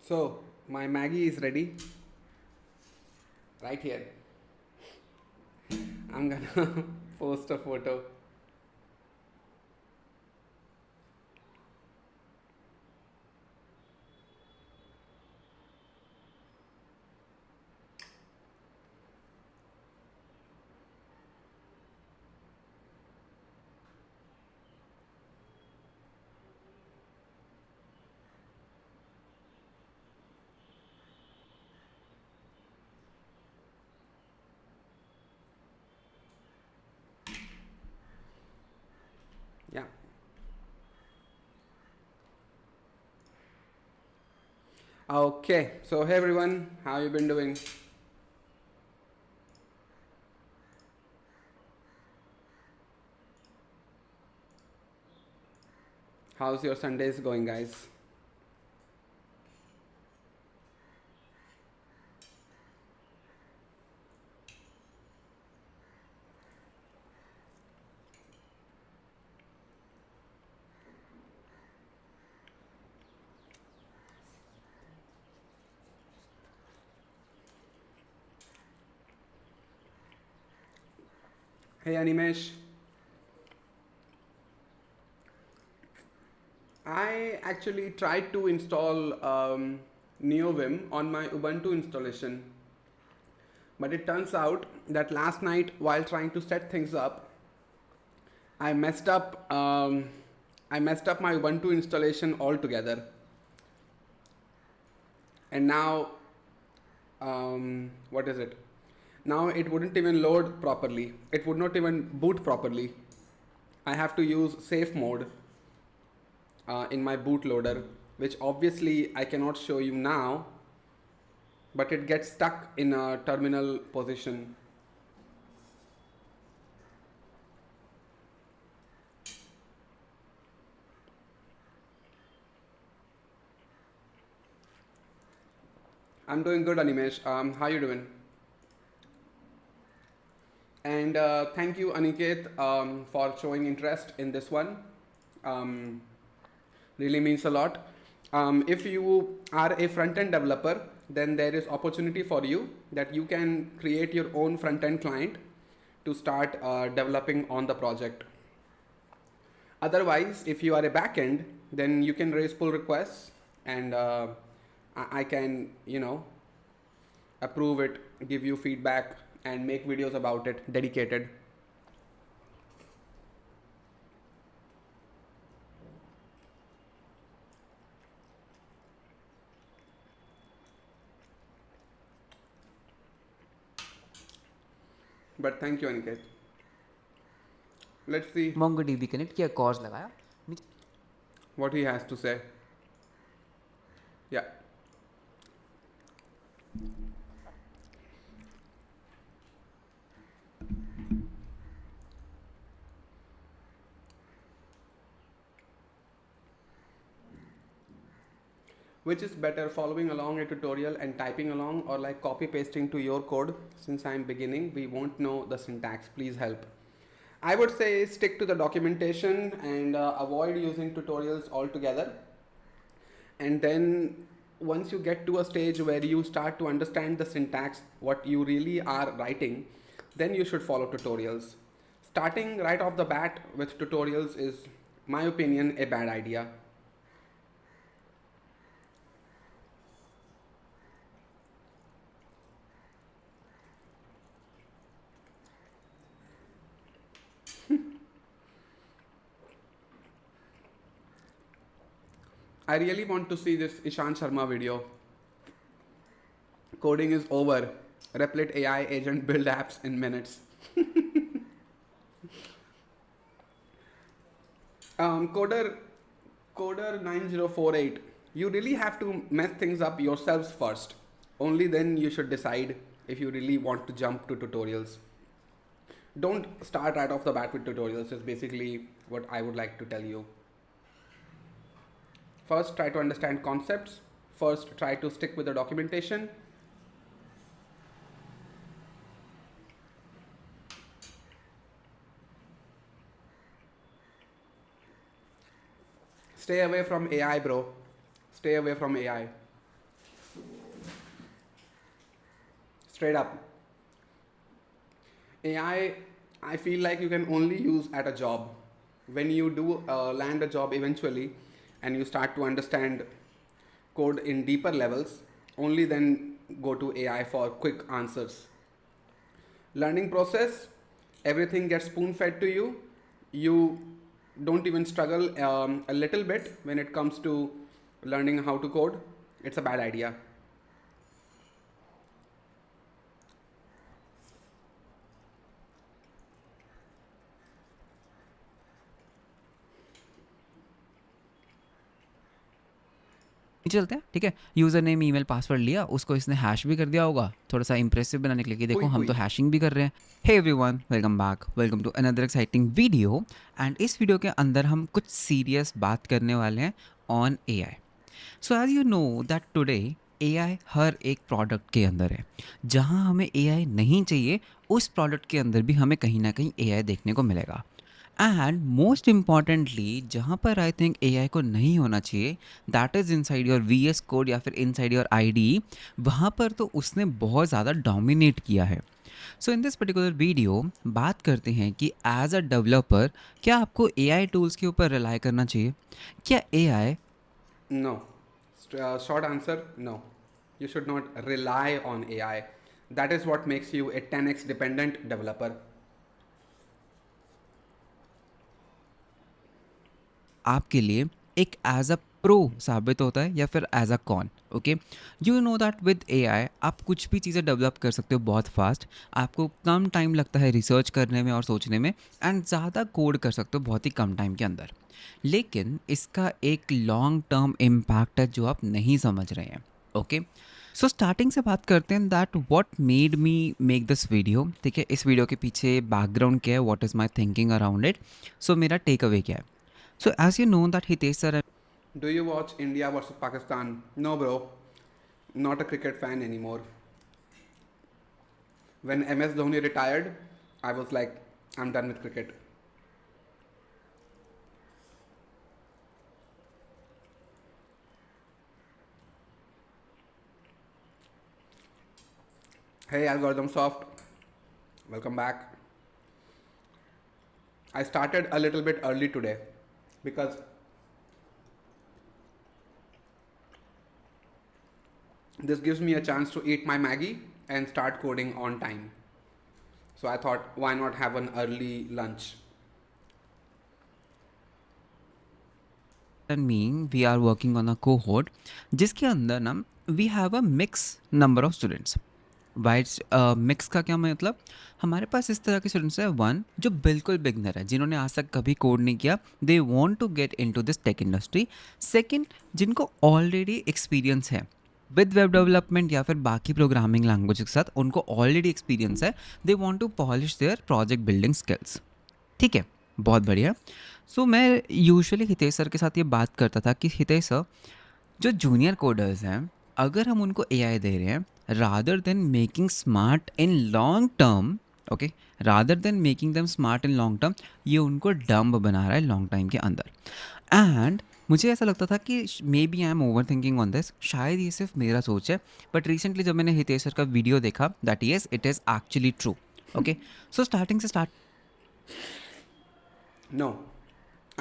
So my Maggie is ready right here. I'm gonna post a photo. Yeah. Okay. So hey everyone, how you been doing? How's your Sundays going, guys? Hey Animesh, I actually tried to install NeoVim on my Ubuntu installation, but it turns out that last night while trying to set things up, I messed up. I messed up my Ubuntu installation altogether, and now what is it? Now it wouldn't even load properly. It would not even boot properly. I have to use safe mode in my bootloader, which obviously I cannot show you now, but it gets stuck in a terminal position. I'm doing good, Animesh. How you doing? And thank you, Aniket, for showing interest in this one. Um, Really means a lot. If you are a front-end developer, then there is opportunity for you that you can create your own front-end client to start developing on the project. Otherwise, if you are a backend, then you can raise pull requests, and I can, approve it, give you feedback, and make videos about it dedicated. But thank you, Aniket. Let's see MongoDB connect किया, course लगाया. what he has to say. Yeah. Which is better, following along a tutorial and typing along, or like copy pasting to your code? Since I'm beginning, we won't know the syntax. Please help. I would say stick to the documentation and avoid using tutorials altogether. And then once you get to a stage where you start to understand the syntax, what you really are writing, then you should follow tutorials. Starting right off the bat with tutorials is, my opinion, a bad idea. I really want to see this Ishan Sharma video. Coding is over. Replit AI agent build apps in minutes. Coder Coder 9048. You really have to mess things up yourselves first. Only then you should decide if you really want to jump to tutorials. Don't start right off the bat with tutorials, is basically what I would like to tell you. First, try to understand concepts. First, try to stick with the documentation. Stay away from AI, bro. Stay away from AI. Straight up. AI, I feel like you can only use at a job. When you do land a job eventually and you start to understand code in deeper levels, only then go to AI for quick answers. Learning process, everything gets spoon fed to you. You don't even struggle a little bit when it comes to learning how to code. It's a bad idea. चलते हैं, ठीक है। User name email password लिया, उसको इसने hash भी कर दिया होगा थोड़ा सा इंप्रेसिव बनाने के लिए कि देखो हम तो हैशिंग भी कर रहे हैं। Hey everyone, welcome back, welcome to another exciting video. And इस वीडियो के अंदर हम कुछ सीरियस बात करने वाले हैं on AI. So as you know that today AI हर एक प्रोडक्ट के अंदर है। जहां हमें एआई नहीं चाहिए उस प्रोडक्ट के अंदर भी हमें कहीं ना कहीं एआई देखने को मिलेगा। एंड मोस्ट इम्पॉर्टेंटली जहाँ पर आई थिंक एआई को नहीं होना चाहिए, that is inside your VS code या फिर इनसाइड योर आईडी, वहाँ पर तो उसने बहुत ज़्यादा डोमिनेट किया है। सो इन दिस पर्टिकुलर वीडियो बात करते हैं कि एज अ डेवलपर क्या आपको एआई टूल्स के ऊपर रिलाई करना चाहिए? क्या AI No. Short answer, no. You should not rely on AI. That is what makes you a 10x dependent developer. आपके लिए एक एज अ प्रो साबित होता है या फिर as a con? Okay, you know that with AI आप कुछ भी चीज़ें डेवलप कर सकते हो बहुत फास्ट। आपको कम टाइम लगता है रिसर्च करने में और सोचने में, एंड ज़्यादा कोड कर सकते हो बहुत ही कम टाइम के अंदर। लेकिन इसका एक लॉन्ग टर्म इम्पैक्ट है जो आप नहीं समझ रहे हैं। ओके, सो स्टार्टिंग से बात करते हैं that what made me make this video. ठीक है, इस वीडियो के पीछे बैकग्राउंड क्या है, what is my thinking around it. So मेरा टेक अवे क्या है? So as you know that Hitesh sir, Do you watch India versus Pakistan? No, bro. Not a cricket fan anymore. When MS Dhoni retired, I was like, I'm done with cricket. Hey, Algorithm Soft. Welcome back. I started a little bit early today because this gives me a chance to eat my Maggie and start coding on time. So I thought, why not have an early lunch? and me, we are working on a cohort जिसके अंदर ना we have a mix number of students. Whites mix का क्या मतलब? हमारे पास इस तरह के स्टूडेंट्स हैं, वन जो बिल्कुल बिगनर है, जिन्होंने आज तक कभी कोड नहीं किया, they want to get into this tech industry. Second, जिनको ऑलरेडी एक्सपीरियंस है विद वेब डेवलपमेंट या फिर बाकी प्रोग्रामिंग लैंग्वेज के साथ, उनको ऑलरेडी एक्सपीरियंस है, they want to polish their project building skills. ठीक है, बहुत बढ़िया। सो मैं यूजुअली हितेश सर के साथ ये बात करता था कि हितेश सर, जो जूनियर कोडर्स हैं, अगर हम उनको एआई दे रहे हैं rather than making smart in long term, okay, rather than making them smart in long term, ये उनको डम्ब बना रहा है लॉन्ग टाइम के अंदर। एंड मुझे ऐसा लगता था कि maybe I am overthinking on this, शायद ये सिर्फ मेरा सोच है, बट रिसेंटली जब मैंने हितेश सर का वीडियो देखा that yes it is actually true. Okay, so starting से start No,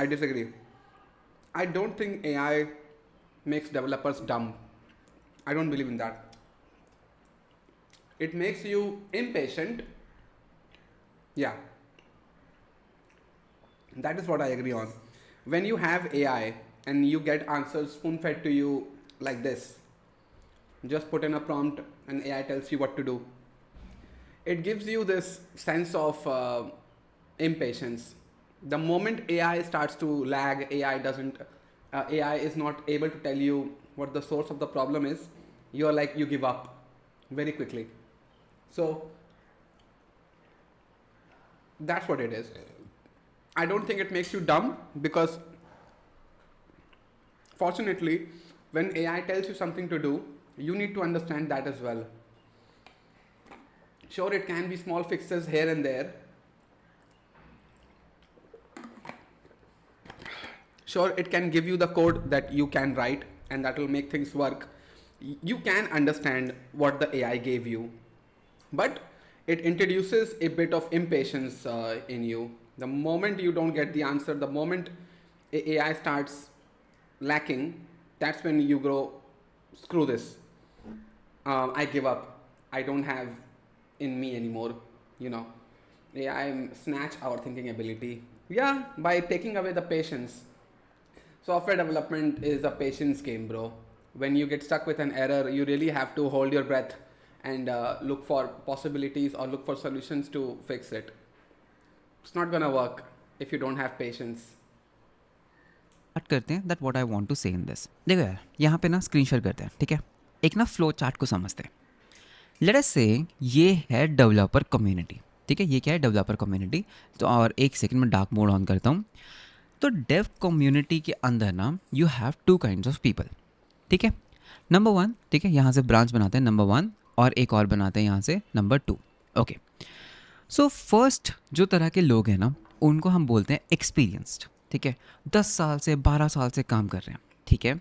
I disagree. I don't think AI makes developers dumb. I don't believe in that. It makes you impatient. Yeah, that is what I agree on. When you have AI and you get answers spoon fed to you like this, just put in a prompt and AI tells you what to do. It gives you this sense of impatience. The moment AI starts to lag, AI is not able to tell you what the source of the problem is, you're like, you give up very quickly. So that's what it is. I don't think it makes you dumb, because fortunately when AI tells you something to do, you need to understand that as well. Sure, it can be small fixes here and there. Sure, it can give you the code that you can write and that will make things work. You can understand what the AI gave you. but it introduces a bit of impatience in you. The moment you don't get the answer, the moment AI starts lacking, that's when you go, screw this. I give up. I don't have in me anymore. You know, AI snatch our thinking ability. Yeah, by taking away the patience. Software development is a patience game, bro. When you get stuck with an error, you really have to hold your breath and look for possibilities or look for solutions to fix it. It's not gonna work if you don't have patience. Start करते हैं that what I want to say in this. देखो यार, यहाँ पे ना screen share करते हैं, ठीक है। एक ना फ्लो चार्ट को समझते हैं। लेट अस से ये है डेवलपर कम्युनिटी, ठीक है। ये क्या है? Developer community. तो और एक सेकंड में डार्क मोड ऑन करता हूँ। तो डेव कम्युनिटी के अंदर ना you have two kinds of people, ठीक है। नंबर वन, ठीक है, यहाँ से ब्रांच बनाते हैं नंबर वन, और एक और बनाते हैं यहाँ से number two. Okay, so first जो तरह के लोग हैं ना, उनको हम बोलते हैं एक्सपीरियंस्ड, ठीक है। 10 साल से 12 साल से काम कर रहे हैं, ठीक है।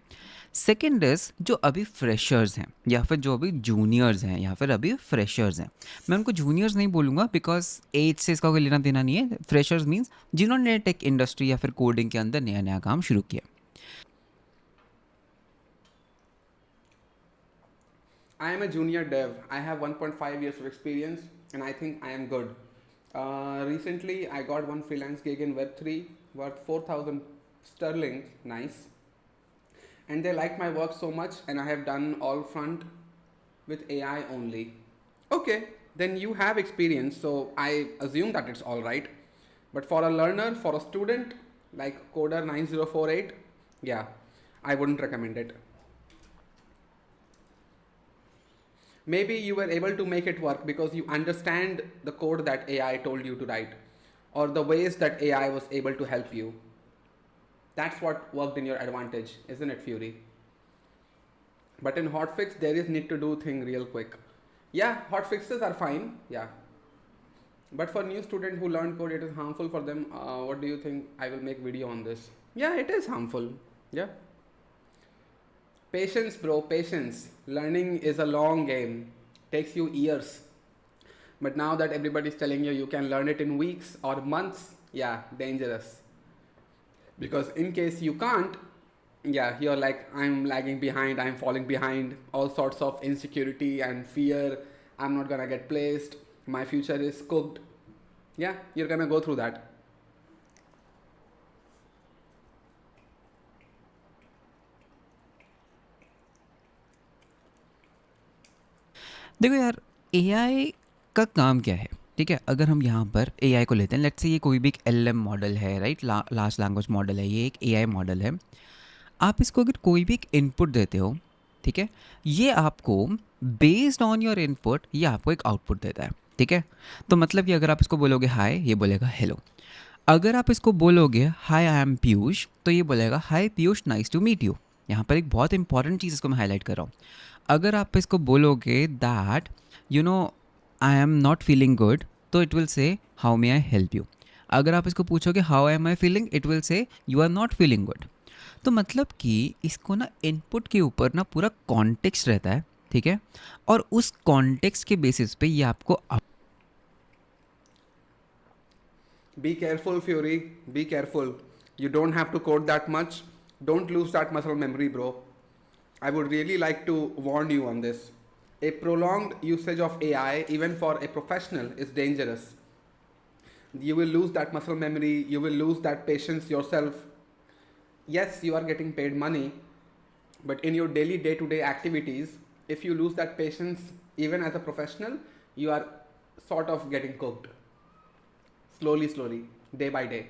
सेकेंड इज जो अभी फ्रेशर्स हैं, या फिर जो अभी जूनियर्स हैं, या फिर अभी फ्रेशर्स हैं। मैं उनको जूनियर्स नहीं बोलूँगा बिकॉज एज से इसका कोई लेना देना नहीं है। फ्रेशर्स मीन्स जिन्होंने टेक इंडस्ट्री या फिर कोडिंग के अंदर नया नया काम शुरू किया। I am a junior dev. I have 1.5 years of experience and I think I am good. Recently, I got one freelance gig in Web3 worth 4,000 sterling. Nice. And they like my work so much, and I have done all front with AI only. Okay, then you have experience, so I assume that it's all right. But for a learner, for a student like Coder 9048, yeah, I wouldn't recommend it. Maybe you were able to make it work because you understand the code that AI told you to write, or the ways that AI was able to help you. That's what worked in your advantage, isn't it, Fury? But in hotfix, there is need to do thing real quick. Yeah, hotfixes are fine. Yeah, but for new student who learn code, it is harmful for them. What do you think? I will make video on this. Yeah, it is harmful. Yeah. Patience, bro. Patience. Learning is a long game. Takes you years. But now that everybody is telling you can learn it in weeks or months, yeah, dangerous. Because in case you can't, yeah, you're like, I'm lagging behind, I'm falling behind, all sorts of insecurity and fear. I'm not gonna get placed, my future is cooked. Yeah, you're gonna go through that. देखो यार, AI का काम क्या है, ठीक है। अगर हम यहाँ पर एआई को लेते हैं, लेट्स से ये कोई भी एक एलएम मॉडल है, राइट, लार्ज लैंग्वेज मॉडल है, ये एक एआई मॉडल है। आप इसको अगर कोई भी एक इनपुट देते हो, ठीक है, ये आपको बेस्ड ऑन योर इनपुट ये आपको एक आउटपुट देता है, ठीक है। तो मतलब कि अगर आप इसको बोलोगे हाय, ये बोलेगा हेलो। अगर आप इसको बोलोगे हाय आई एम पीयूष, तो ये बोलेगा hi Piyush, nice to meet you. यहाँ पर एक बहुत इंपॉर्टेंट चीज़ इसको मैं हाईलाइट कर रहा हूँ। अगर आप इसको बोलोगे that you know I am not feeling good, तो it will say how may I help you. अगर आप इसको पूछोगे how am I feeling, it will say you are not feeling good. तो मतलब कि इसको ना इनपुट के ऊपर ना पूरा कॉन्टेक्स्ट रहता है, ठीक है। और उस कॉन्टेक्स्ट के बेसिस पे ये आपको Be careful, Fury. Be careful. You don't have to code that much. Don't lose that muscle memory, bro. I would really like to warn you on this. A prolonged usage of AI, even for a professional, is dangerous. You will lose that muscle memory, you will lose that patience yourself. Yes, you are getting paid money, but in your daily day to day activities, if you lose that patience, even as a professional, you are sort of getting cooked. Slowly, slowly, day by day.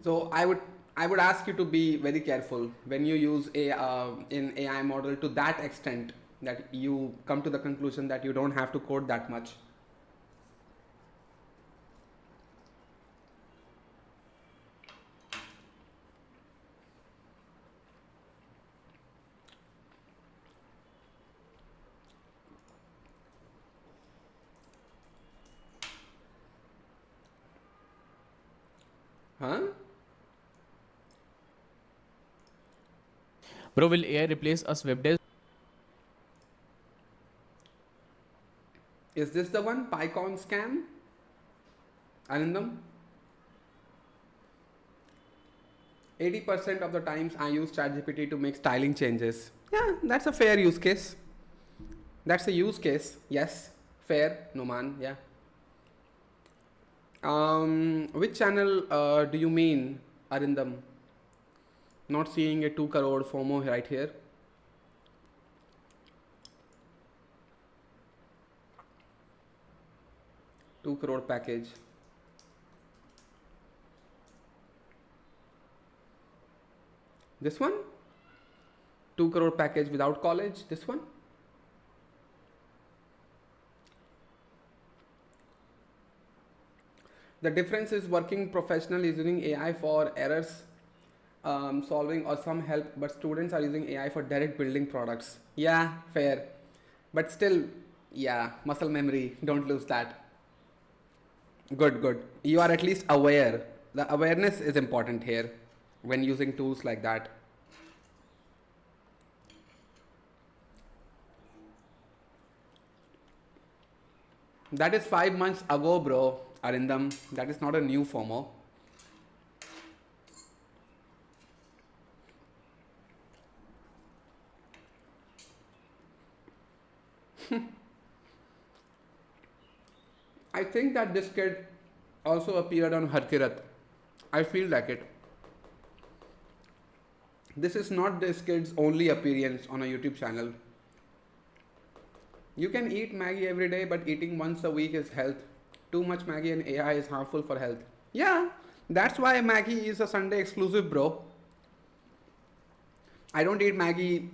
So I would ask you to be very careful when you use in AI model to that extent that you come to the conclusion that you don't have to code that much. Huh? Bro, will AI replace us web devs? Is this the one? PyCon scam? Arindam? 80% of the times I use ChatGPT to make styling changes. Yeah, that's a fair use case. That's a use case. Yes. Fair. No man. Yeah. Which channel do you mean, Arindam? Not seeing a 2 crore FOMO right here. Two crore package. This one? 2 crore package without college. This one? The difference is working professional is using AI for errors solving or some help, but students are using AI for direct building products. Yeah, fair. But still, yeah, muscle memory, don't lose that. Good, good. You are at least aware. The awareness is important here when using tools like that. That is 5 months ago, bro, Arindam. That is not a new FOMO. I think that this kid also appeared on Harkirat. I feel like it. This is not this kid's only appearance on a YouTube channel. You can eat Maggie every day, but eating once a week is health. Too much Maggie and AI is harmful for health. Yeah, that's why Maggie is a Sunday exclusive, bro. I don't eat Maggie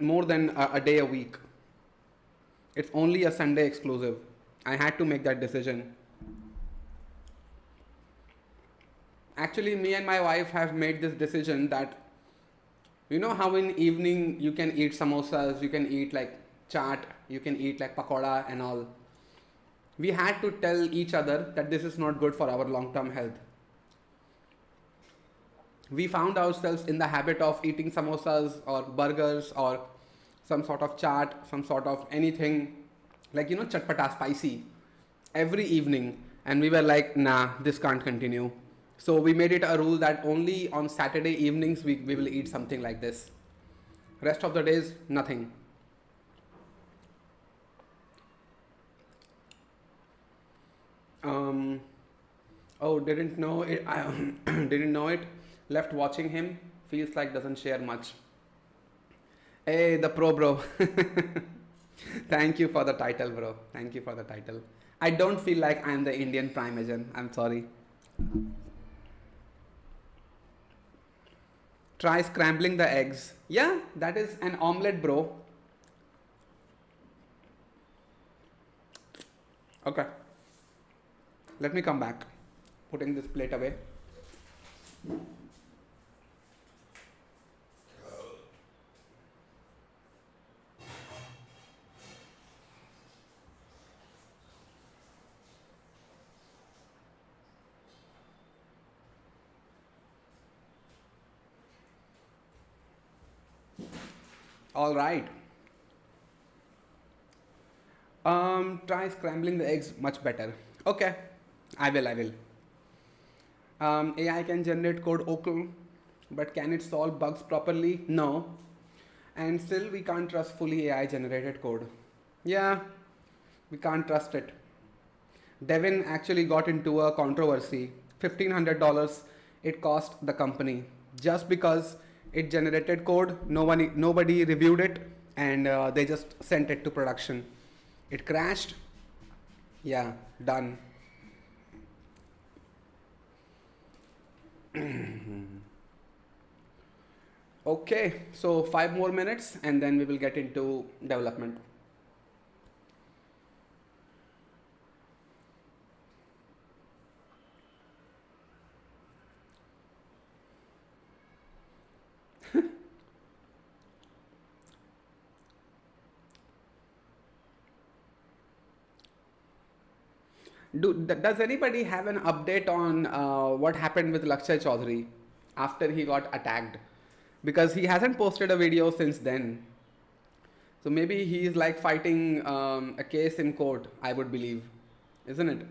more than a day a week. It's only a Sunday exclusive. I had to make that decision. Actually, me and my wife have made this decision that, you know how in evening you can eat samosas, you can eat like chaat, you can eat like pakoda and all. We had to tell each other that this is not good for our long-term health. We found ourselves in the habit of eating samosas or burgers or some sort of chaat, some sort of anything like, you know, chatpata, spicy every evening. And we were like, nah, this can't continue. So we made it a rule that only on Saturday evenings we will eat something like this. Rest of the days, nothing. Oh, didn't know it. I didn't know it. Left watching him. Feels like doesn't share much. Hey, the pro bro. Thank you for the title, bro. Thank you for the title. I don't feel like I'm the Indian prime agent. I'm sorry. Try scrambling the eggs. Yeah, that is an omelette, bro. Okay. Let me come back. Putting this plate away. All right. Try scrambling the eggs much better. Okay, I will. AI can generate code, okay, but can it solve bugs properly? No. And still we can't trust fully AI generated code. Yeah, we can't trust it. Devin actually got into a controversy. $1,500 it cost the company just because it generated code. Nobody reviewed it, and they just sent it to production. It crashed. Yeah, done. Okay, so 5 more minutes and then we will get into development. Does anybody have an update on what happened with Lakshay Chaudhary after he got attacked? Because he hasn't posted a video since then. So maybe he is like fighting a case in court, I would believe, isn't it?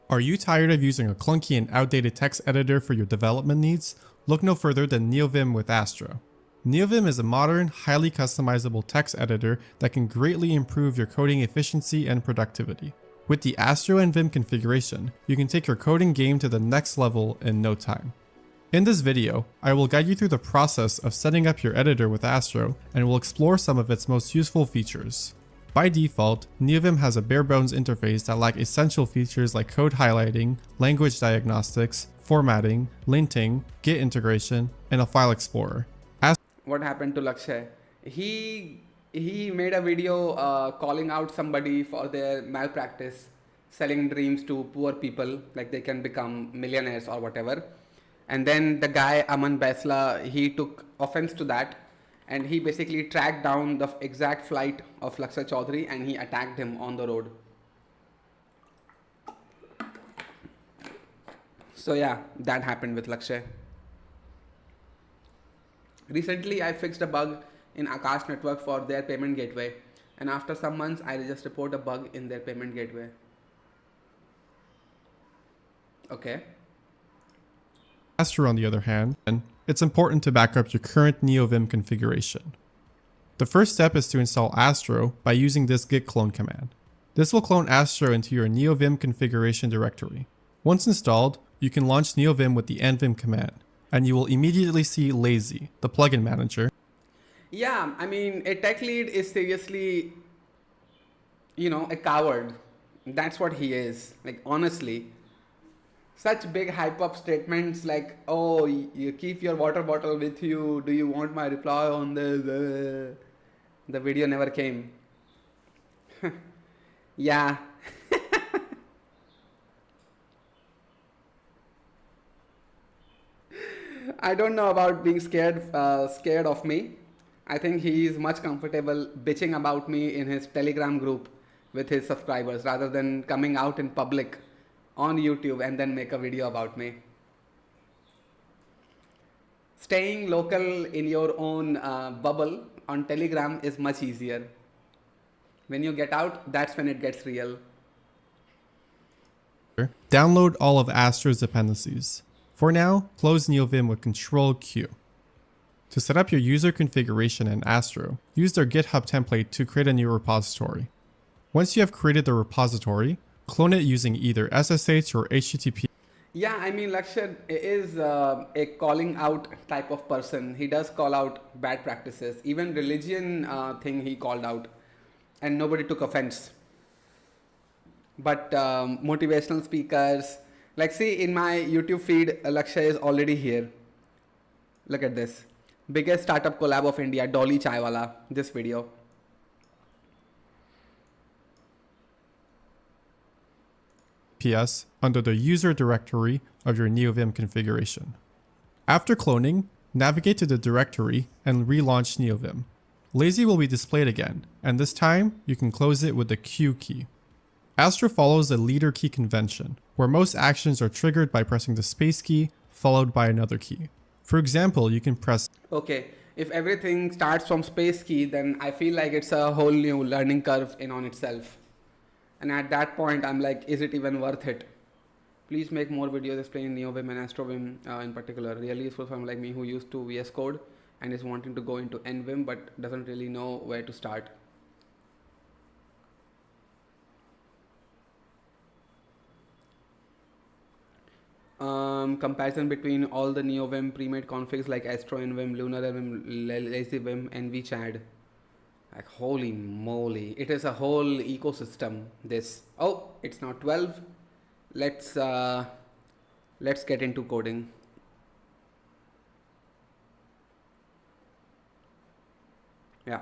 Are you tired of using a clunky and outdated text editor for your development needs? Look no further than NeoVim with Astro. NeoVim is a modern, highly customizable text editor that can greatly improve your coding efficiency and productivity. With the Astro and Vim configuration, you can take your coding game to the next level in no time. In this video, I will guide you through the process of setting up your editor with Astro and will explore some of its most useful features. By default, NeoVim has a bare-bones interface that lacks essential features like code highlighting, language diagnostics, formatting, linting, Git integration, and a file explorer. What happened to Lakshay? He made a video calling out somebody for their malpractice, selling dreams to poor people, like they can become millionaires or whatever. And then the guy Aman Baisla, he took offense to that, and he basically tracked down the exact flight of Lakshay Chaudhary and he attacked him on the road. So yeah, that happened with Lakshay. Recently, I fixed a bug in Akash network for their payment gateway, and after some months, I just report a bug in their payment gateway. Okay. Astro, on the other hand, it's important to back up your current NeoVim configuration. The first step is to install Astro by using this git clone command. This will clone Astro into your NeoVim configuration directory. Once installed, you can launch NeoVim with the NVim command, and you will immediately see Lazy, the plugin manager. Yeah, I mean, a tech lead is seriously, a coward. That's what he is. Like, honestly. Such big hype up statements like, oh, you keep your water bottle with you. Do you want my reply on this? The video never came. Yeah. I don't know about being scared of me. I think he is much comfortable bitching about me in his Telegram group with his subscribers rather than coming out in public on YouTube and then make a video about me. Staying local in your own bubble on Telegram is much easier. When you get out, that's when it gets real. Download all of Astro's dependencies. For now, close NeoVim with Ctrl-Q. To set up your user configuration in Astro, use their GitHub template to create a new repository. Once you have created the repository, clone it using either SSH or HTTP. Yeah, I mean, Lakshay is a calling out type of person. He does call out bad practices. Even religion thing he called out, and nobody took offense. But motivational speakers, like see in my YouTube feed, Lakshay is already here. Look at this. Biggest startup collab of India, Dolly Chaiwala, this video. PS under the user directory of your NeoVim configuration. After cloning, navigate to the directory and relaunch NeoVim. Lazy will be displayed again, and this time you can close it with the Q key. Astro follows the leader key convention, where most actions are triggered by pressing the space key followed by another key. For example, you can press. Okay, if everything starts from space key, then I feel like it's a whole new learning curve in on itself. And at that point, I'm like, is it even worth it? Please make more videos explaining NeoVim and AstroVim in particular. Really useful for someone like me who used to VS Code and is wanting to go into NVim but doesn't really know where to start. Comparison between all the NeoVim pre-made configs like Astro NVim, Lunar NVim, Lazy Vim, and VChad. Like holy moly, it is a whole ecosystem. This. Oh, it's now 12. Let's get into coding. Yeah.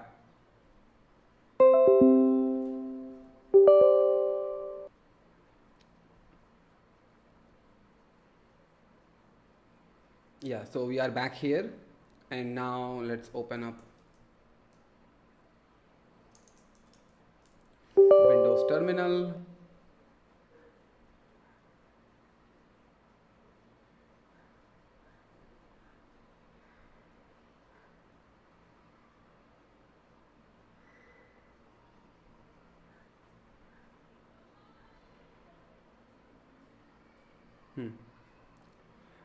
Yeah, so we are back here and now let's open up close terminal.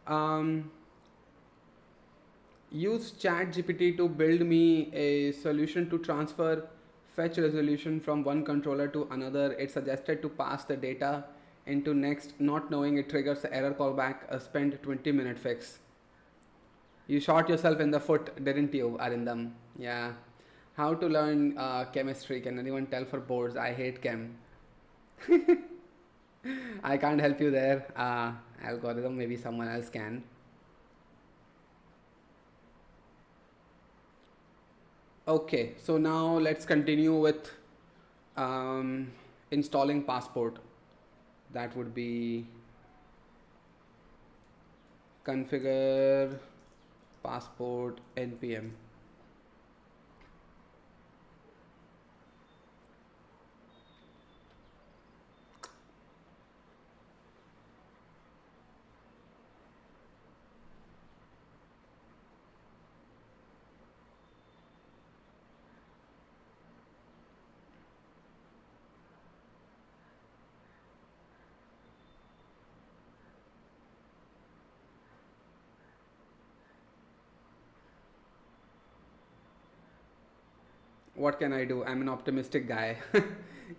Um, use ChatGPT to build me a solution to transfer fetch resolution from one controller to another. It suggested to pass the data into next, not knowing it triggers error callback, a spend 20-minute fix. You shot yourself in the foot, didn't you, Arindam? Yeah. How to learn chemistry? Can anyone tell for boards? I hate chem. I can't help you there. Algorithm, maybe someone else can. Okay, so now let's continue with installing Passport. That would be configure Passport npm. What can I do? I'm an optimistic guy.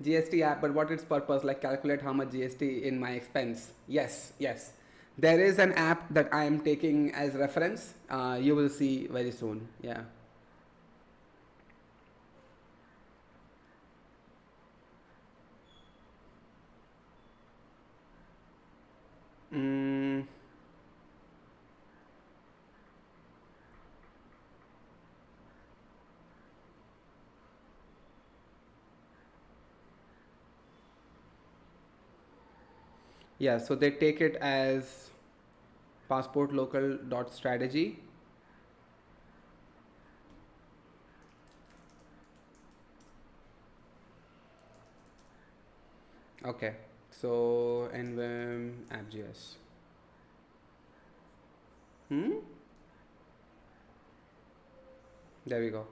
GST app, but what its purpose? Like calculate how much GST in my expense. Yes, yes. There is an app that I am taking as reference. You will see very soon. Yeah. Mm, yeah, so they take it as passport local dot strategy. Okay, so NVIM app.js. There we go.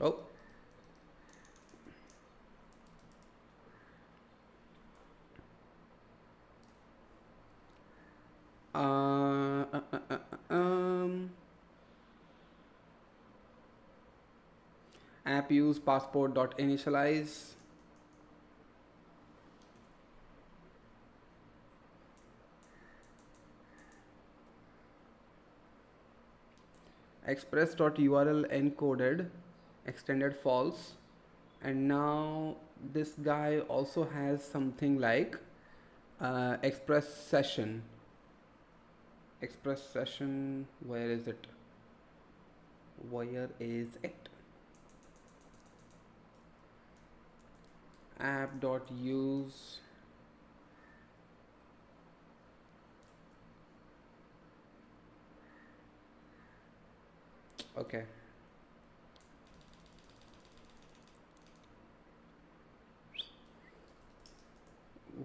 Oh, uh, uh, uh, uh, um, app use passport dot initialize. Express.url encoded, extended false, and now this guy also has something like express session. Express session, where is it? Where is it? App.use. Okay.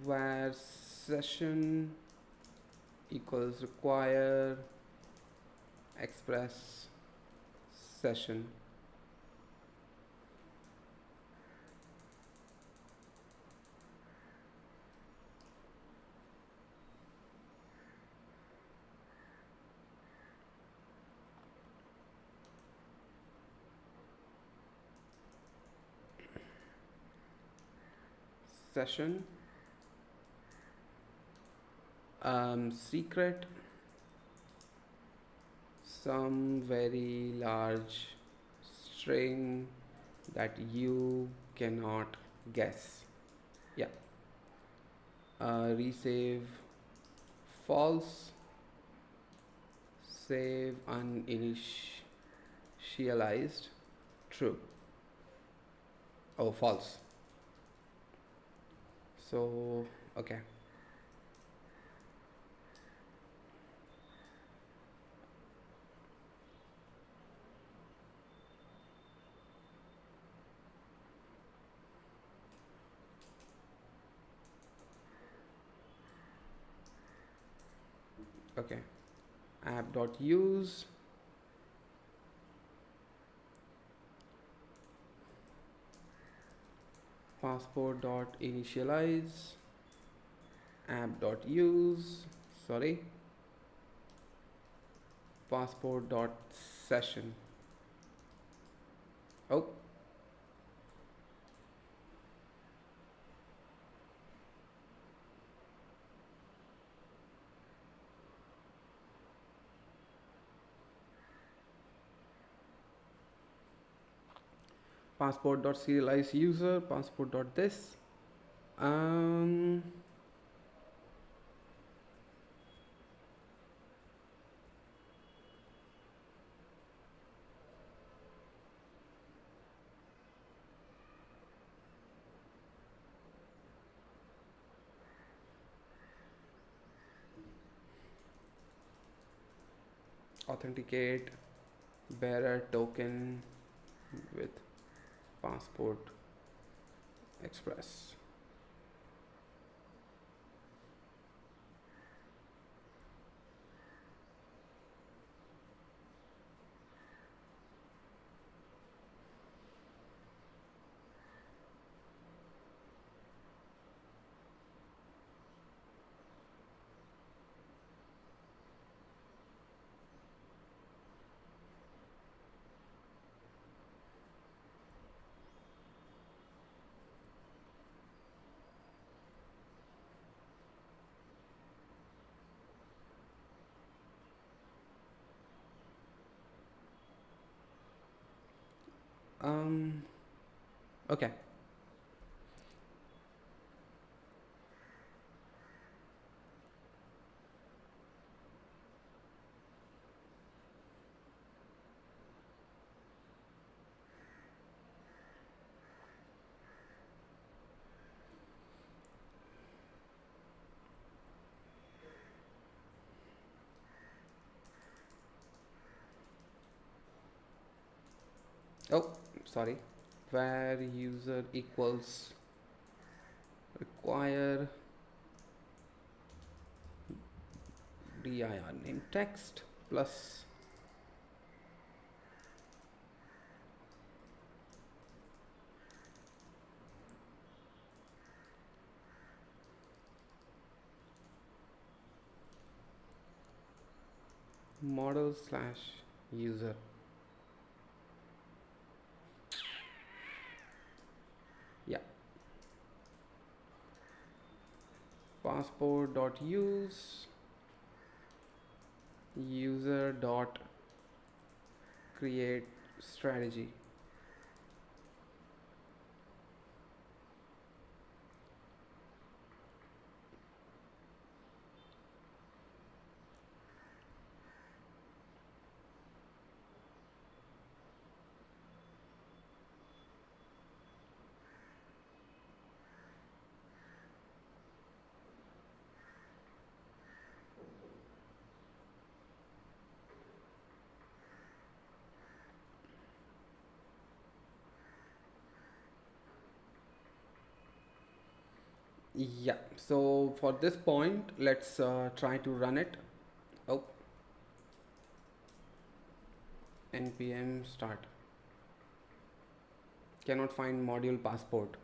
Where session equals require express session. Session secret some very large string that you cannot guess. Yeah. Resave false. Save uninitialized true. Oh, false. So, okay. Okay. App.use passport.initialize app.use sorry passport.session. Oh, passport.serialize user passport.this. um authenticate bearer token with passport express. Okay. Oh, sorry. Where user equals require dir name text plus model slash user. Yeah. Passport.use user dot create strategy. Yeah, so for this point, let's try to run it. Oh, npm start. Cannot find module passport.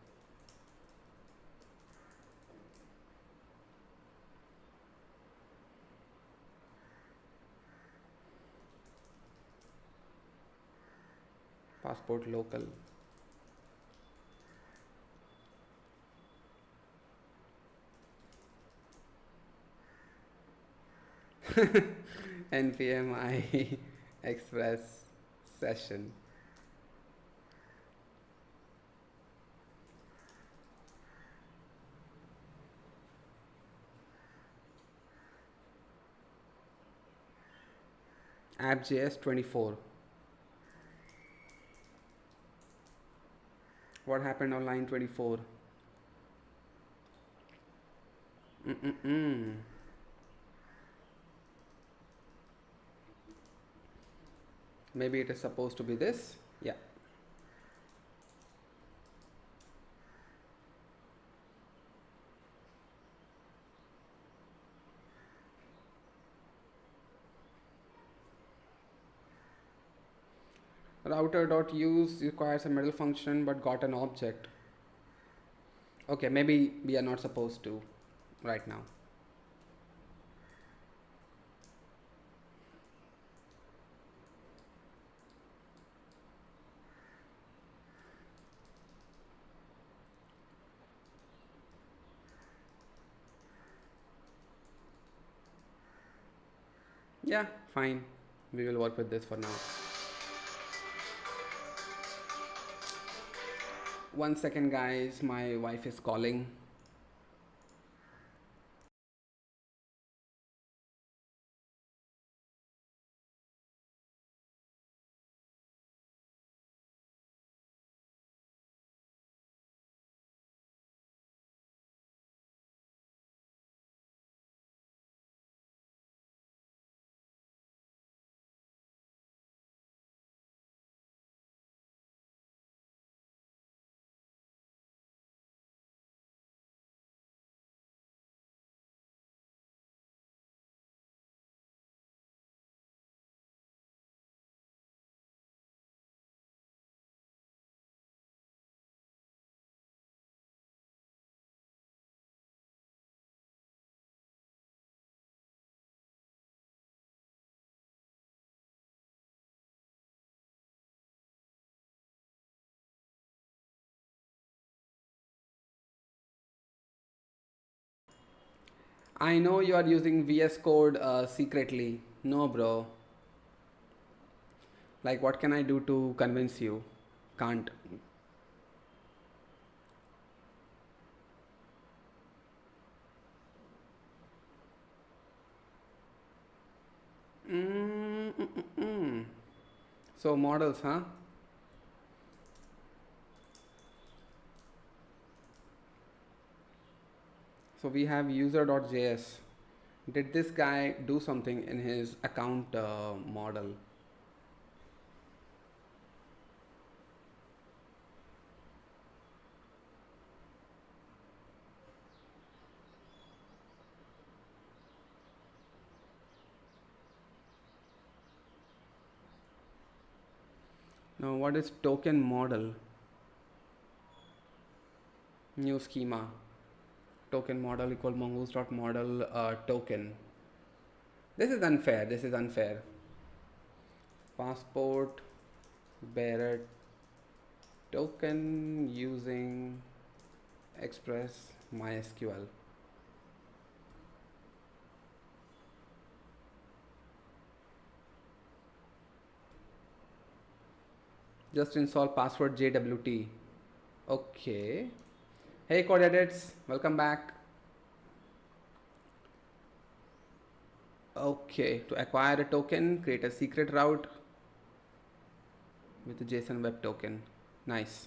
Passport local. npm I express session. app.js 24. What happened on line 24? Mm-mm-mm. Maybe it is supposed to be this. Yeah. Router.use requires a middle function but got an object. Okay, maybe we are not supposed to right now. Yeah, fine. We will work with this for now. 1 second, guys. My wife is calling. I know you are using VS Code secretly. No, bro. Like, what can I do to convince you? Can't. Mm-mm-mm. So, models, huh? So, we have user.js. Did this guy do something in his account model? Now, what is token model? New schema. Token model equal mongoose.model token. This is unfair. This is unfair. Passport bearer token using Express MySQL. Just install password JWT. Okay. Hey code edits, welcome back. Okay, to acquire a token, create a secret route with the JSON web token. Nice.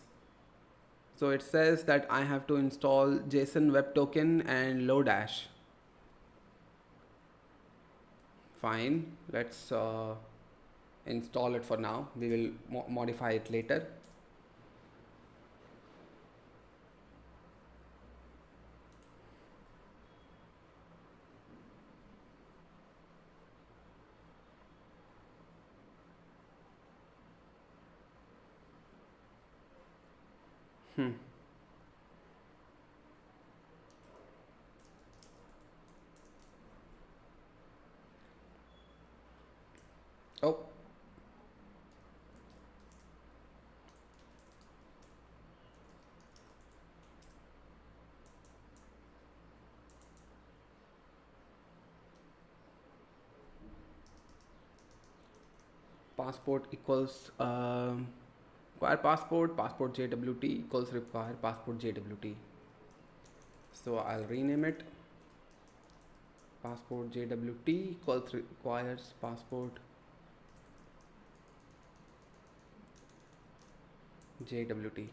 So it says that I have to install JSON web token and Lodash. Fine, let's install it for now. We will modify it later. Oh, passport equals require passport JWT equals require passport JWT. So I'll rename it. Passport JWT equals requires passport JWT.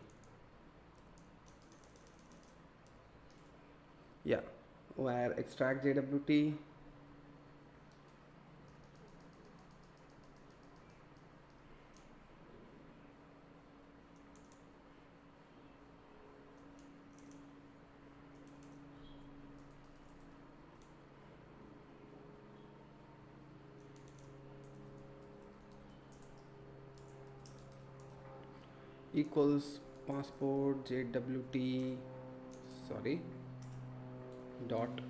Yeah, where extract JWT equals passport JWT, sorry, dot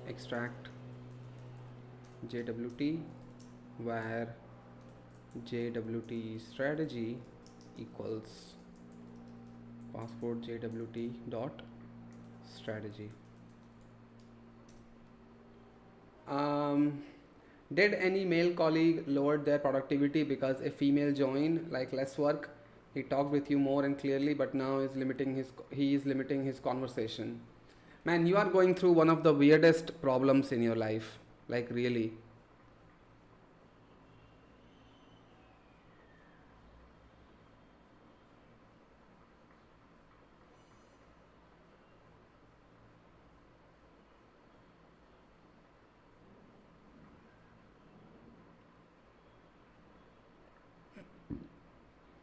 extract JWT, where JWT strategy equals passport JWT dot strategy. Did any male colleague lowered their productivity because a female joined, like less work? He talked with you more and clearly, but now he is limiting his conversation. Man, you are going through one of the weirdest problems in your life. Like really.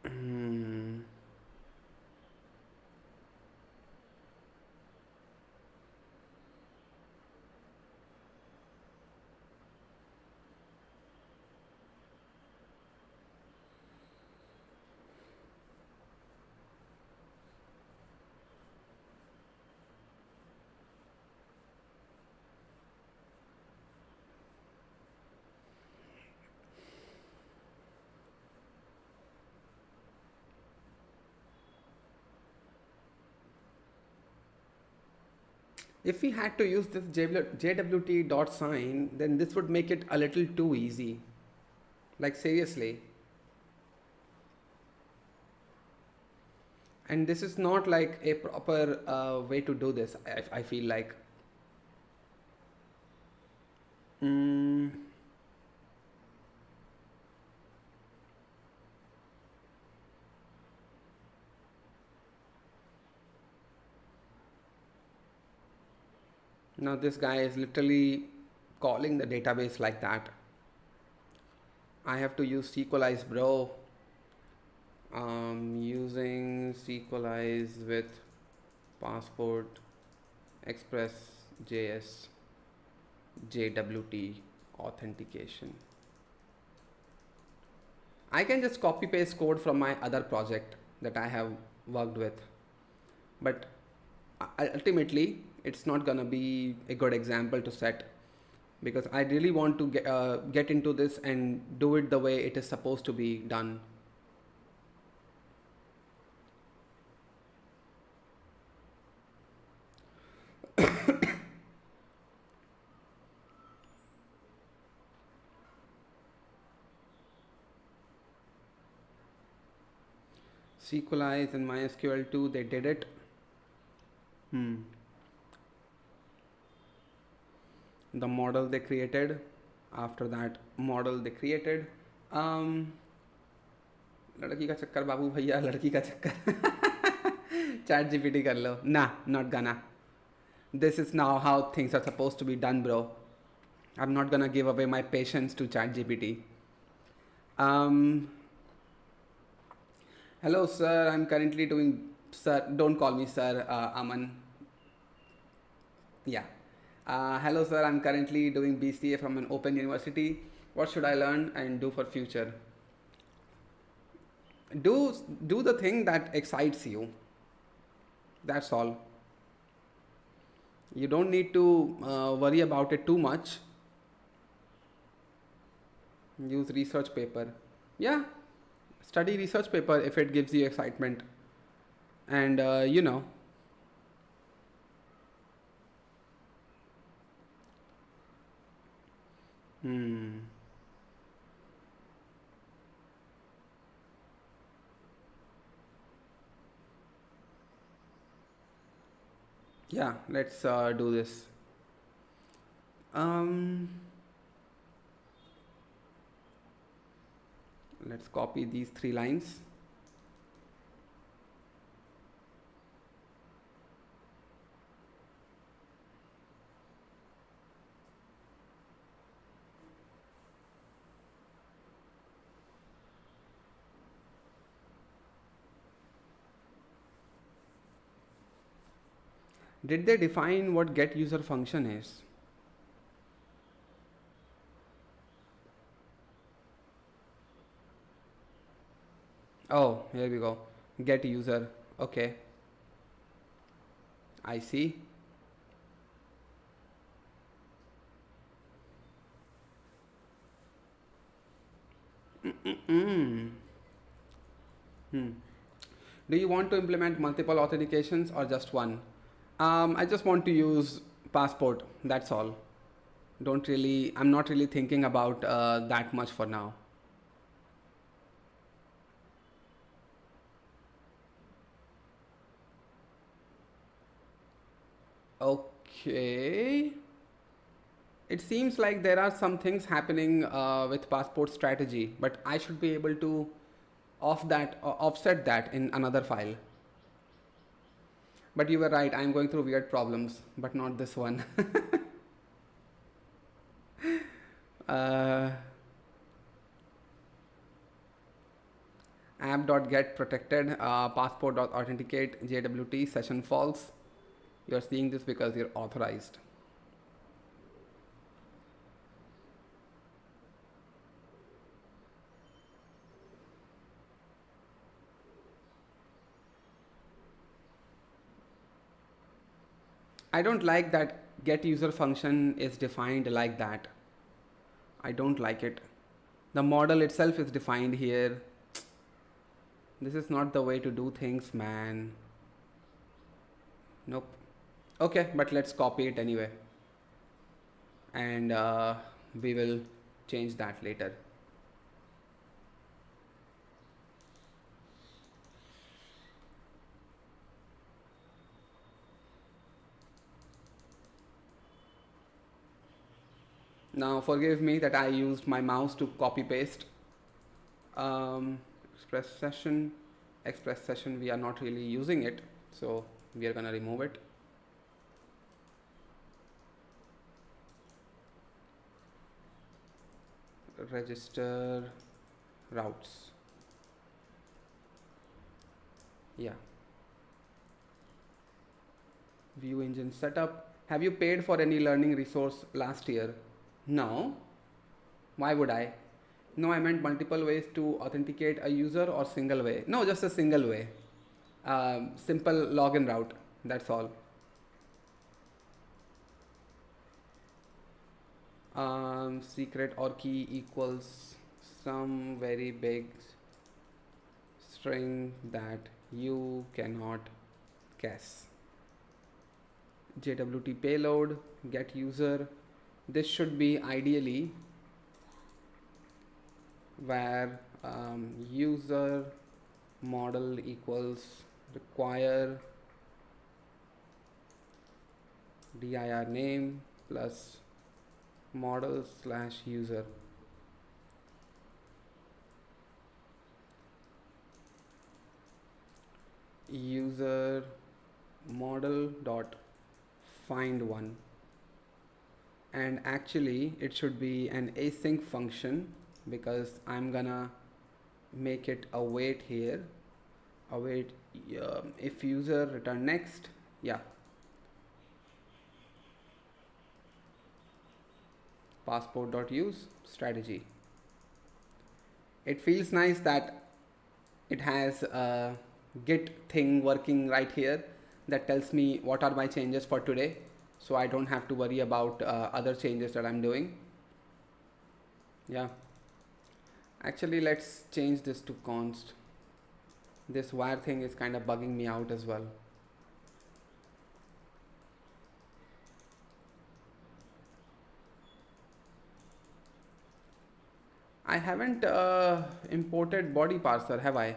Hmm. If we had to use this JWT dot sign, then this would make it a little too easy. Like seriously. And this is not like a proper way to do this, I feel like. Mm, now this guy is literally calling the database like that. I have to use SQLize, bro. Using SQLize with passport express JS JWT authentication. I can just copy paste code from my other project that I have worked with, but ultimately it's not gonna be a good example to set, because I really want to get into this and do it the way it is supposed to be done. SQLize and MySQL 2, they did it. The model they created, after that model they created, लड़की का चक्कर बाबू भैया, लड़की का चक्कर chat GPT कर लो ना, not gonna. This is now how things are supposed to be done, bro. I'm not gonna give away my patience to chat GPT. Hello sir, I'm currently doing, sir, don't call me sir, Aman. Yeah. Hello sir, I'm currently doing BCA from an open university. What should I learn and do for future? Do the thing that excites you. That's all. You don't need to worry about it too much. Use research paper. Yeah, study research paper if it gives you excitement. And you know, yeah, let's do this. Let's copy these 3 lines. Did they define what get user function is? Oh, here we go. Get user. Okay. I see. Mm. Hmm. Do you want to implement multiple authentications or just one? I just want to use passport. That's all. I'm not really thinking about that much for now. Okay. It seems like there are some things happening with passport strategy, but I should be able to offset that in another file. But you were right, I'm going through weird problems, but not this one. uh, app.get protected, passport.authenticate, JWT, session false. You're seeing this because you're authorized. I don't like that get user function is defined like that. I don't like it. The model itself is defined here. This is not the way to do things, man. Nope. Okay, but let's copy it anyway. And we will change that later. Now forgive me that I used my mouse to copy paste. Express session, we are not really using it, so we are gonna remove it. Register routes. Yeah. View engine setup. Have you paid for any learning resource last year? No. Why would I? No, I meant multiple ways to authenticate a user or single way. No, just a single way. Simple login route. That's all. Secret or key equals some very big string that you cannot guess. JWT payload, get user. This should be ideally where user model equals require dir name plus model slash user. User model dot find one, and actually it should be an async function because I'm gonna make it await here. Await if user return next. Yeah, passport.use strategy. It feels nice that it has a git thing working right here that tells me what are my changes for today, so I don't have to worry about other changes that I'm doing. Yeah, actually let's change this to const. This wire thing is kind of bugging me out as well. I haven't imported body parser, have I?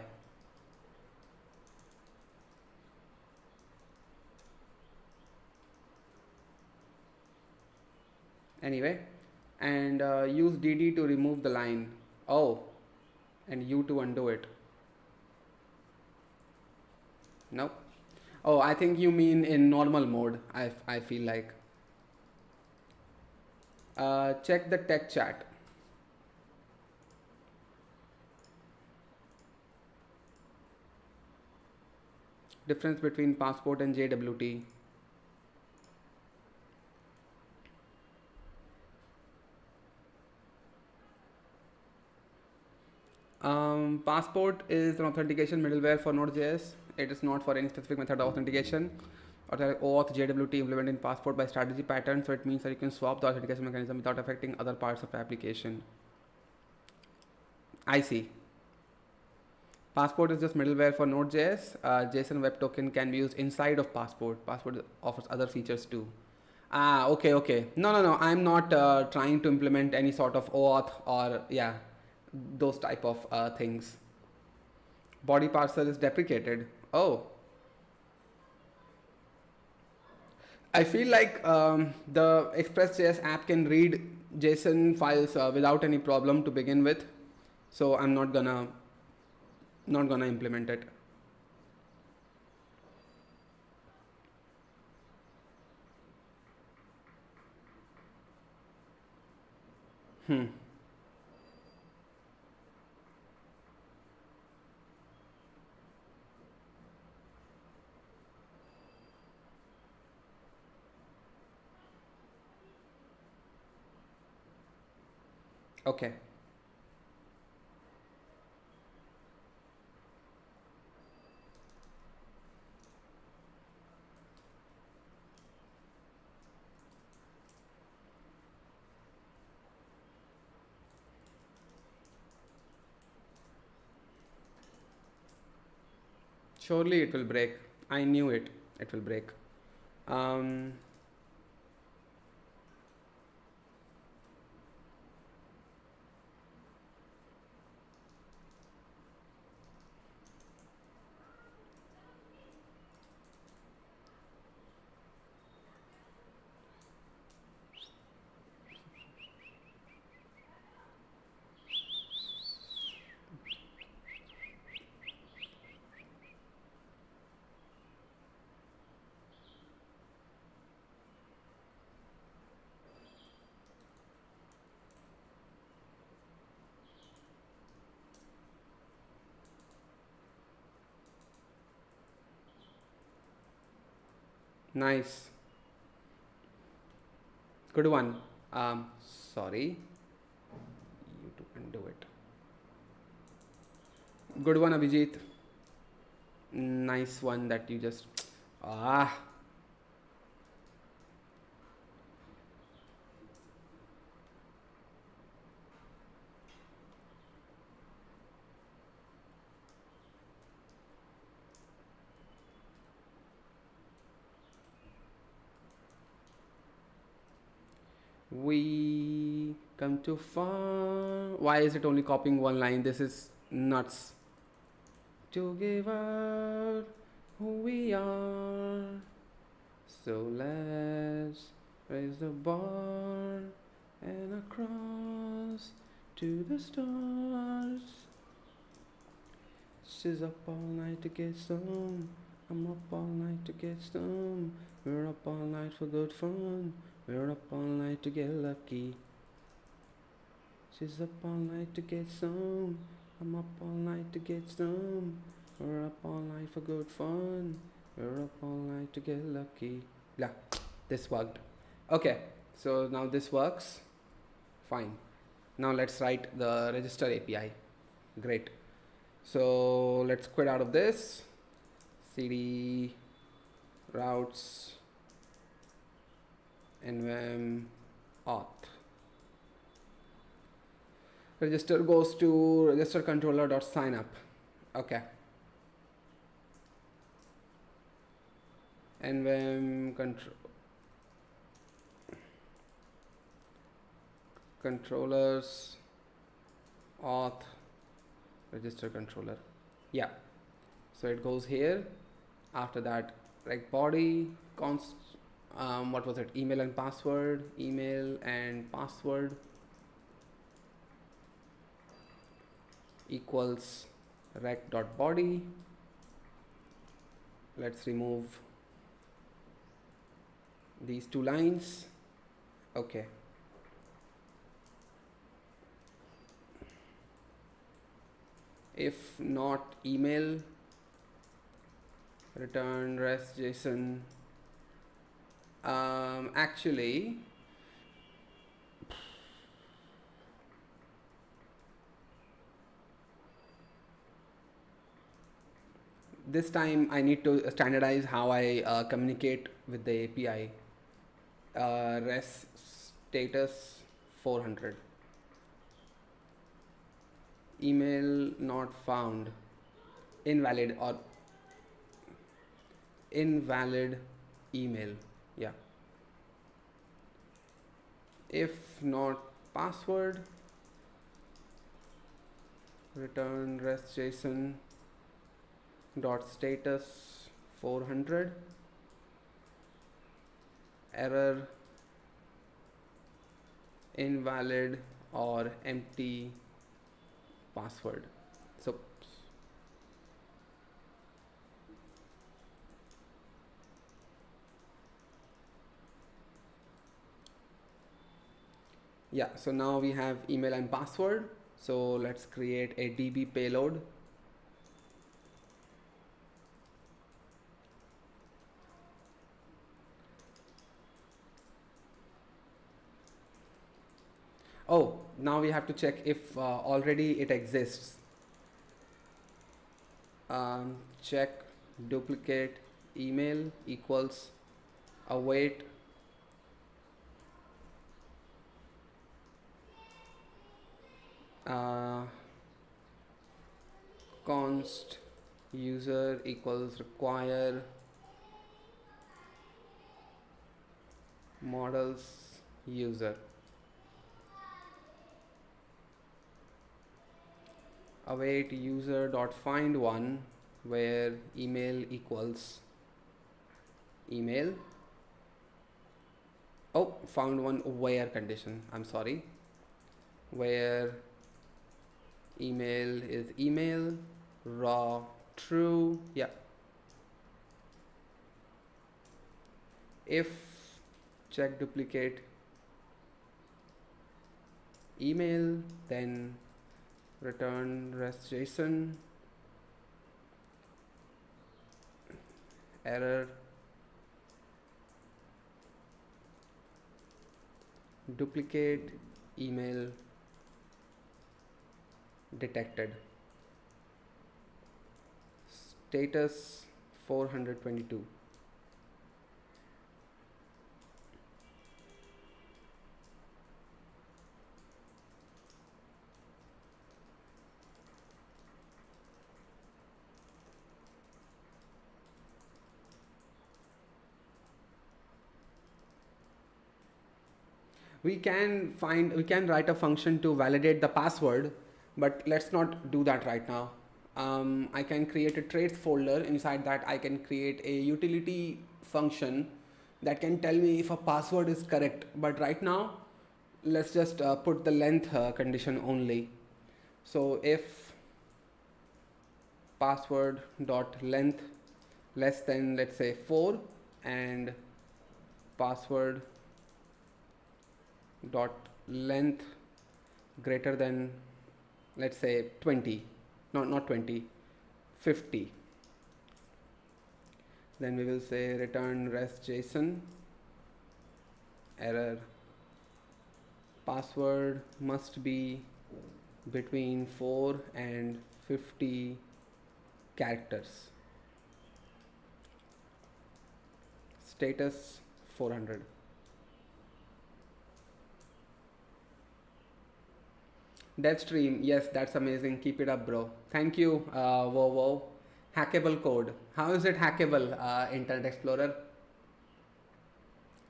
Anyway, and use dd to remove the line. Oh, and u to undo it. Nope. Oh, I think you mean in normal mode. I feel like. Check the tech chat. Difference between passport and JWT. Passport is an authentication middleware for Node.js. It is not for any specific method of authentication. Or OAuth JWT implemented in Passport by strategy pattern, so it means that you can swap the authentication mechanism without affecting other parts of the application. I see. Passport is just middleware for Node.js. JSON Web Token can be used inside of Passport. Passport offers other features too. Okay. No. I'm not trying to implement any sort of OAuth or those type of things. Body parser is deprecated. Oh. I feel like the Express.js app can read JSON files without any problem to begin with. So I'm not gonna implement it. Okay. Surely it will break. I knew it. It will break. Nice. Good one. Sorry. You two can do it. Good one, Abhijit. Nice one that you just. We come too far. Why is it only copying one line? This is nuts. To give out who we are. So let's raise the bar and across to the stars. She's up all night to get some. I'm up all night to get some. We're up all night for good fun. We're up all night to get lucky. She's up all night to get some. I'm up all night to get some. We're up all night for good fun. We're up all night to get lucky. Yeah, this worked. Okay, so now this works. Fine. Now let's write the register API. Great. So let's quit out of this. CD routes NVM auth. Register goes to register controller.signup. Okay. NVM controllers auth register controller. Yeah. So it goes here. After that, reg body const. What was it? Email and password equals rec.body. Let's remove these two lines. Okay. If not email, return rest JSON. Actually, This time I need to standardize how I communicate with the API. Res status 400. Email not found. Invalid or invalid email. Yeah. If not password, return rest JSON dot status 400 error invalid or empty password. So yeah, so now we have email and password. So let's create a DB payload. Oh, now we have to check if already it exists. Check duplicate email equals await const user equals require models user. Await user dot find one where email equals email. Oh, found one where condition. I'm sorry. Where email is email, raw true. Yeah. If check duplicate email, then return rest JSON error duplicate email detected. Status 422. We can write a function to validate the password, but let's not do that right now. I can create a traits folder. Inside that I can create a utility function that can tell me if a password is correct. But right now, let's just put the length condition only. So if password dot length less than, let's say, 4 and password dot length greater than, let's say, 20, not 20, 50, then we will say return rest JSON error password must be between 4 and 50 characters. Status 400. Dev stream, yes, that's amazing. Keep it up, bro. Thank you, Vovo. Hackable code. How is it hackable, Internet Explorer?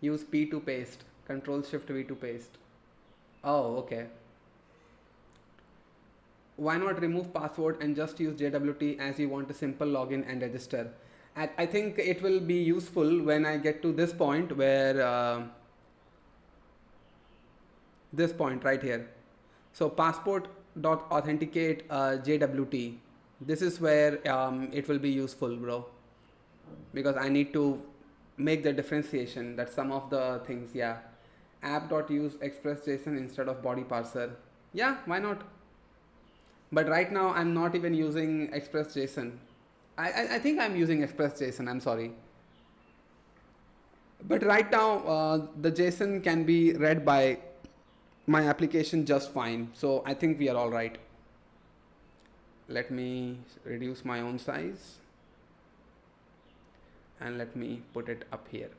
Use P to paste. Control Shift V to paste. Oh, okay. Why not remove password and just use JWT as you want a simple login and register? I think it will be useful when I get to this point where this point right here. So passport dot authenticate JWT. This is where it will be useful, bro, because I need to make the differentiation. That's some of the things. Yeah. App dot use express JSON instead of body parser. Yeah, why not? But right now I'm not even using express JSON. I think I'm using express JSON. I'm sorry. But right now the JSON can be read by my application just fine. So I think we are all right. Let me reduce my own size. and let me put it up here.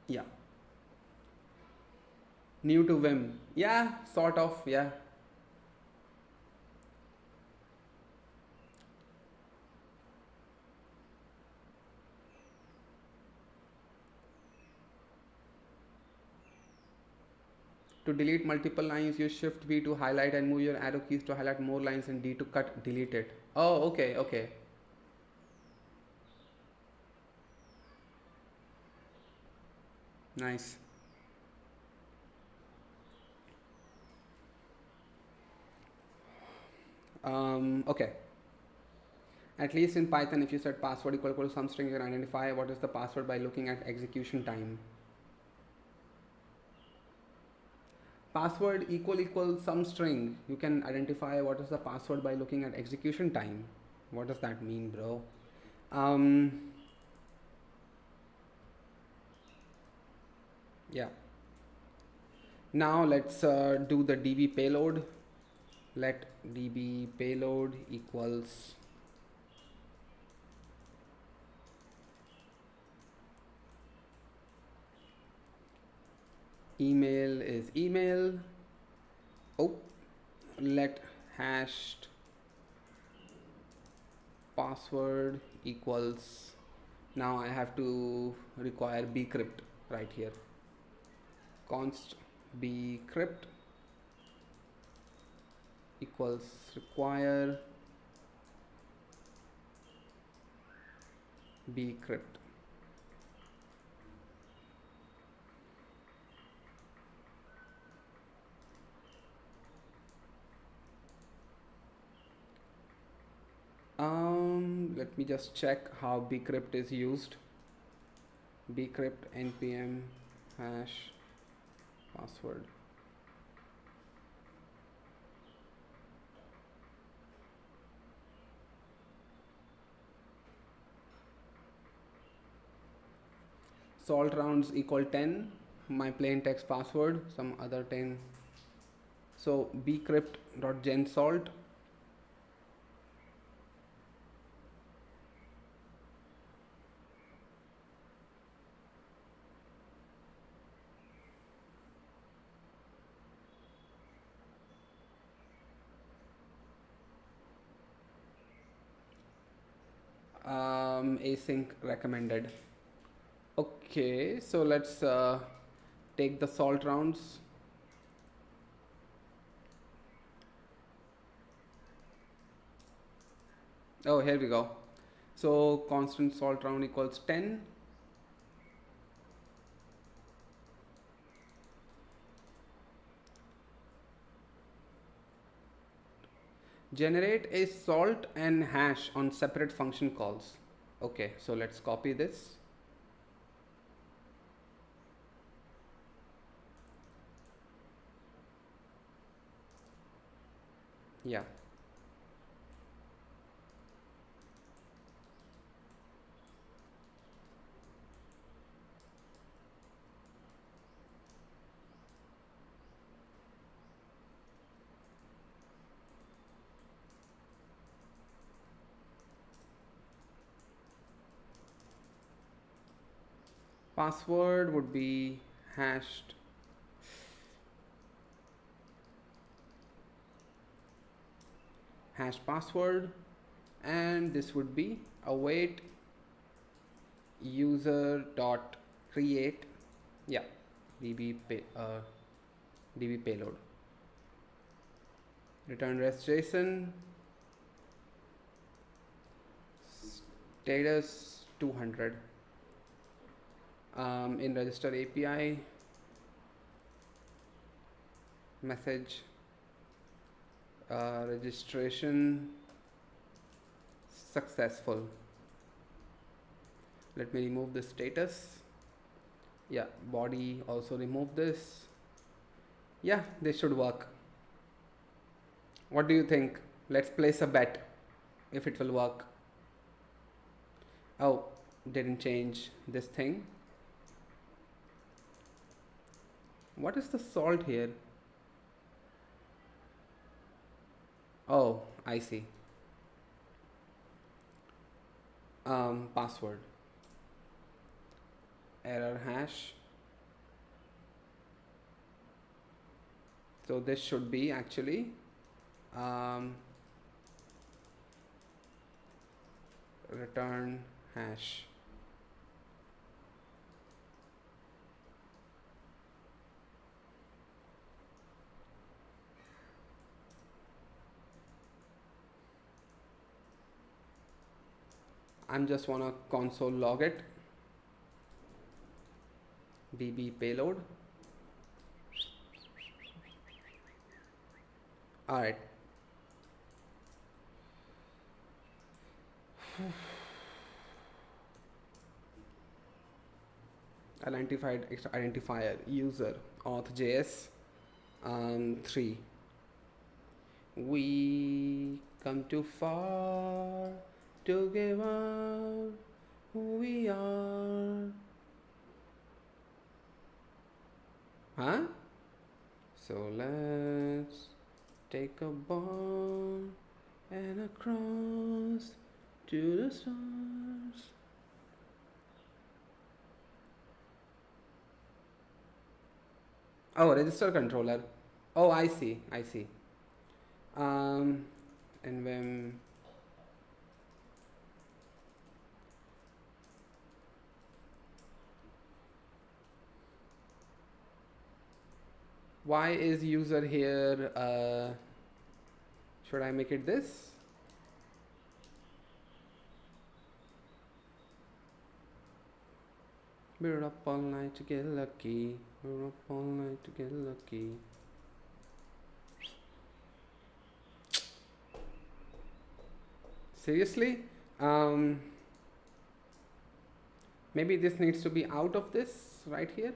Yeah. New to Vim. Yeah, sort of, yeah. To delete multiple lines, use Shift V to highlight and move your arrow keys to highlight more lines and D to cut, delete it. Oh, okay, okay. Nice. Okay. At least in Python, if you set password equal to some string, you can identify what is the password by looking at execution time. Password equal some string, you can identify what is the password by looking at execution time. What does that mean, bro? Yeah. Now let's do the db payload. Let db payload equals email is email. Oh, let hashed password equals, now I have to require bcrypt right here. Const bcrypt equals require bcrypt. Let me just check how bcrypt is used. Bcrypt npm hash password. Salt rounds equal 10, my plain text password, some other 10. So bcrypt.gen salt. Async recommended. Okay, so let's take the salt rounds. Oh, here we go. So constant salt round equals 10. Generate a salt and hash on separate function calls. Okay, so let's copy this. Yeah. Password would be hashed hash password, and this would be await user dot create, yeah, db payload, return rest JSON, status 200. In register API message registration successful. Let me remove the status. Yeah, body also remove this. Yeah, this should work. What do you think? Let's place a bet if it will work. Oh, didn't change this thing. What is the salt here? Oh, I see. password. Error hash. So this should be actually return hash. I'm just wanna console log it. DB payload. All right. Identified identifier user auth.js 3. We come too far to give up who we are. Huh? So let's take a bomb and a cross to the stars. Oh, register controller. Oh, I see. I see. And when why is user here? Should I make it this? We're up all night to get lucky. We're up all night to get lucky. Seriously? Maybe this needs to be out of this right here.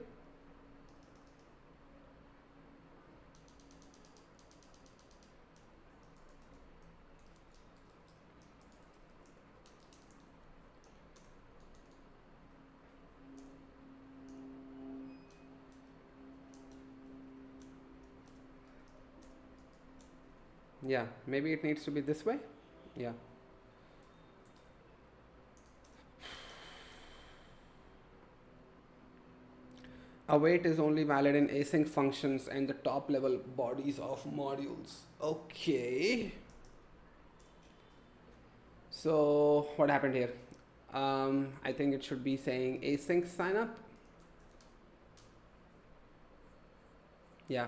Yeah, maybe it needs to be this way. Yeah. Await is only valid in async functions and the top level bodies of modules. Okay. So what happened here? I think it should be saying async sign up. Yeah.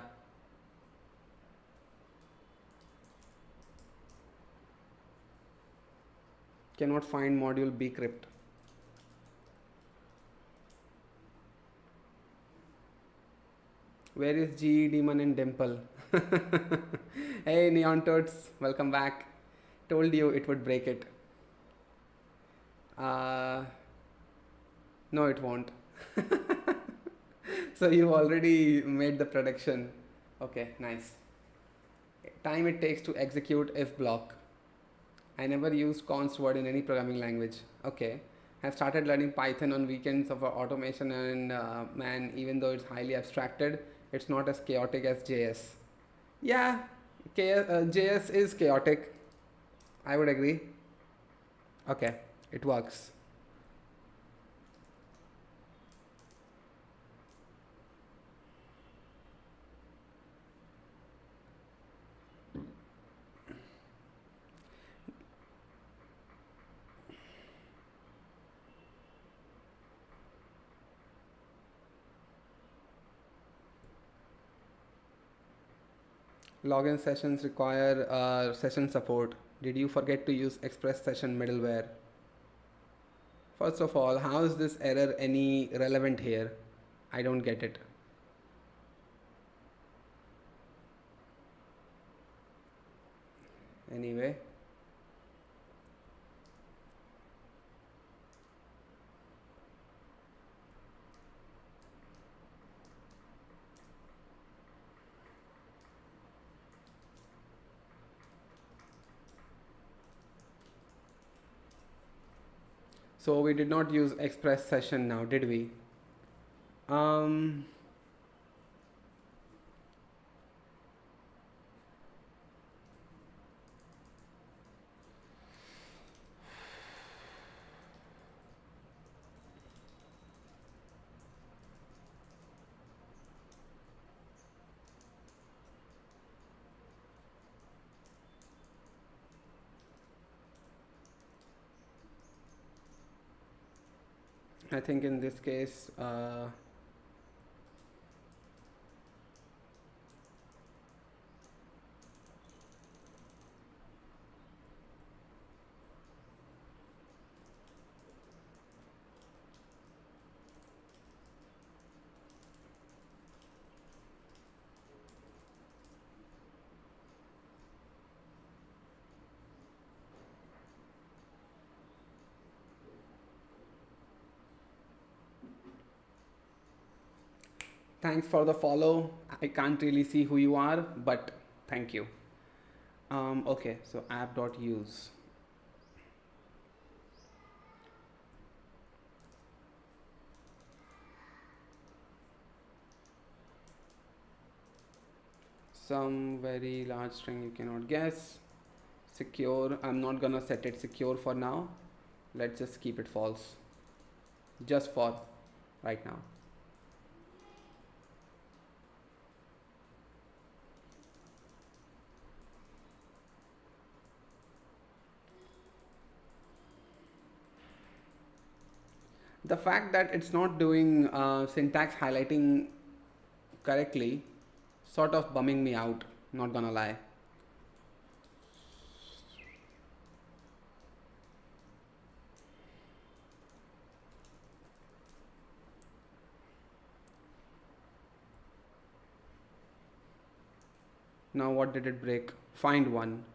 Cannot find module bcrypt. Where is GE Demon and Dimple? Hey Neon Toads, welcome back. Told you it would break it. No, it won't. So you already made the prediction. Okay, nice. Time it takes to execute if block. I never used const word in any programming language. Okay. I've started learning Python on weekends of automation and man, even though it's highly abstracted, it's not as chaotic as JS. Yeah, JS is chaotic. I would agree. Okay, it works. Login sessions require session support. Did you forget to use Express Session middleware? First of all, how is this error any relevant here? I don't get it. Anyway. So we did not use Express Session now, did we? I think in this case, thanks for the follow. I can't really see who you are, but thank you. Okay, so app.use. Some very large string you cannot guess. Secure, I'm not gonna set it secure for now. Let's just keep it false. Just for right now. The fact that it's not doing syntax highlighting correctly sort of bumming me out, not gonna lie. Now what did it break? Find one.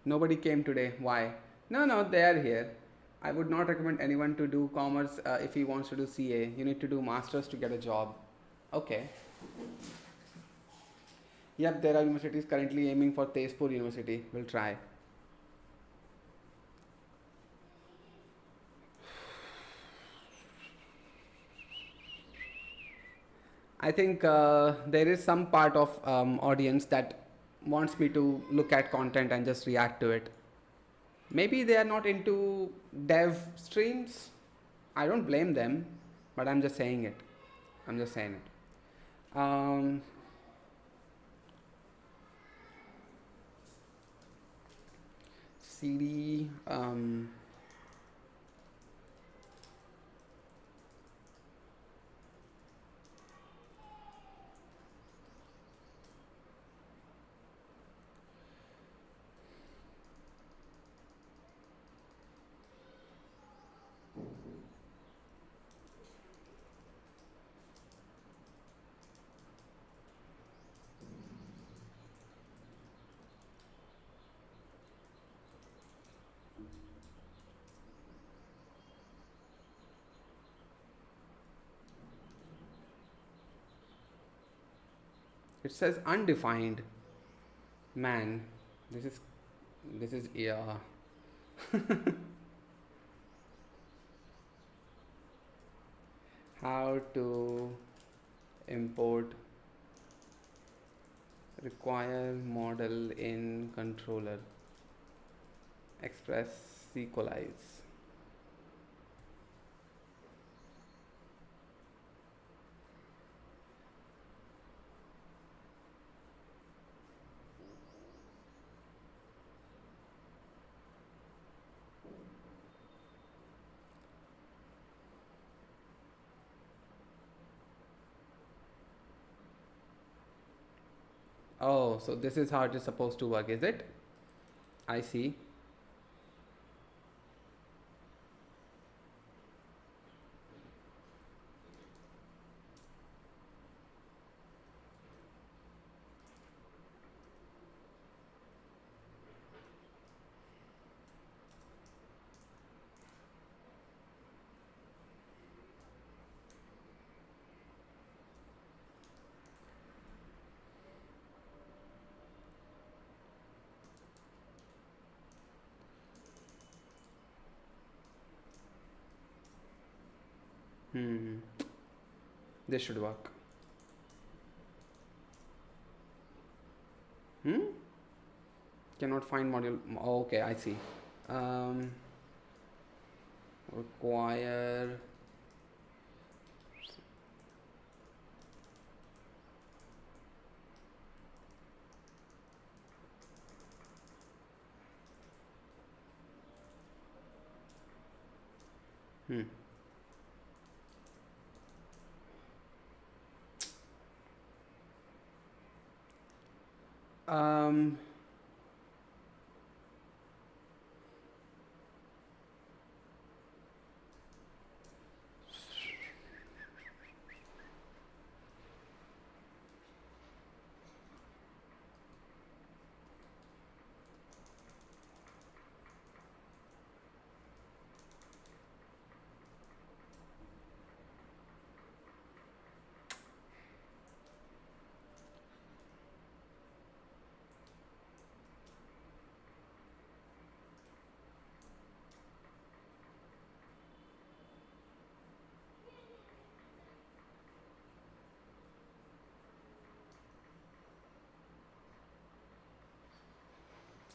Nobody came today. Why? No, they are here. I would not recommend anyone to do commerce if he wants to do CA. You need to do masters to get a job. Okay. Yep, there are universities currently aiming for Tezpur University. We'll try. I think there is some part of audience that wants me to look at content and just react to it. Maybe they are not into dev streams. I don't blame them, but I'm just saying it. I'm just saying it. CD. It says undefined. Man, this is yeah. How to import require model in controller. Express equalize. Oh, so this is how it is supposed to work, is it? I see. This should work. Cannot find module. Okay, I see. require um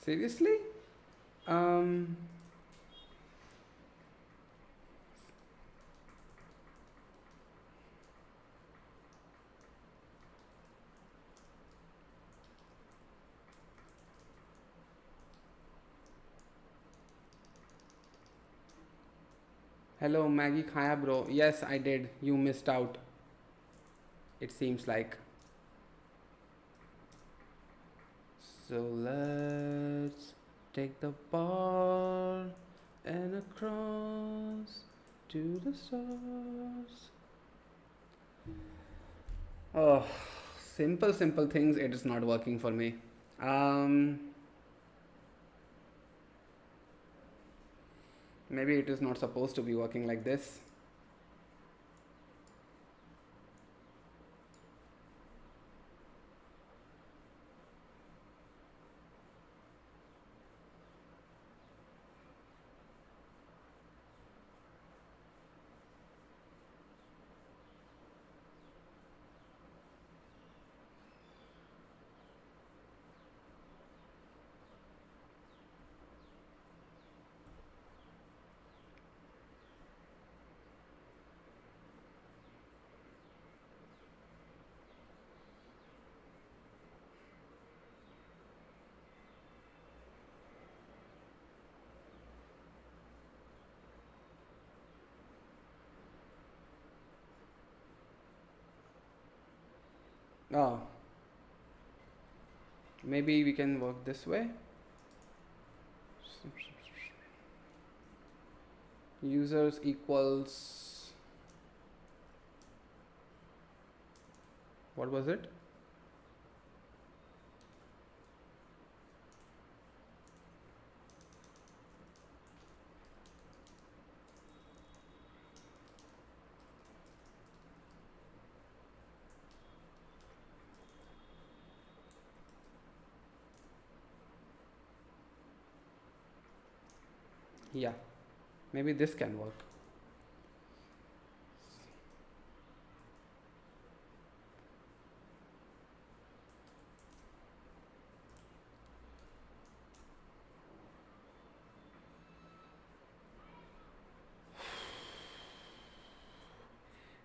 seriously. um Hello Maggie Khaya bro. Yes, I did. You missed out. It seems like. So let's take the ball and across to the stars. Oh, simple things. It is not working for me. Um, Maybe it is not supposed to be working like this. Oh, maybe we can work this way. Users equals, what was it? Yeah, maybe this can work.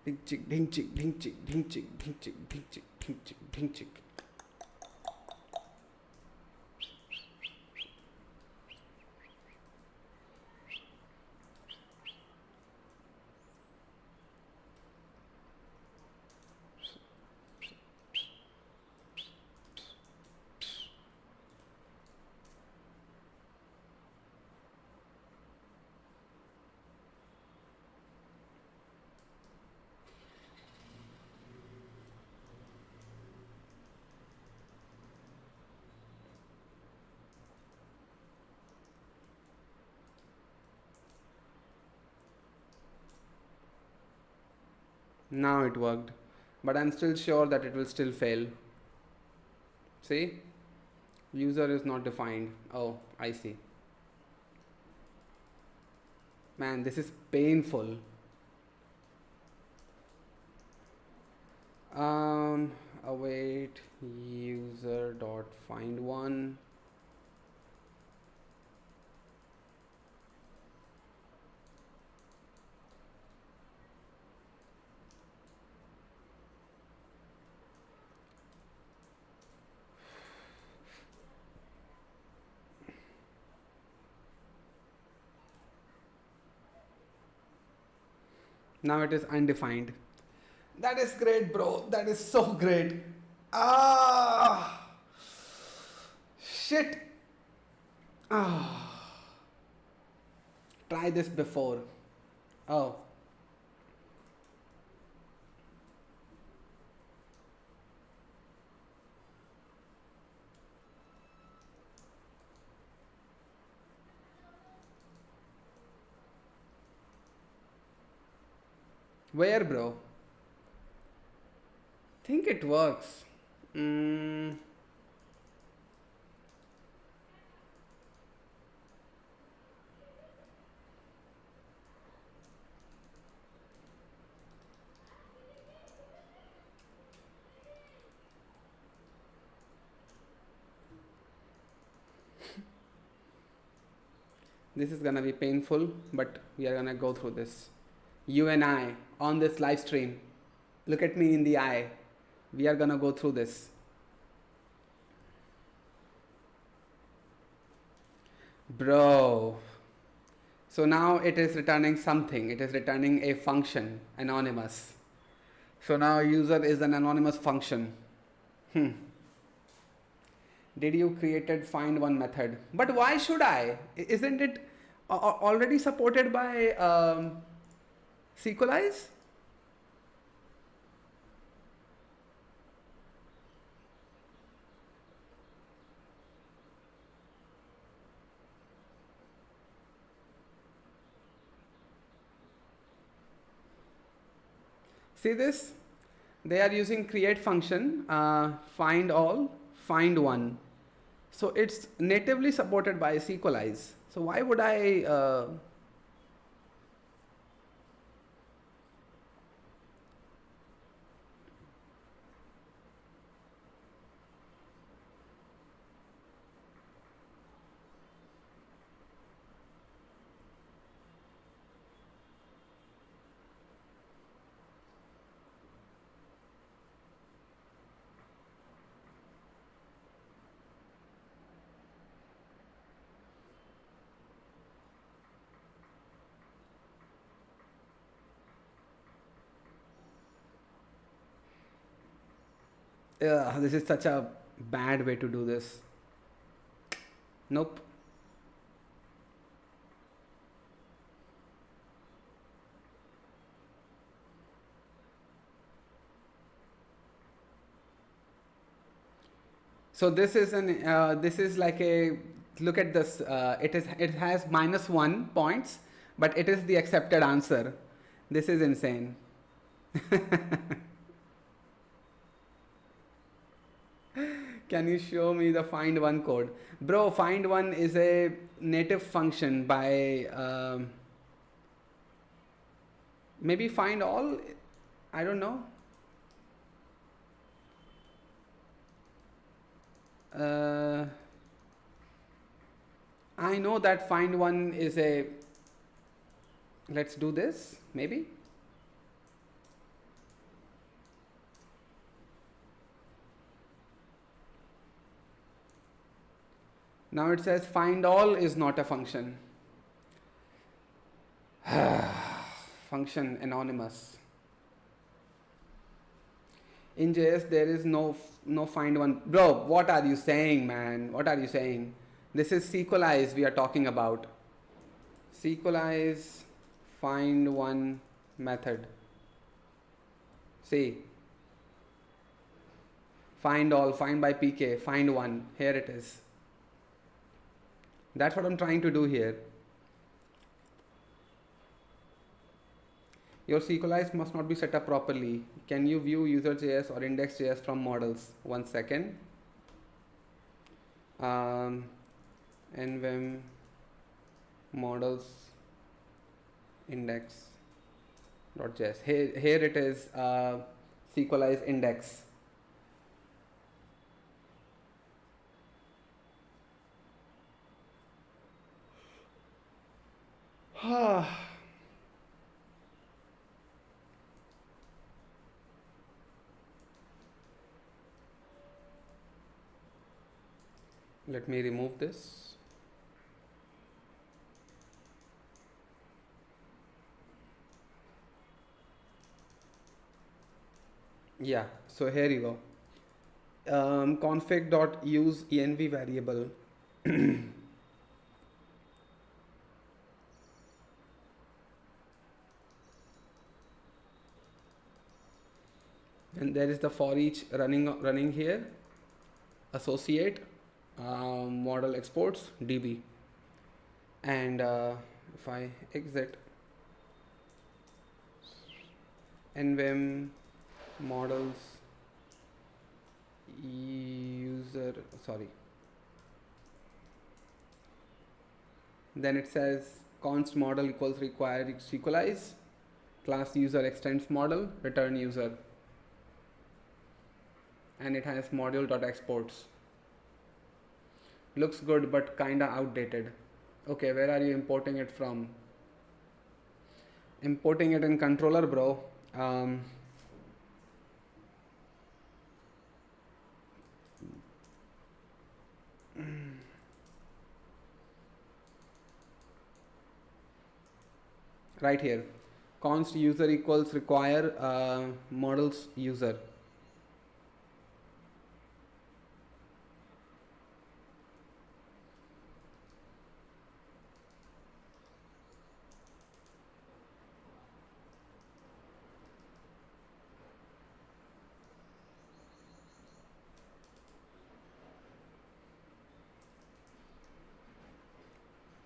Ding chick, ding chick, ding chick, ding chick, ding chick, ding chick, ding chick, ding chick. Now it worked, but I'm still sure that it will still fail. See, user is not defined. Oh, I see. Man, this is painful. Await user dot find one. Now it is undefined. That is great, bro. That is so great. Ah, shit. Ah, try this before. Oh. Where, bro? Think it works. Mm. This is gonna be painful, but we are gonna go through this. You and I on this live stream. Look at me in the eye. We are gonna go through this. Bro. So now it is returning something. It is returning a function, anonymous. So now user is an anonymous function. Did you created find one method? But why should I? Isn't it already supported by SQLize? See this? They are using create function, find all, find one. So it's natively supported by SQLize. So why would I? This is such a bad way to do this. Nope. So this is this is like a, look at this. It has -1 points, but it is the accepted answer. This is insane. Can you show me the find one code? Bro, find one is a native function by maybe find all, I don't know. I know that find one is a, let's do this maybe. Now it says find all is not a function. Function anonymous. In JS there is no find one. Bro, what are you saying, man? What are you saying? This is SQLize we are talking about. SQLize find one method. See. Find all, find by PK, find one. Here it is. That's what I'm trying to do here. Your SQLize must not be set up properly. Can you view user.js or index.js from models? 1 second. NVIM models index.js. Here it is, SQLize index. Let me remove this. Yeah, so here you go. Config.use env variable. And there is the for each running here. Associate model exports db. And if I exit NVIM models user, sorry, then it says const model equals required equalize, class user extends model, return user, and it has module.exports. Looks good but kinda outdated. Okay, where are you importing it from? Importing it in controller, bro. Right here, const user equals require models user.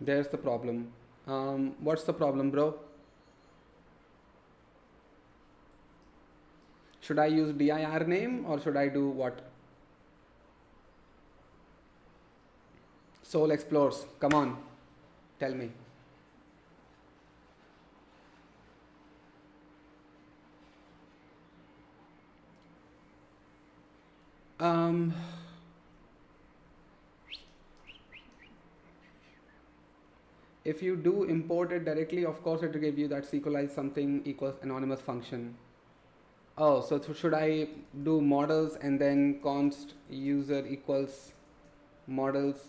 There's the problem. What's the problem, bro? Should I use dir name or should I do what? Soul explores. Come on, tell me. If you do import it directly, of course it will give you that SQLize something equals anonymous function. Oh, so should I do models and then const user equals models,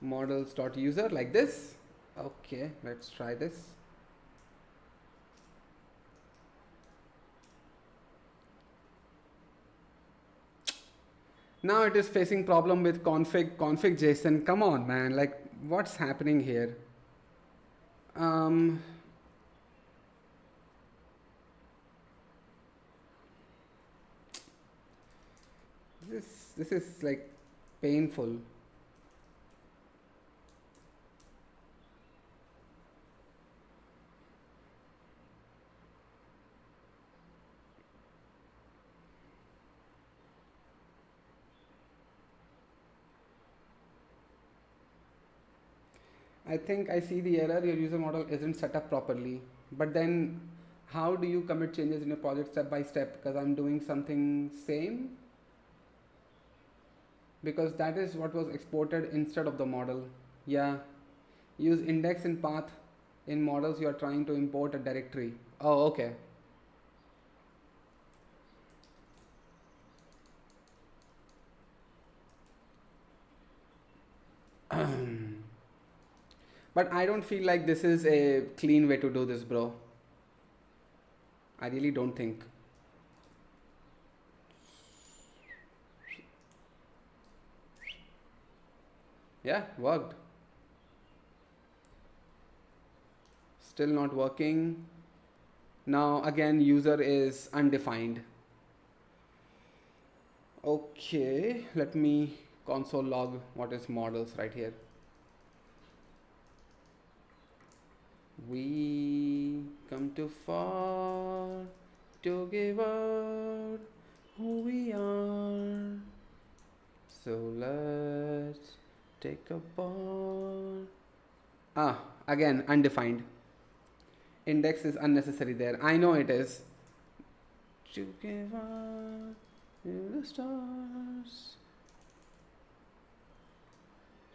models dot user like this? Okay, let's try this. Now it is facing problem with config JSON. Come on, man, like what's happening here? This is like painful. I think I see the error, your user model isn't set up properly. But then how do you commit changes in your project step by step? Because I'm doing something same. Because that is what was exported instead of the model. Yeah. Use index and path in models you are trying to import a directory. Oh, okay. But I don't feel like this is a clean way to do this, bro. I really don't think. Yeah, worked. Still not working. Now again, user is undefined. Okay, let me console log what is models right here. We come too far to give out who we are. So let's take a ball. Again, undefined. Index is unnecessary there. I know it is. To give out to the stars.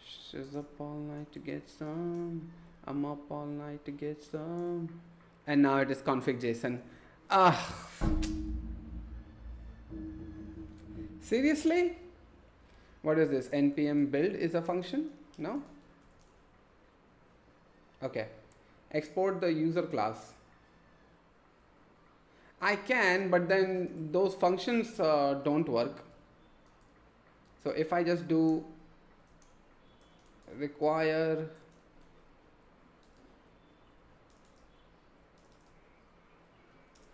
She's up all night to get some. I'm up all night to get some. And now it is config JSON. Seriously? What is this? npm build is a function? No? Okay. Export the user class. I can, but then those functions don't work. So if I just do require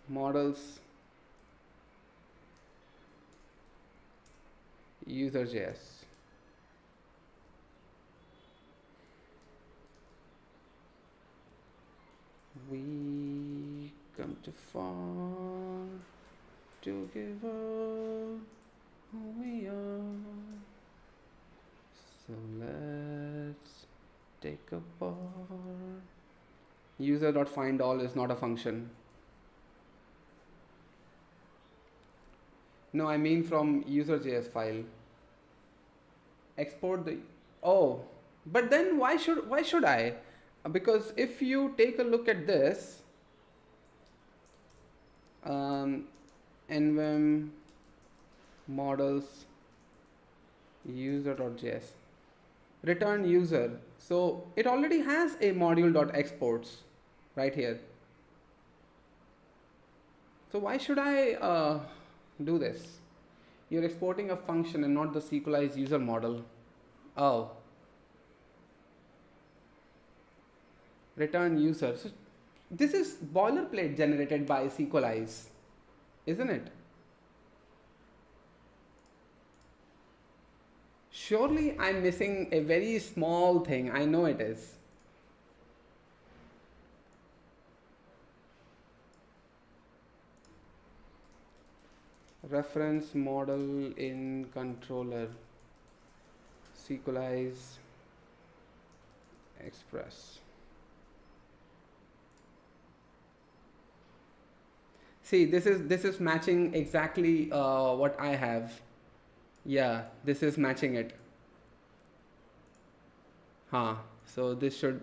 models user.js, we come too far to give up who we are. So let's take apart. User.findAll is not a function. No, I mean from user.js file. Export the, oh, but then why should I? Because if you take a look at this, NVIM models user.js return user, so it already has a module.exports right here. So why should I do this? You're exporting a function and not the SQLized user model. Oh, return user. So this is boilerplate generated by SQLize, isn't it? Surely I'm missing a very small thing. I know it is. Reference model in controller, SQLize Express. See, this is matching exactly what I have. Yeah, this is matching it. Huh. So this should.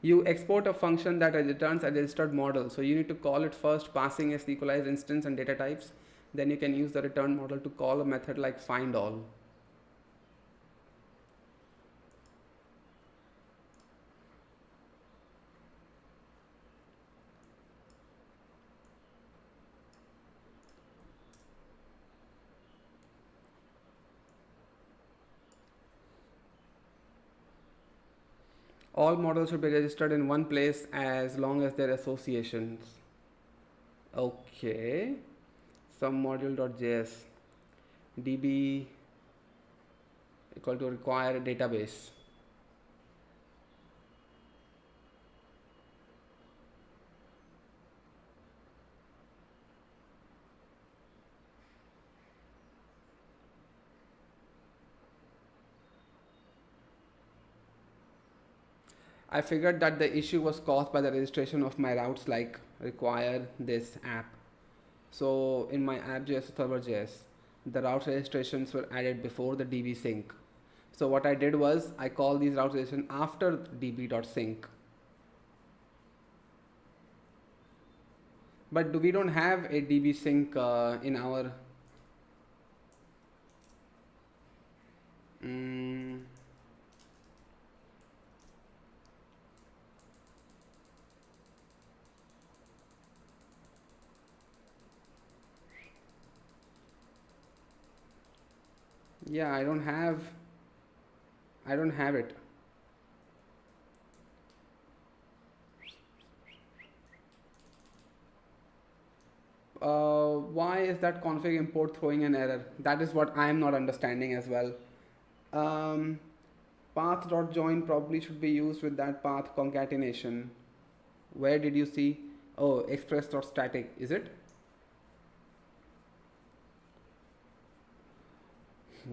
You export a function that returns a registered model. So you need to call it first, passing a SQLized instance and data types. Then you can use the return model to call a method like findAll. All models should be registered in one place as long as their associations. Okay. Some module.js db equal to require database. I figured that the issue was caused by the registration of my routes like require this app. So in my app.js server.js, the route registrations were added before the db sync. So what I did was I called these route registration after db.sync. But we don't have a db sync in our yeah, I don't have it. Why is that config import throwing an error? That is what I am not understanding as well. Path.join probably should be used with that path concatenation. Where did you see? Oh, express.static, is it?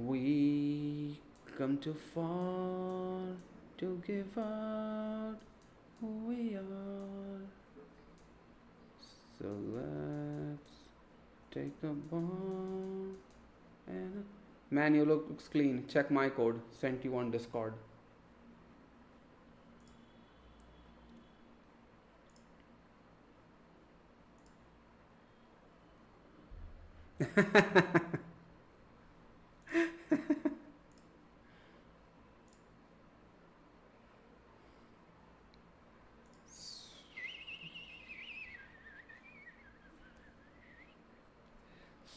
We come too far to give out who we are. So let's take a bomb and man, you looks clean. Check my code. Sent you on Discord.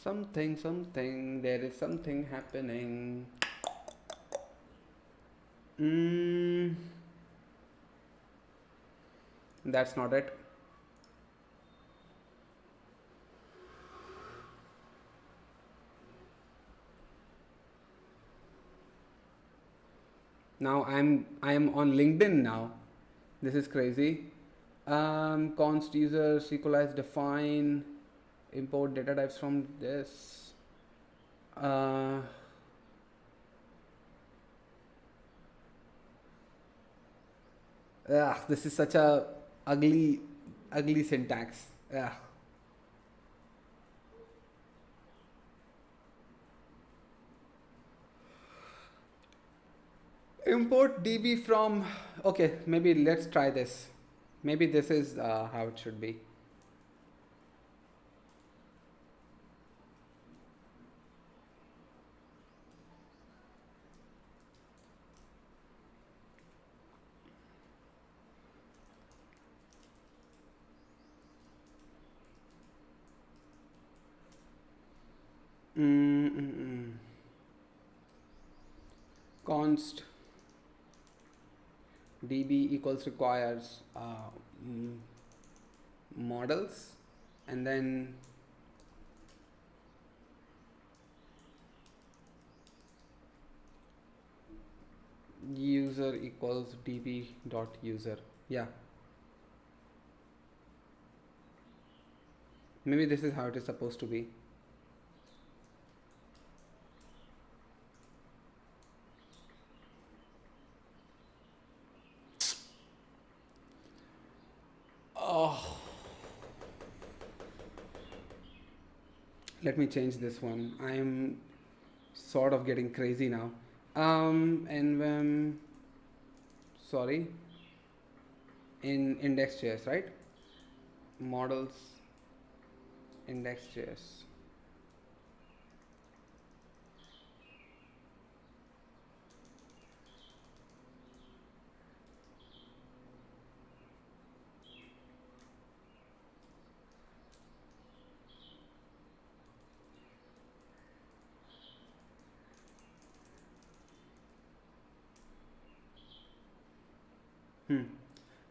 Something, there is something happening. Mm, that's not it. Now I am on LinkedIn now. This is crazy. Const user SQLize define import data types from this. This is such a ugly syntax. Ugh. Import db from. Okay, maybe let's try this. Maybe this is how it should be. Const db equals requires models, and then user equals db dot user. Yeah, maybe this is how it is supposed to be. Oh, let me change this one. I am sort of getting crazy now. NVIM, sorry, in index.js, right? Models index.js.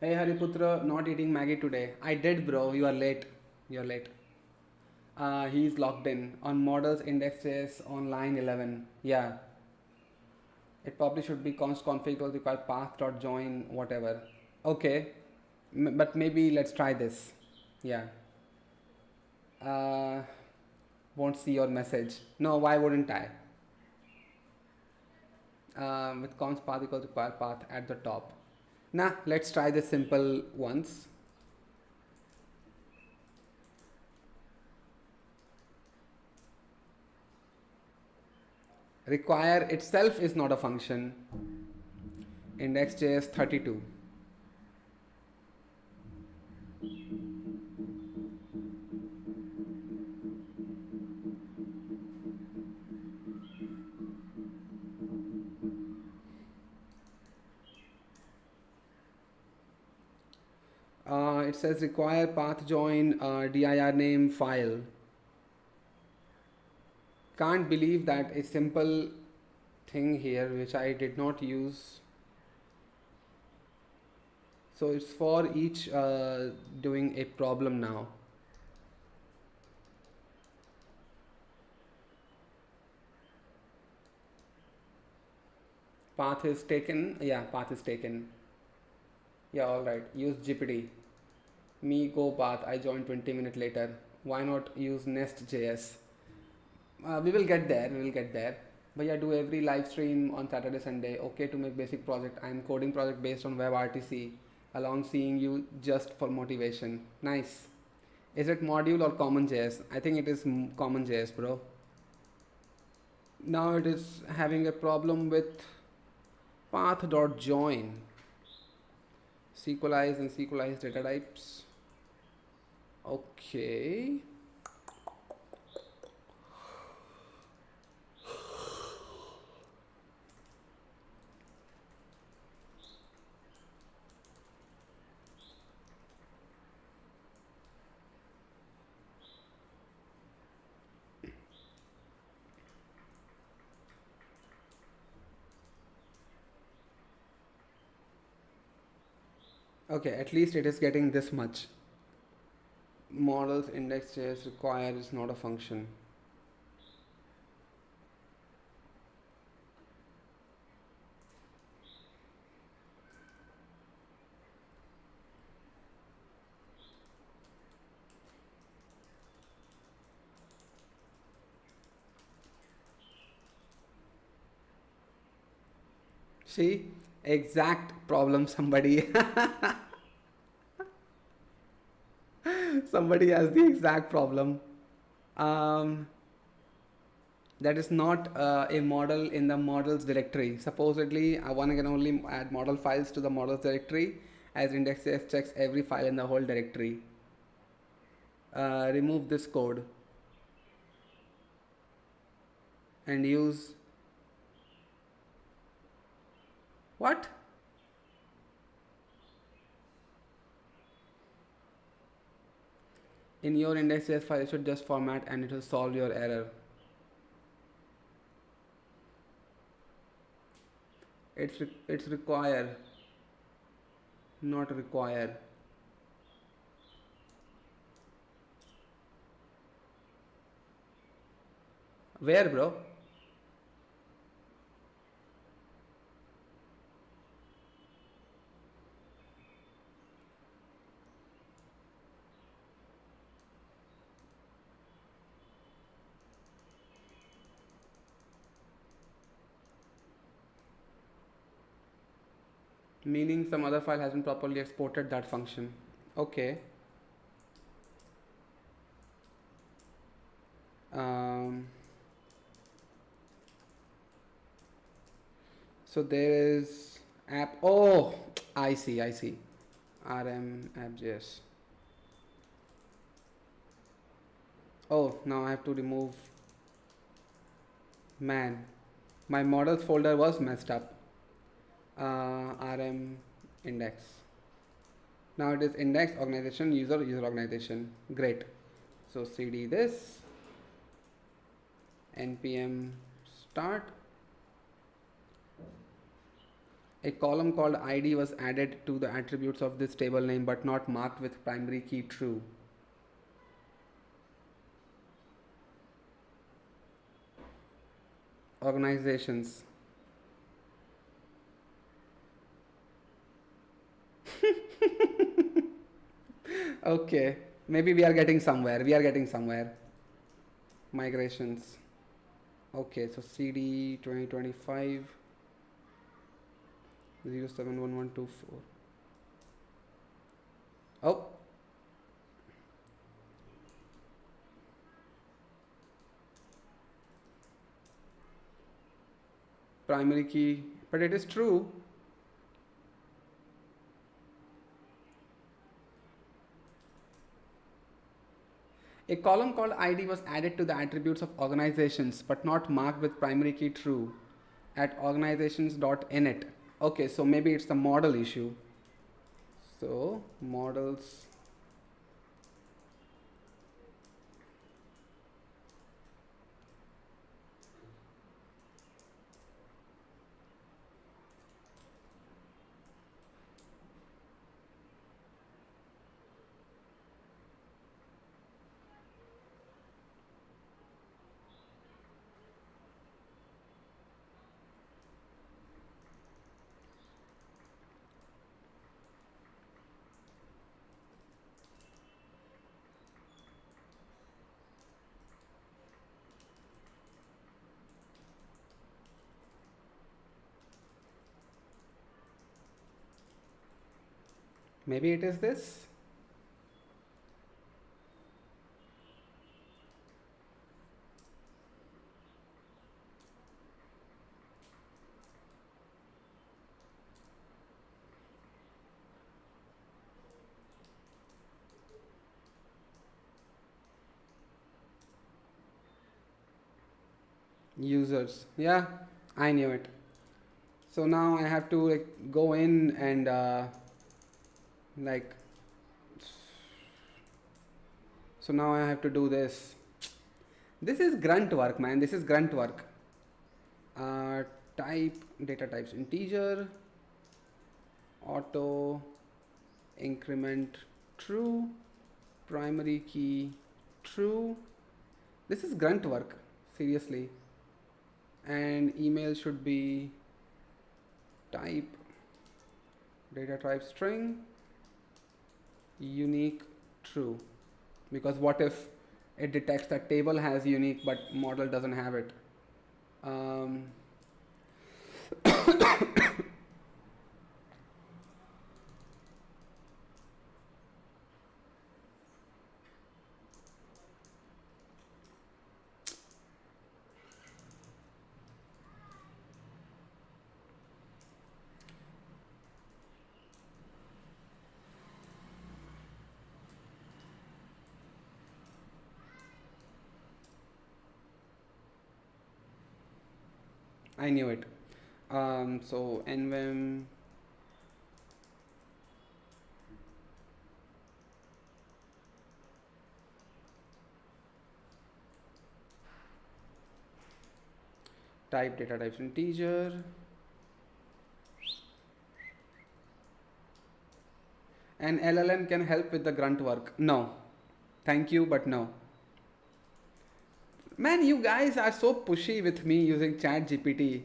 Hey Hariputra, not eating Maggie today. I did, bro. You are late. You're late. He's logged in on models index.js on line 11. Yeah, it probably should be const config equals require path dot join whatever. Okay, but maybe let's try this. Yeah. Uh, won't see your message. No, why wouldn't I? With const path equals require path at the top. Nah, let's try this simple once. Require itself is not a function. Index.js 32. It says require path join dir name file. Can't believe that a simple thing here which I did not use. So it's for each doing a problem now. Path is taken. Yeah, path is taken. Yeah, alright. Use GPT. Me go path. I joined 20 minutes later. Why not use Nest.js? We will get there. We will get there. But yeah, do every live stream on Saturday, Sunday. Okay to make basic project. I'm coding project based on WebRTC. Along seeing you just for motivation. Nice. Is it module or common.js? I think it is common.js, bro. Now it is having a problem with path.join. SQLize and SQLize data types. Okay. Okay, at least it is getting this much. Models index.js require is not a function. See, exact problem somebody somebody has the exact problem. Um, that is not a model in the models directory. Supposedly, one can only add model files to the models directory, as index.js checks every file in the whole directory. Remove this code and use what? In your index.js file, it should just format and it will solve your error. It's require, not require. Where, bro? Meaning some other file hasn't properly exported that function. Okay. So there is app. Oh, I see. RM app.js. Oh, now I have to remove. Man, my models folder was messed up. RM index. Now it is index organization user organization. Great. So cd this npm start. A column called id was added to the attributes of this table name but not marked with primary key true. Organizations. Okay, maybe we are getting somewhere. Migrations. Okay, so cd 2025 071124. Oh, primary key, but it is true. A column called id was added to the attributes of organizations but not marked with primary key true at organizations.init. Okay, so maybe it's the model issue. So models. Maybe it is this. Users. Yeah, I knew it. So now I have to like go in and like. So now I have to do this. This is grunt work, man. This is grunt work. Type data types integer, auto, increment true, primary key true. This is grunt work, seriously. And email should be type data type string unique true, because what if it detects that table has unique but model doesn't have it. I knew it. So NVIM type data types integer. And LLM can help with the grunt work. No. Thank you, but no. Man, you guys are so pushy with me using ChatGPT.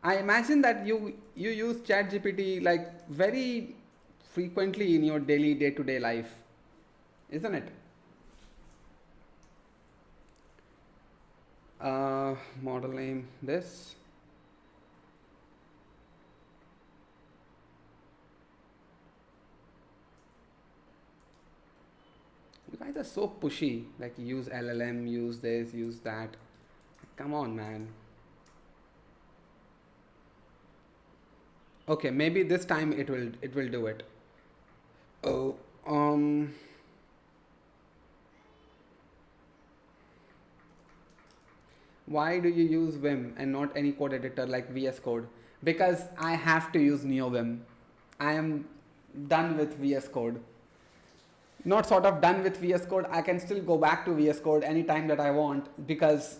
I imagine that you use ChatGPT like very frequently in your daily day-to-day life, isn't it? Model name this. You guys are so pushy, like use LLM, use this, use that. Come on, man. Okay, maybe this time it will do it. Oh, why do you use Vim and not any code editor like VS Code? Because I have to use NeoVim. I am done with VS Code. Not sort of done with VS Code. I can still go back to VS Code anytime that I want because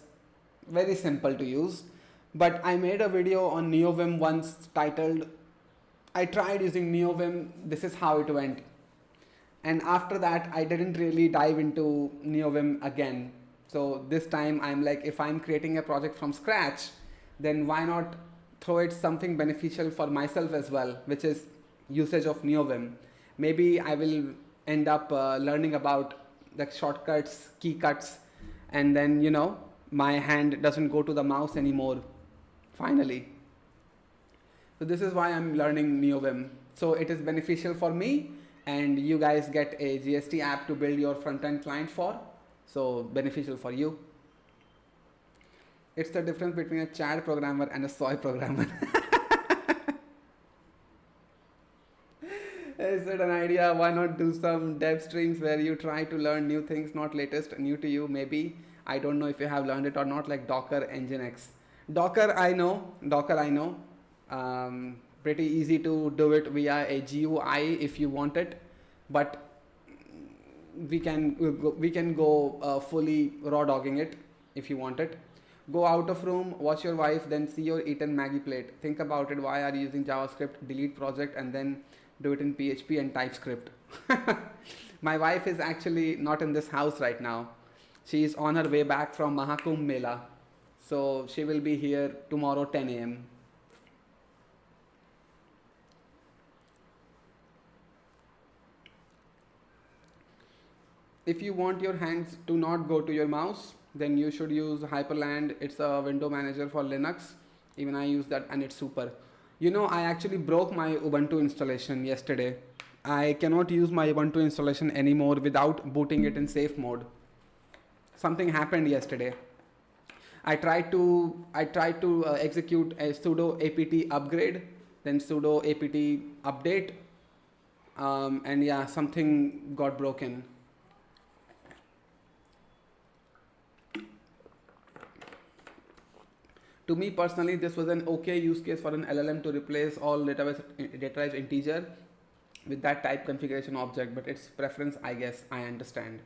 very simple to use. But I made a video on NeoVim once titled, I tried using NeoVim, this is how it went. And after that, I didn't really dive into NeoVim again. So this time I'm like, if I'm creating a project from scratch, then why not throw it something beneficial for myself as well, which is usage of NeoVim. Maybe I will end up learning about the shortcuts, key cuts, and then, you know, my hand doesn't go to the mouse anymore, finally. So this is why I'm learning NeoVim. So it is beneficial for me, and you guys get a GST app to build your front-end client for. So beneficial for you. It's the difference between a Chad programmer and a soy programmer. Is it an idea? Why not do some dev streams where you try to learn new things, not latest, new to you maybe? I don't know if you have learned it or not, like Docker Nginx. Docker I know. Pretty easy to do it via a GUI if you want it, but we can go fully raw dogging it if you want it. Go out of room, watch your wife, then see your eaten Maggie plate. Think about it. Why are you using JavaScript? Delete project and then do it in PHP and TypeScript. My wife is actually not in this house right now. She is on her way back from Mahakumbh Mela. So she will be here tomorrow 10 a.m. If you want your hands to not go to your mouse, then you should use Hyperland. It's a window manager for Linux. Even I use that and it's super. You know, I actually broke my Ubuntu installation yesterday. I cannot use my Ubuntu installation anymore without booting it in safe mode. Something happened yesterday. I tried to execute a sudo apt upgrade, then sudo apt update, and yeah, something got broken. To me personally, this was an okay use case for an LLM to replace all data types integer with that type configuration object, but it's preference, I guess. I understand.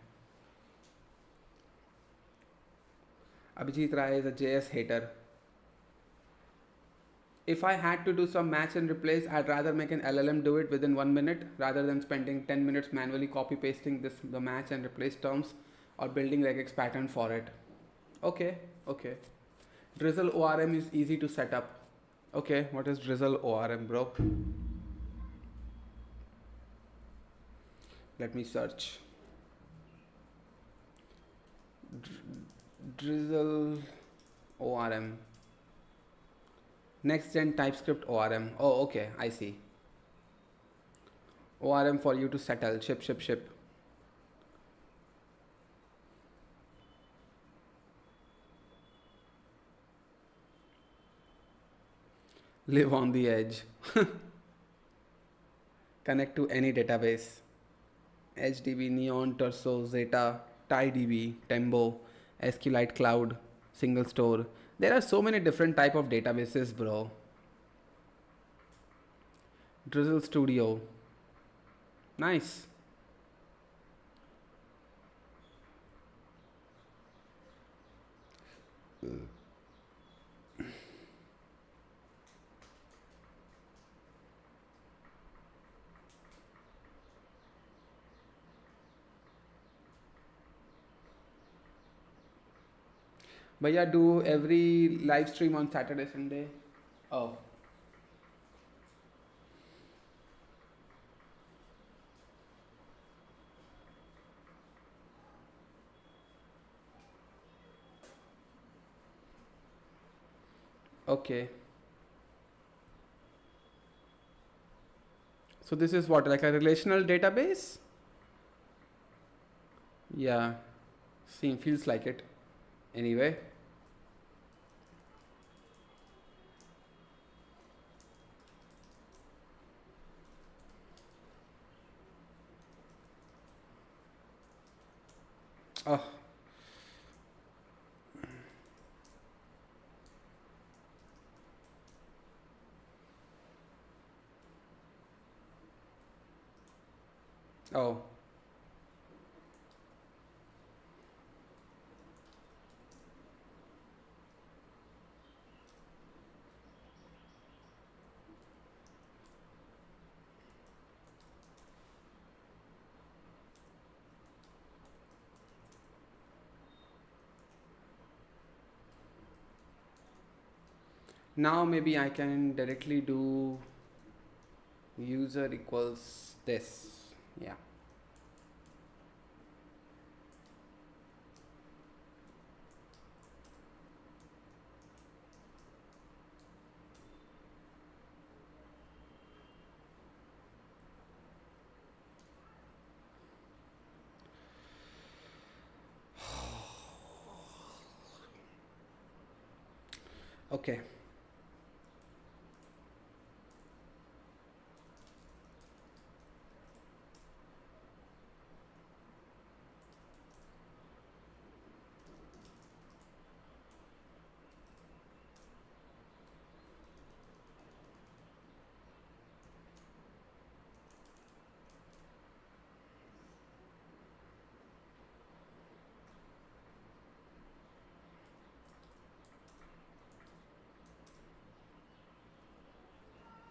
Abhijit Rai is a JS hater. If I had to do some match and replace, I'd rather make an LLM do it within 1 minute rather than spending 10 minutes manually copy pasting the match and replace terms or building regex pattern for it. Okay, okay. Drizzle ORM is easy to set up. Okay, what is Drizzle ORM, bro? Let me search. Drizzle ORM. Next gen TypeScript ORM. Oh, okay, I see. ORM for you to settle. Ship. Live on the edge. Connect to any database. HDB, Neon, Terso, Zeta, TiDB, Tembo, SQLite Cloud, Single Store. There are so many different type of databases, bro. Drizzle Studio. Nice. But yeah, do every live stream on Saturday, Sunday. Oh. Okay. So this is what, like a relational database? Yeah. Feels like it. Anyway. Oh. Oh. Now maybe I can directly do user equals this. Yeah. Okay.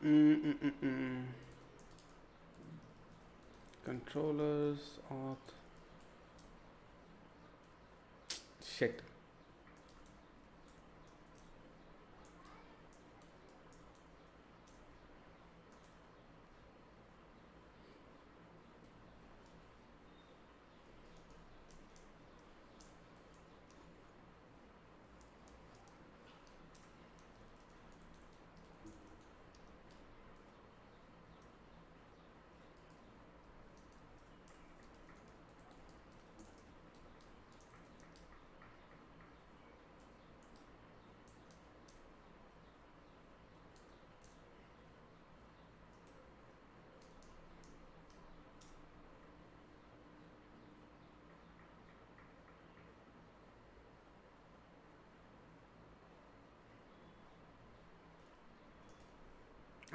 Mm-mm-mm-mm. Controllers auth. Shit.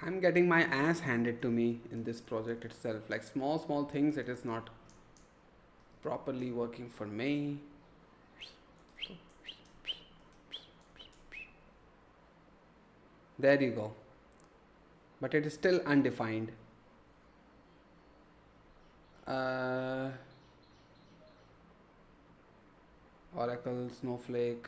I'm getting my ass handed to me in this project itself. Like small things, it is not properly working for me. There you go. But it is still undefined. Oracle, Snowflake.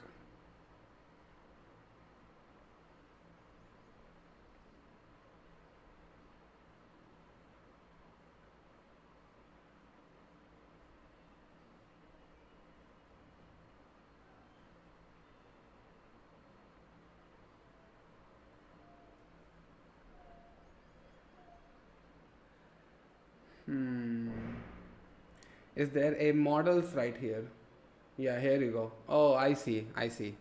Is there a models right here? Yeah, here you go. Oh, I see. I see.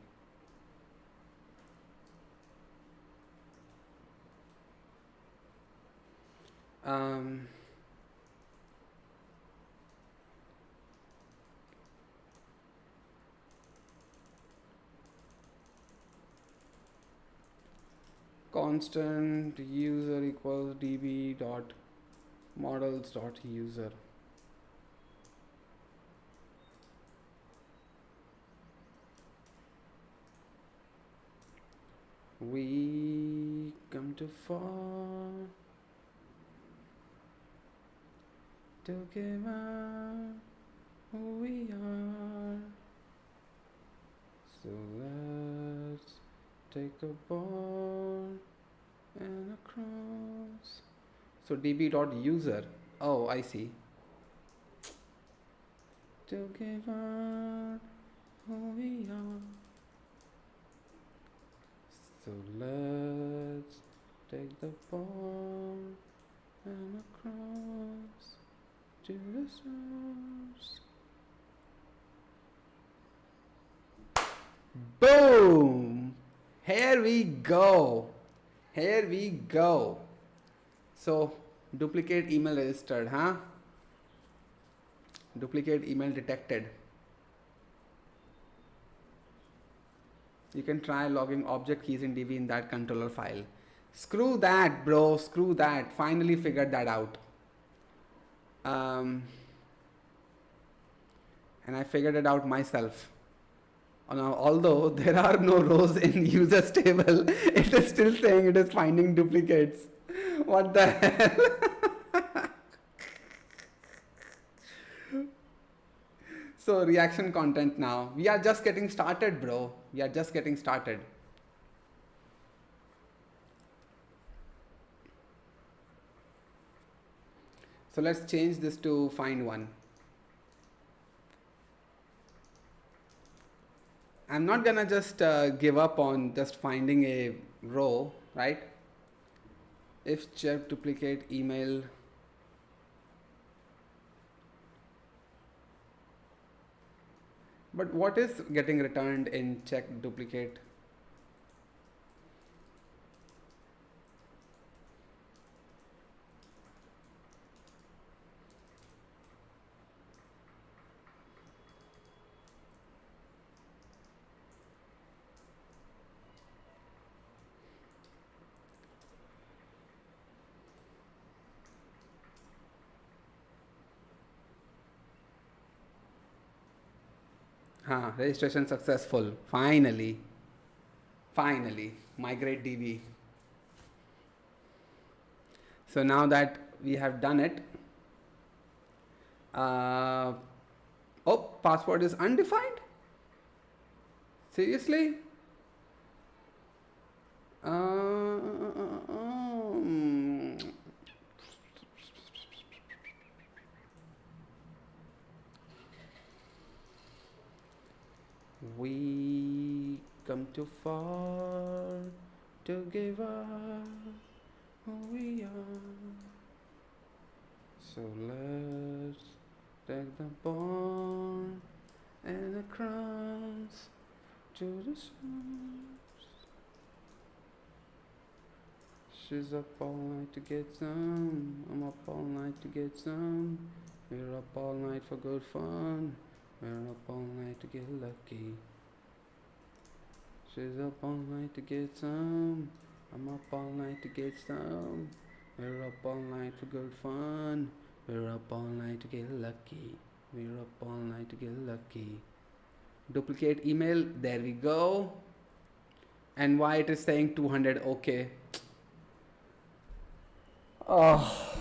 Um, constant user equals db dot models dot user. We come too far to give up who we are. So let's take a ball and a cross. So db.user. Oh, I see. To give up who we are. So let's take the ball and a cross to the source. Boom! Here we go. Here we go. So duplicate email registered, huh? Duplicate email detected. You can try logging object keys in DB in that controller file. Screw that, bro. Screw that. Finally figured that out. And I figured it out myself. Now, although there are no rows in users table, it is still saying it is finding duplicates. What the hell? So reaction content now. We are just getting started, bro. We are just getting started. So let's change this to find one. I'm not gonna just give up on just finding a row, right? If check duplicate email. But what is getting returned in check duplicate? Registration successful. Finally. Finally. Migrate DB. So now that we have done it, oh, password is undefined? Seriously? We come too far to give up who we are. So let's take the ball and across to the source. She's up all night to get some. I'm up all night to get some. We're up all night for good fun. We're up all night to get lucky. She's up all night to get some. I'm up all night to get some. We're up all night for good fun. We're up all night to get lucky. We're up all night to get lucky. Duplicate email. There we go. And why it is saying 200? Okay. Oh.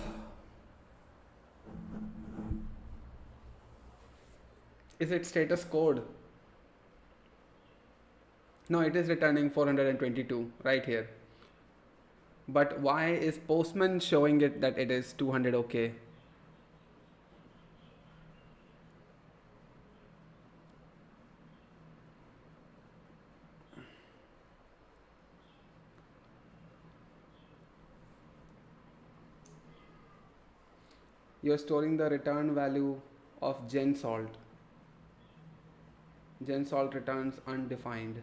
Is it status code? No, it is returning 422 right here. But why is Postman showing it that it is 200 okay? You're storing the return value of GenSalt. GenSalt returns undefined.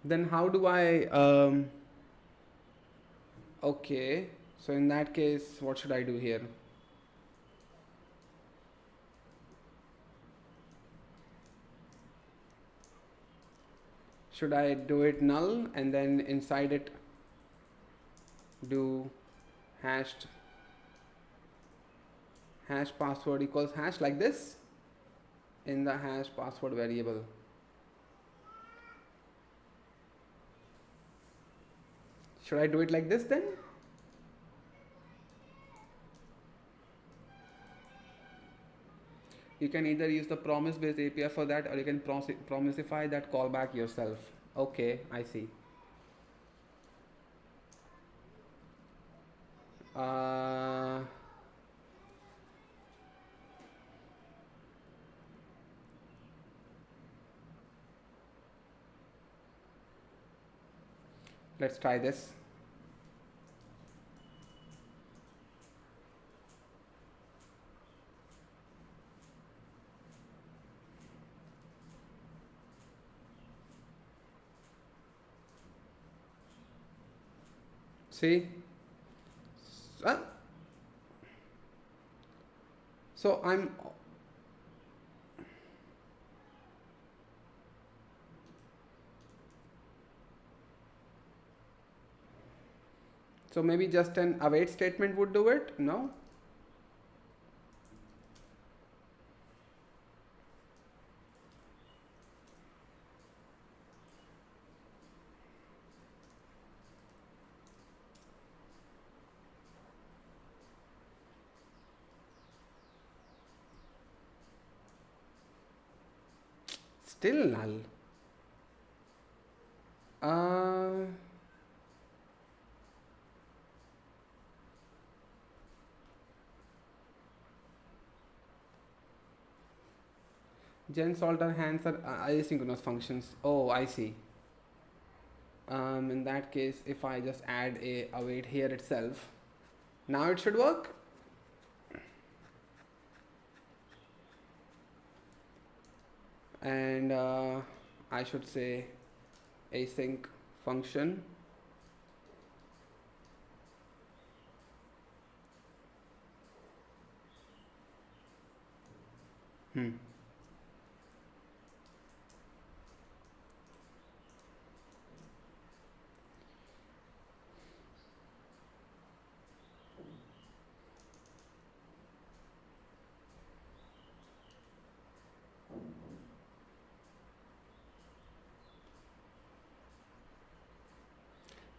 Then how do I okay, so in that case what should I do here? Should I do it null and then inside it do hash password equals hash like this in the hash password variable? Should I do it like this then? You can either use the promise based API for that, or you can promisify that callback yourself. Okay, I see. Let's try this. See? So so maybe just an await statement would do it? No? Still null. GenSalt enhancer asynchronous functions. Oh, I see. In that case, if I just add a await here itself, now it should work. And I should say async function.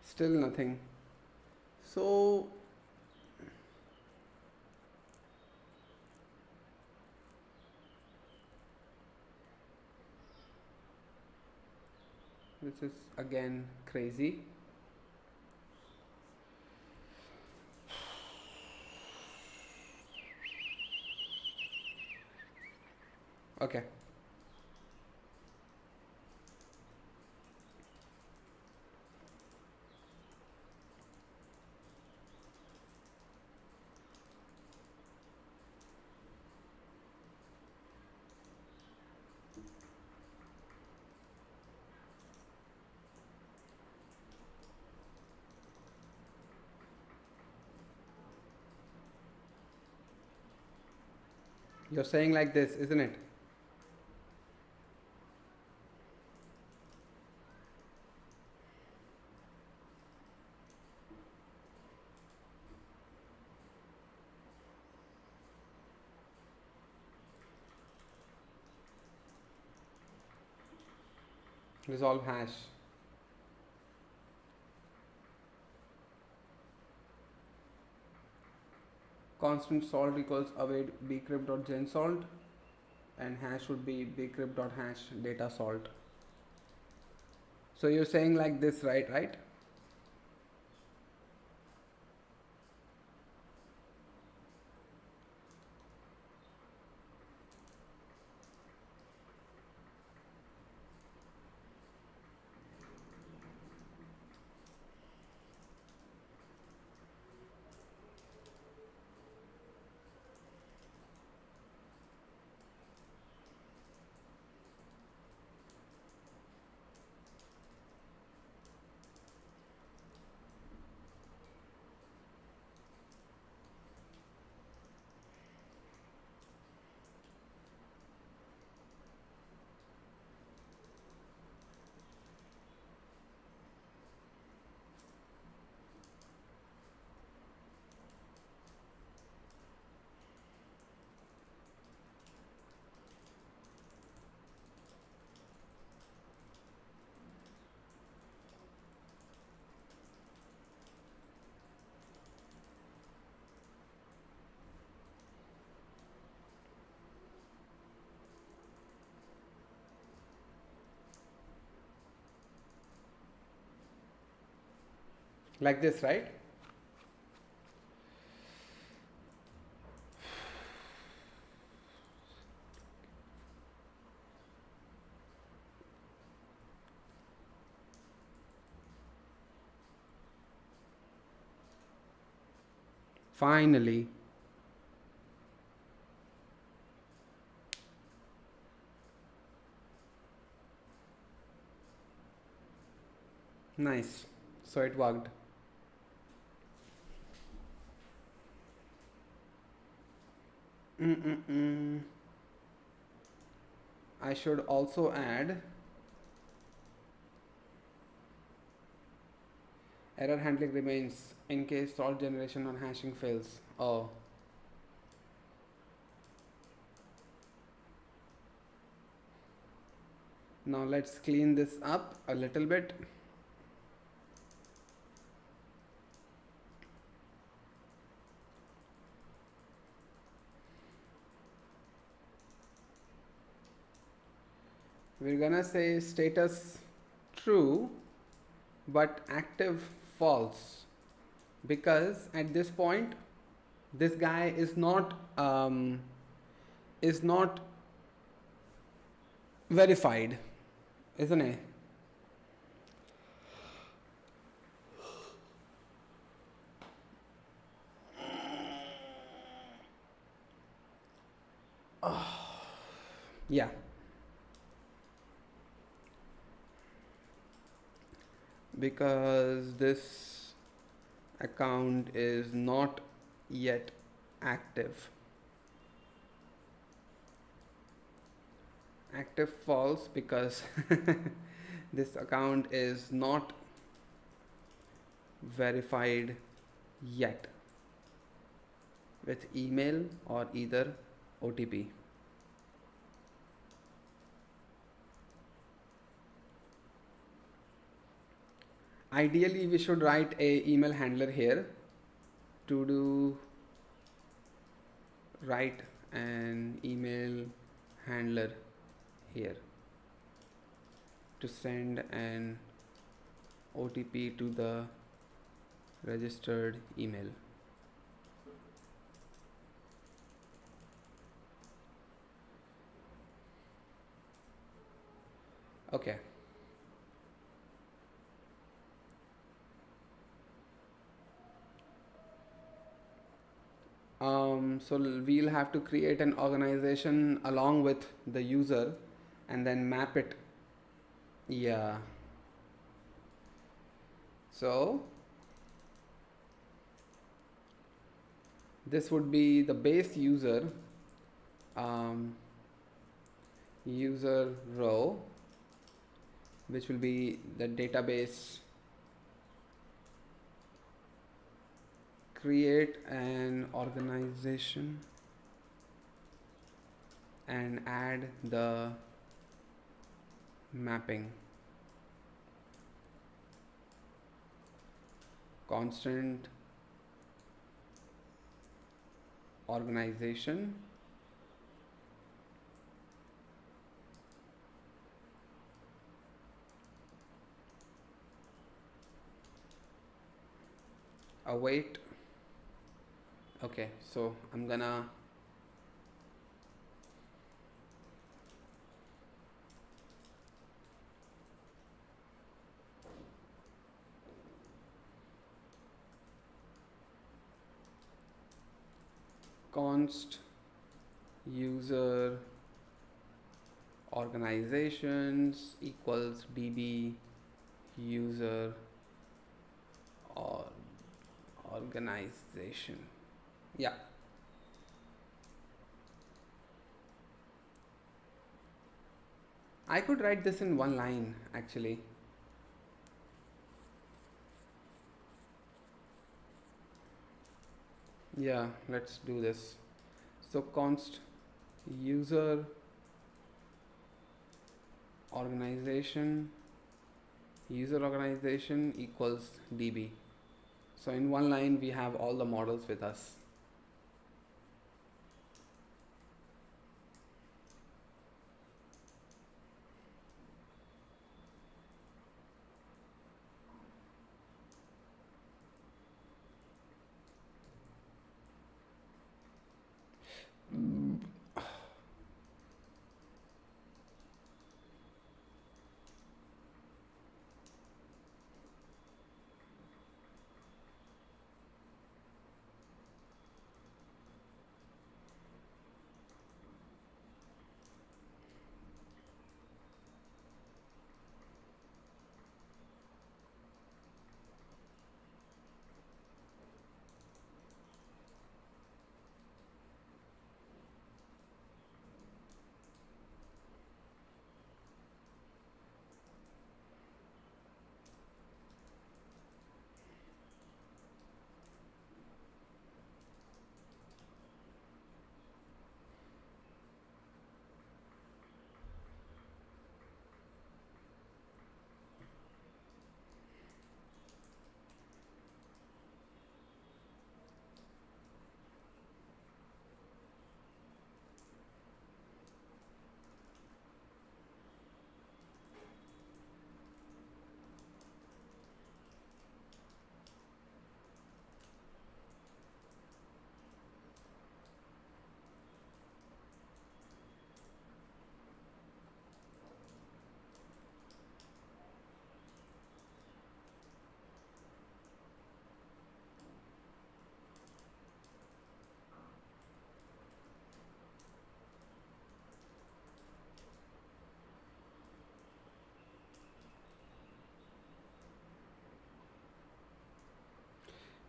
Still nothing. So this is again crazy. Okay. You're saying like this, isn't it? Resolve hash. Constant salt equals await bcrypt.gensalt, and hash would be bcrypt.hash data salt. So you're saying like this, right? Like this, right? Finally. Nice. So it worked. I should also add error handling remains in case salt generation or hashing fails. Oh. Now let's clean this up a little bit. We're gonna say status true but active false, because at this point this guy is not verified, isn't it? Yeah, because this account is not yet active. Active false because this account is not verified yet with email or either OTP. Ideally, we should write a email handler here to do write an email handler here to send an OTP to the registered email. Okay. So we'll have to create an organization along with the user and then map it. Yeah. So this would be the base user user row, which will be the database. Create an organization and add the mapping. Constant organization await. Okay, so I'm gonna const user organizations equals db user or organization. Yeah. I could write this in one line actually. Yeah, let's do this. So const user organization equals db. So in one line we have all the models with us.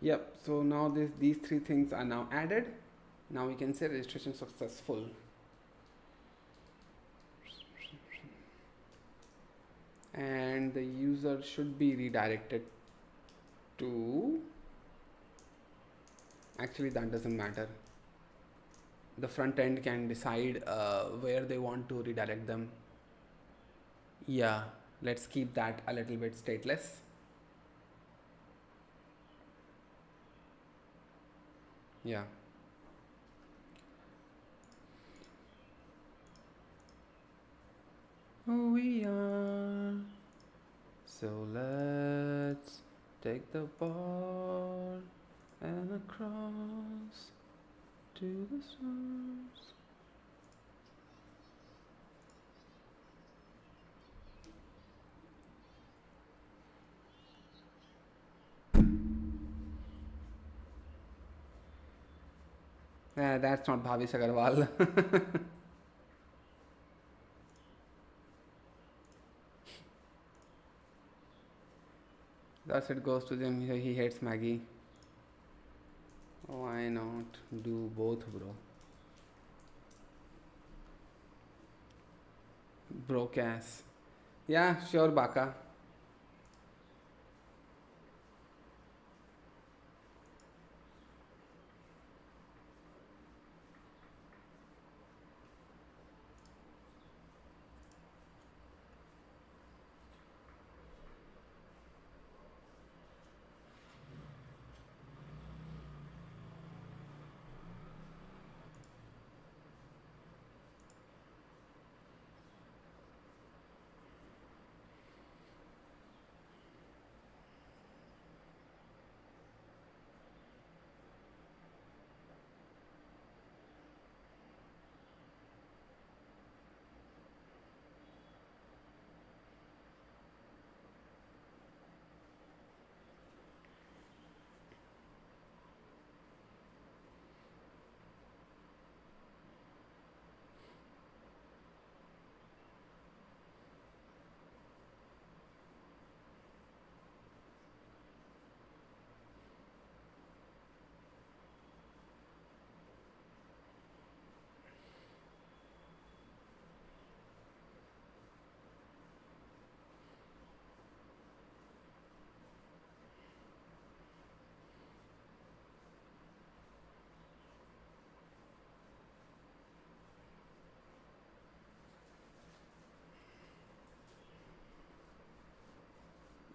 Yep, so now these three things are now added. Now we can say registration successful. And the user should be redirected to, actually that doesn't matter. The front end can decide where they want to redirect them. Yeah, let's keep that a little bit stateless. Yeah. We are. So let's take the ball and across to the stars. That's not Bhavish Agarwal. Thus it goes to him. He hates Maggie. Why not do both, bro? Broke ass. Yeah, sure, Baka.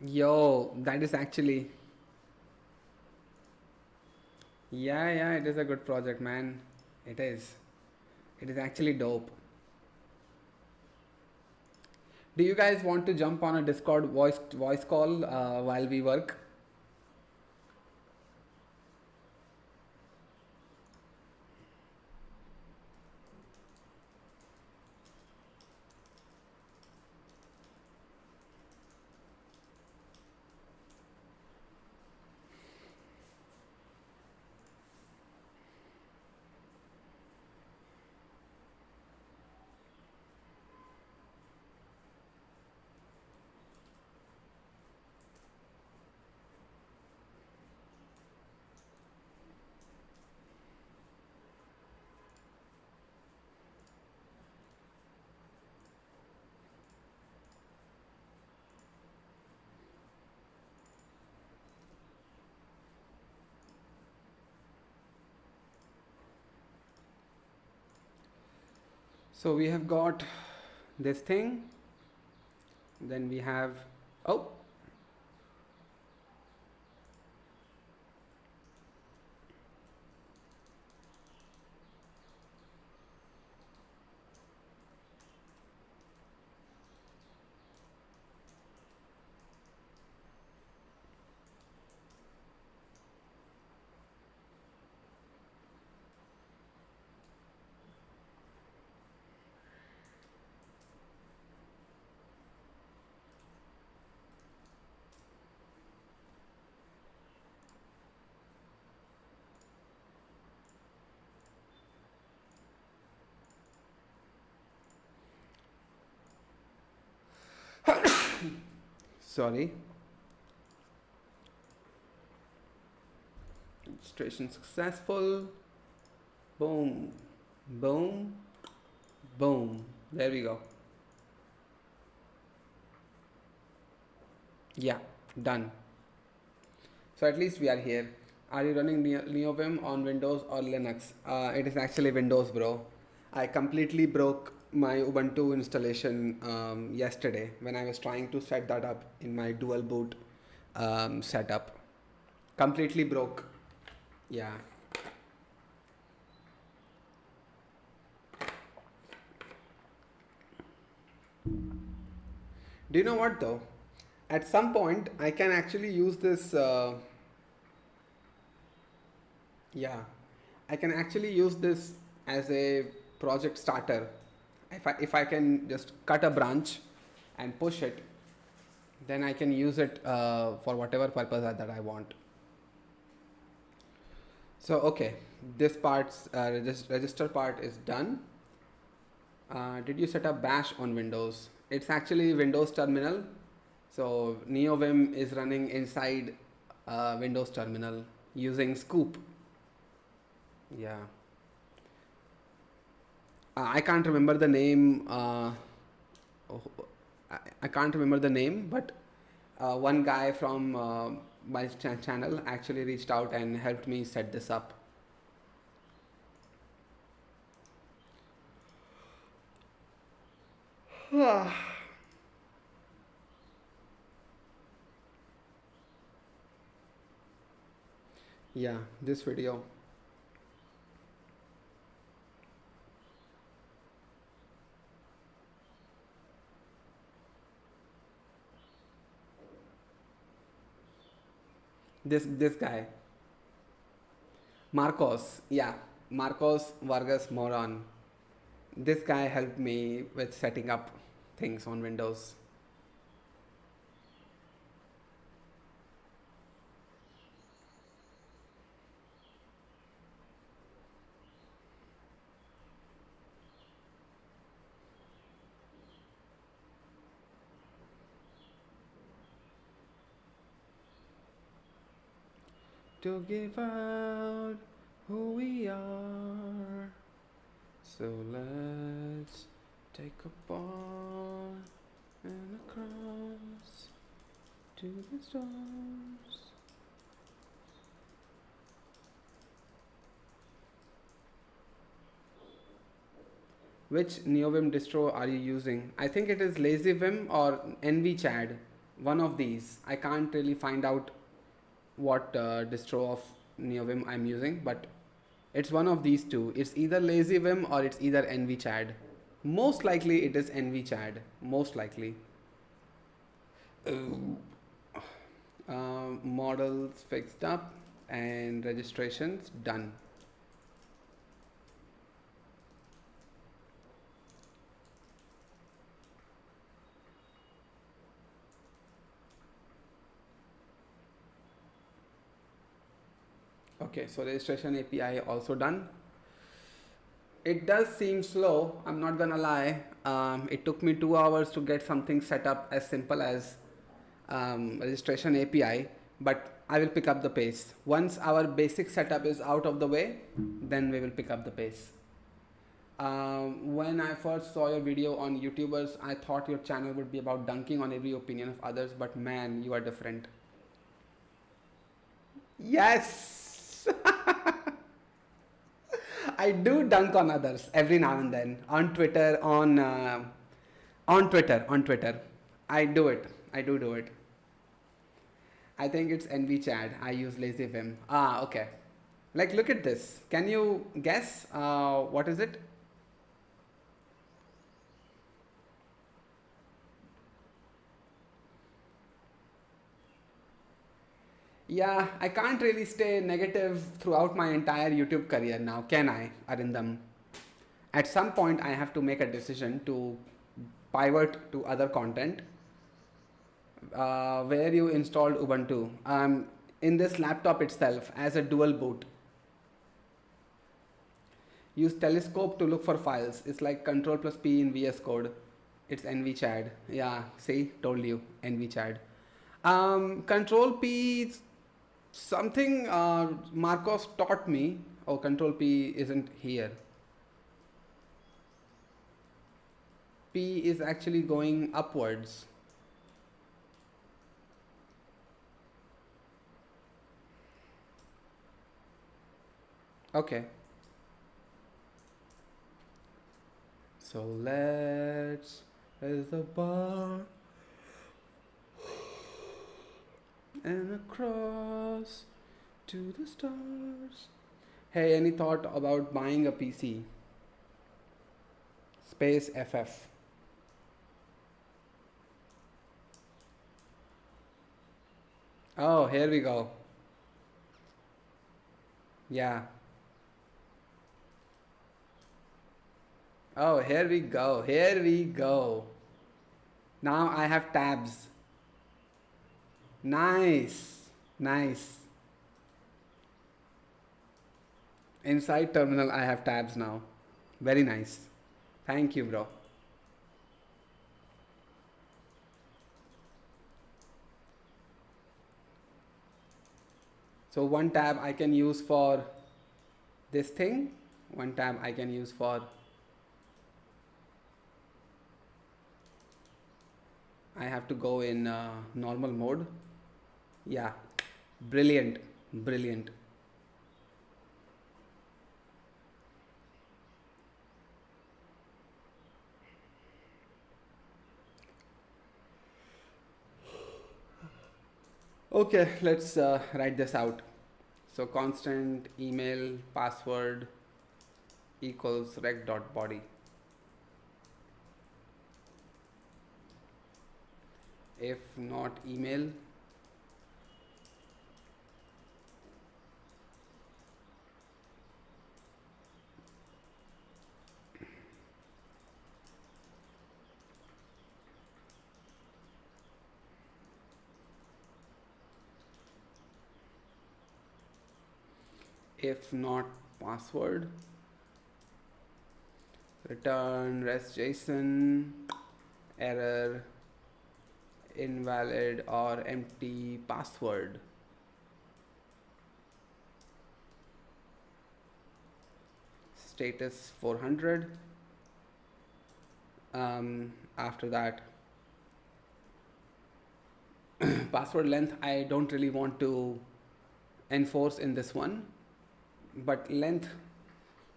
Yo, that is actually. Yeah, yeah, it is a good project, man. It is. It is actually dope. Do you guys want to jump on a Discord voice call while we work? So we have got this thing. Then we have. Oh, sorry. Registration successful. Boom, boom, boom. There we go. Yeah, done. So at least we are here. Are you running NeoVim on Windows or Linux? It is actually Windows, bro. I completely broke my Ubuntu installation yesterday when I was trying to set that up in my dual boot setup. Completely broke. Yeah. Do you know what though? At some point, I can actually use this. Yeah, I can actually use this as a project starter. If I can just cut a branch and push it, then I can use it for whatever purpose that I want. So okay, this part's register part is done. Did you set up bash on Windows? It's actually Windows terminal. So NeoVim is running inside Windows terminal using scoop. Yeah. I can't remember the name I can't remember the name, but one guy from my channel actually reached out and helped me set this up. Yeah, this video. This guy, Marcos. Yeah, Marcos Vargas Moron. This guy helped me with setting up things on Windows. To give out who we are. So let's take a bar and a cross to the stars. Which NeoVim distro are you using? I think it is LazyVim or NVChad. One of these. I can't really find out what distro of NeoVim I'm using, but it's one of these two. It's either LazyVim or it's either NVChad. Most likely it is NVChad. Most likely. Models fixed up and registrations done. Okay, so registration API also done. It does seem slow, I'm not gonna lie. It took me 2 hours to get something set up as simple as registration API, but I will pick up the pace. Once our basic setup is out of the way, then we will pick up the pace. When I first saw your video on YouTubers, I thought your channel would be about dunking on every opinion of others, but man, you are different. Yes! I do dunk on others every now and then on Twitter, on Twitter. I do it. I do it. I think it's NVChad. I use LazyVim. Ah, okay. Like, look at this. Can you guess what is it? Yeah, I can't really stay negative throughout my entire YouTube career now, can I, Arindam? At some point, I have to make a decision to pivot to other content. Where you installed Ubuntu in this laptop itself as a dual boot. Use telescope to look for files. It's like Control plus P in VS Code. It's NVChad. Yeah, see, told you, NVChad. Control P, something Marcos taught me. Oh, Control P isn't here. P is actually going upwards. Okay. So let's raise the bar and across to the stars. Hey, any thought about buying a PC? Space FF. Oh, here we go. Yeah. Oh, here we go. Here we go. Now I have tabs. Nice. Nice. Inside terminal, I have tabs now. Very nice. Thank you, bro. So one tab I can use for this thing. One tab I can use for I have to go in normal mode. Yeah, brilliant, brilliant. Okay, let's write this out. So constant email password equals rec.body. If not email, if not password, return rest JSON error invalid or empty password. Status 400. After that, password length I don't really want to enforce in this one, but length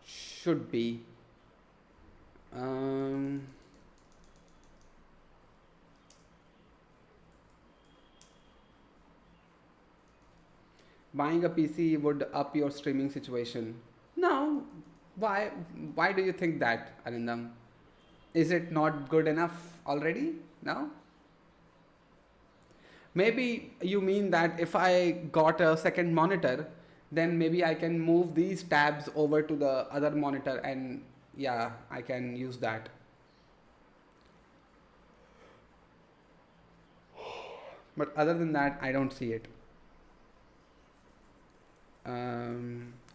should be buying a PC would up your streaming situation. No, why do you think that, Arindam? Is it not good enough already? No? Maybe you mean that if I got a second monitor, then maybe I can move these tabs over to the other monitor and yeah, I can use that. But other than that, I don't see it.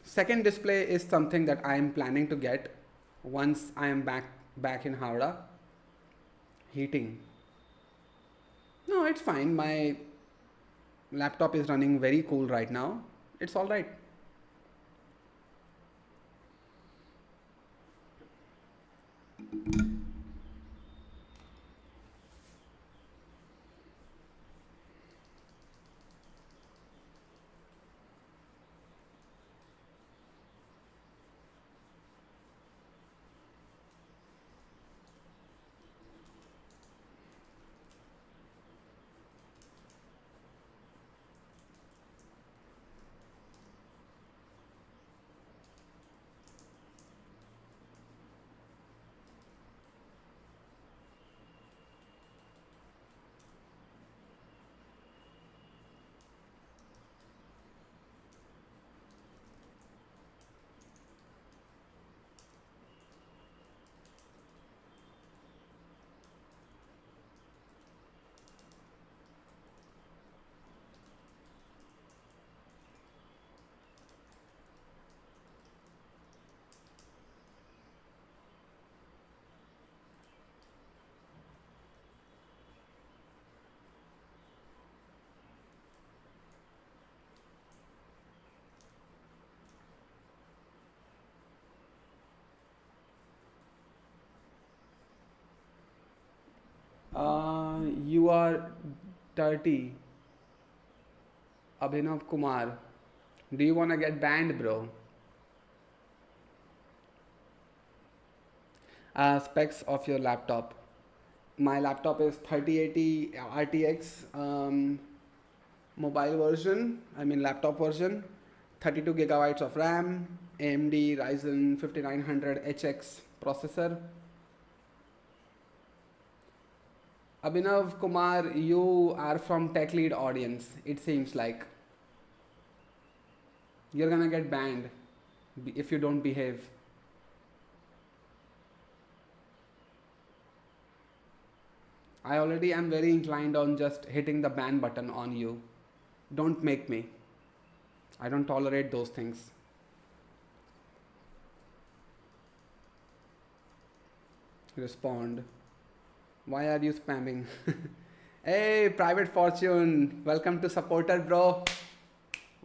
Second display is something that I am planning to get once I am back in Howrah. Heating. No, it's fine. My laptop is running very cool right now. It's all right. You are dirty, Abhinav Kumar. Do you want to get banned, bro? Specs of your laptop. My laptop is 3080 RTX mobile version, I mean laptop version, 32 gigabytes of RAM, AMD Ryzen 5900 HX processor. Abhinav Kumar, you are from tech lead audience, it seems like. You're gonna get banned if you don't behave. I already am very inclined on just hitting the ban button on you. Don't make me. I don't tolerate those things. Respond. Why are you spamming? Hey, Private Fortune. Welcome to Supporter, bro.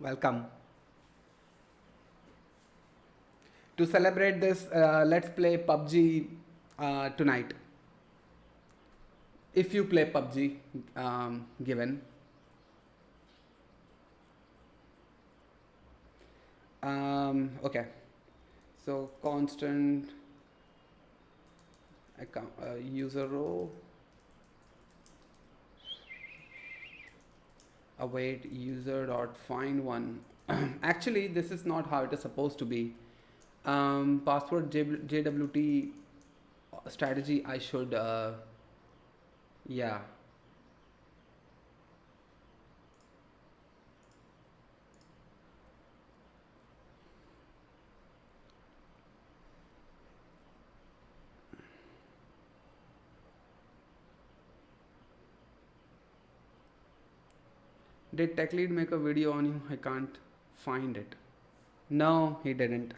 Welcome. To celebrate this, let's play PUBG tonight. if you play PUBG, given. Okay, so constant account user row await user dot find one. Actually, this is not how it is supposed to be. Password JWT strategy. I should yeah. Did tech lead make a video on you? I can't find it. No, he didn't.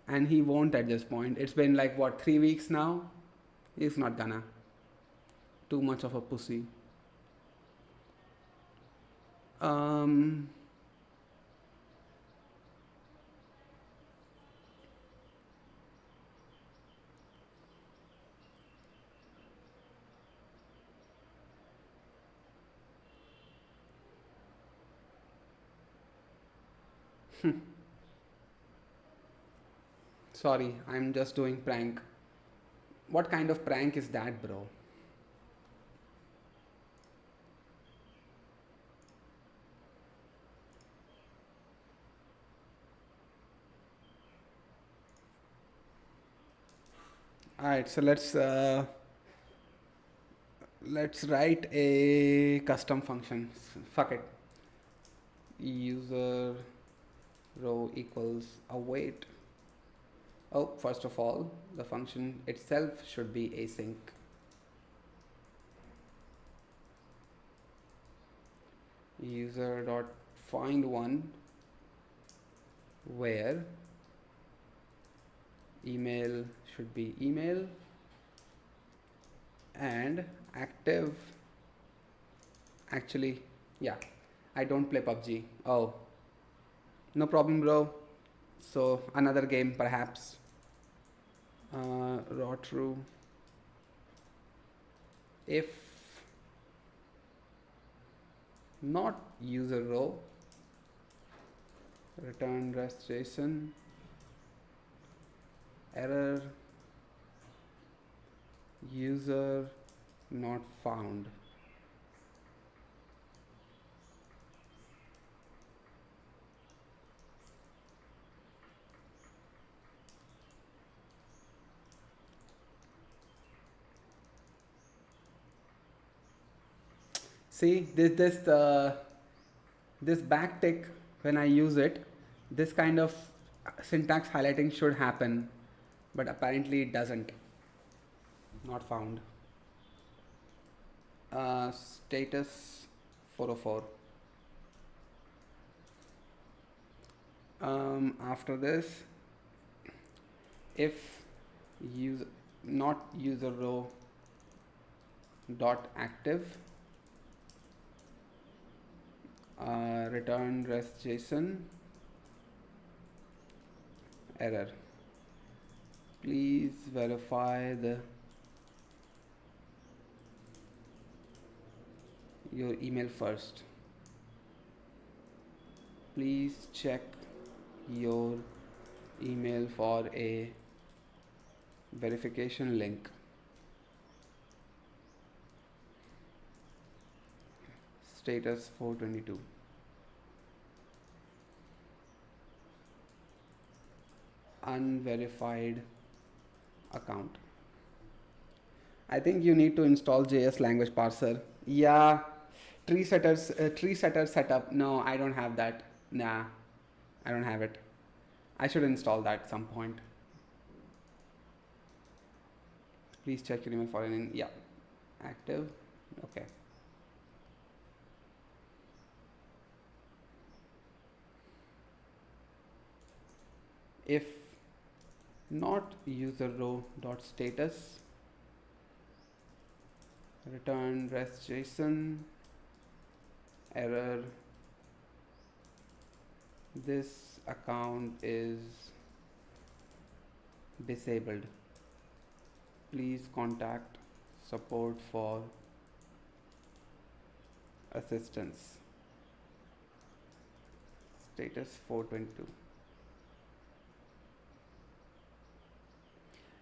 And he won't at this point. It's been like what, 3 weeks now? He's not gonna. Too much of a pussy. Um Sorry, I'm just doing prank. What kind of prank is that, bro? Alright, so let's write a custom function. Fuck it. User row equals await. Oh, first of all, the function itself should be async. User dot find one where email should be email and active. Actually, yeah, I don't play PUBG. Oh, no problem, bro. So another game perhaps. Raw true. If not user row, return rest JSON error user not found. See this backtick, when I use it, this kind of syntax highlighting should happen, but apparently it doesn't. Not found. Status 404. After this, if user not user row dot active, return rest JSON error. Please verify your email first. Please check your email for a verification link. Status 422. Unverified account. I think you need to install JS language parser. Yeah, tree setter setup. No, I don't have that. Nah, I don't have it. I should install that at some point. Please check your email for an yeah, active. Okay. If not user row dot status, return rest JSON error, this account is disabled. Please contact support for assistance. Status 422.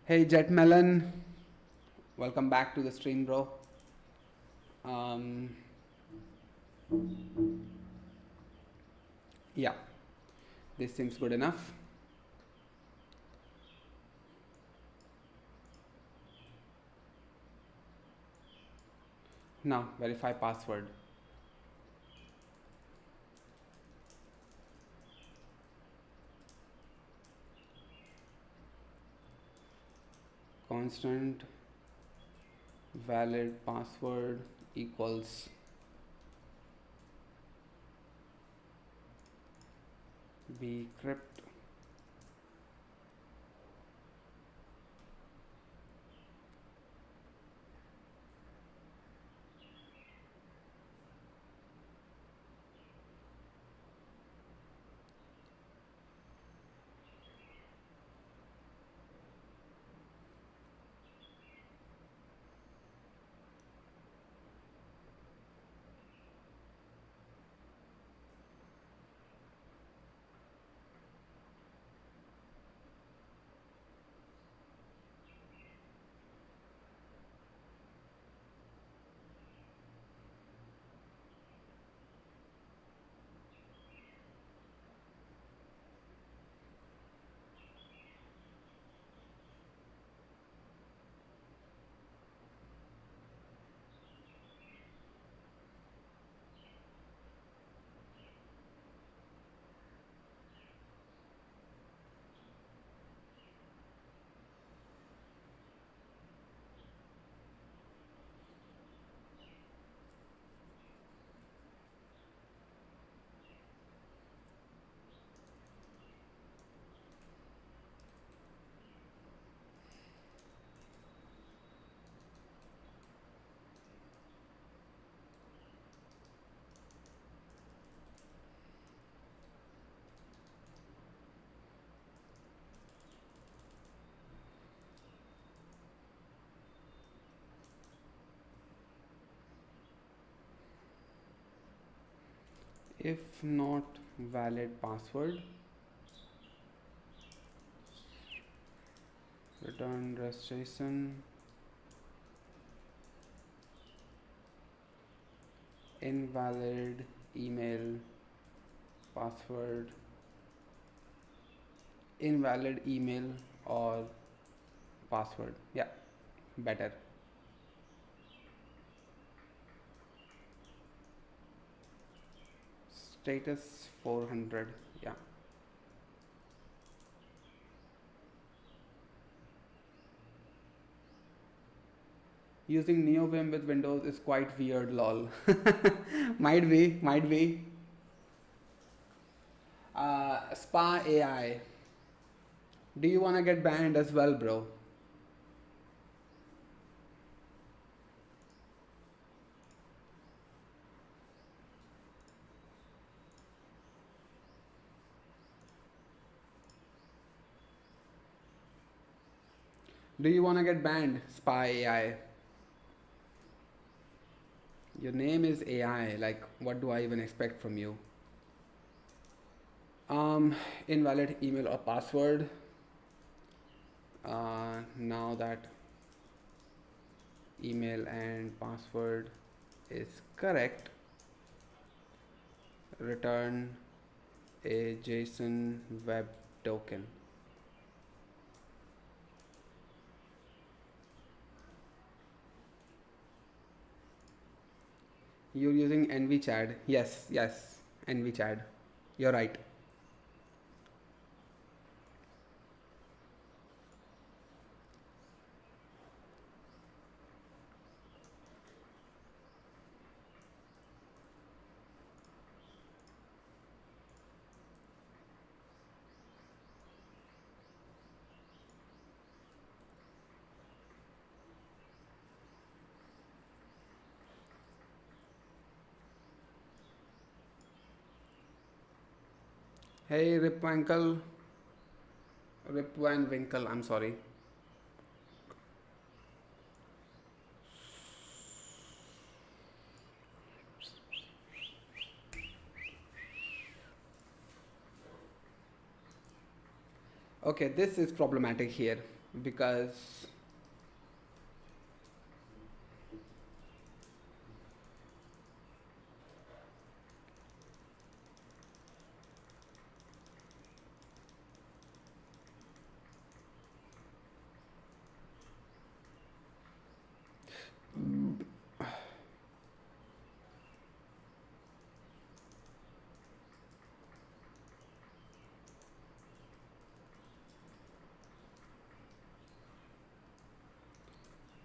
Hey Jetmelon, welcome back to the stream, bro. Yeah, this seems good enough. Now verify password. Constant valid password equals bcrypt. If not valid password, return registration, invalid email, password, invalid email or password. Yeah, better. Status 400. Yeah. Using NeoVim with Windows is quite weird, lol. Might be, might be. Spa AI. Do you wanna get banned as well, bro? Do you wanna get banned, Spa AI? Your name is AI, like what do I even expect from you? Invalid email or password. Now that email and password is correct, return a JSON web token. You're using NVChat. Yes, yes, NVChat. You're right. Hey, Rip Van Winkle, I'm sorry. Okay, this is problematic here because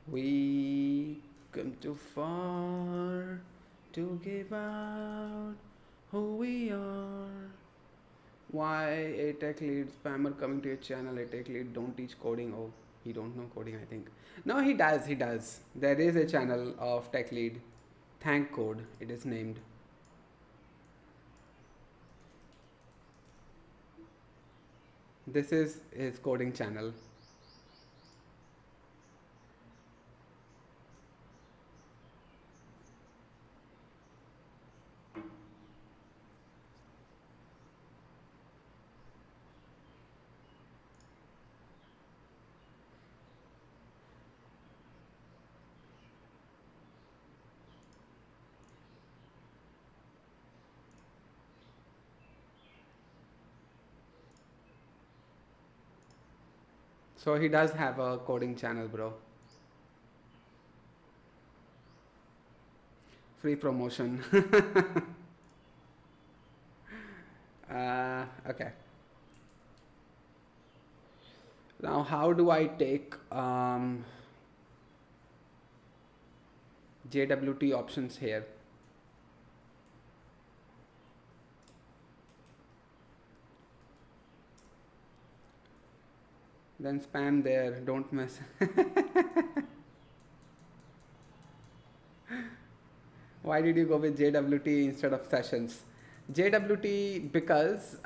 we come too far to give out who we are. Why a tech lead spammer coming to your channel? A tech lead don't teach coding. Oh, he don't know coding, I think. No, he does. He does. There is a channel of tech lead. Thank Code. It is named. This is his coding channel. So he does have a coding channel, bro. Free promotion. Okay. Now, how do I take JWT options here? Then spam there. Don't mess. Why did you go with JWT instead of sessions? JWT because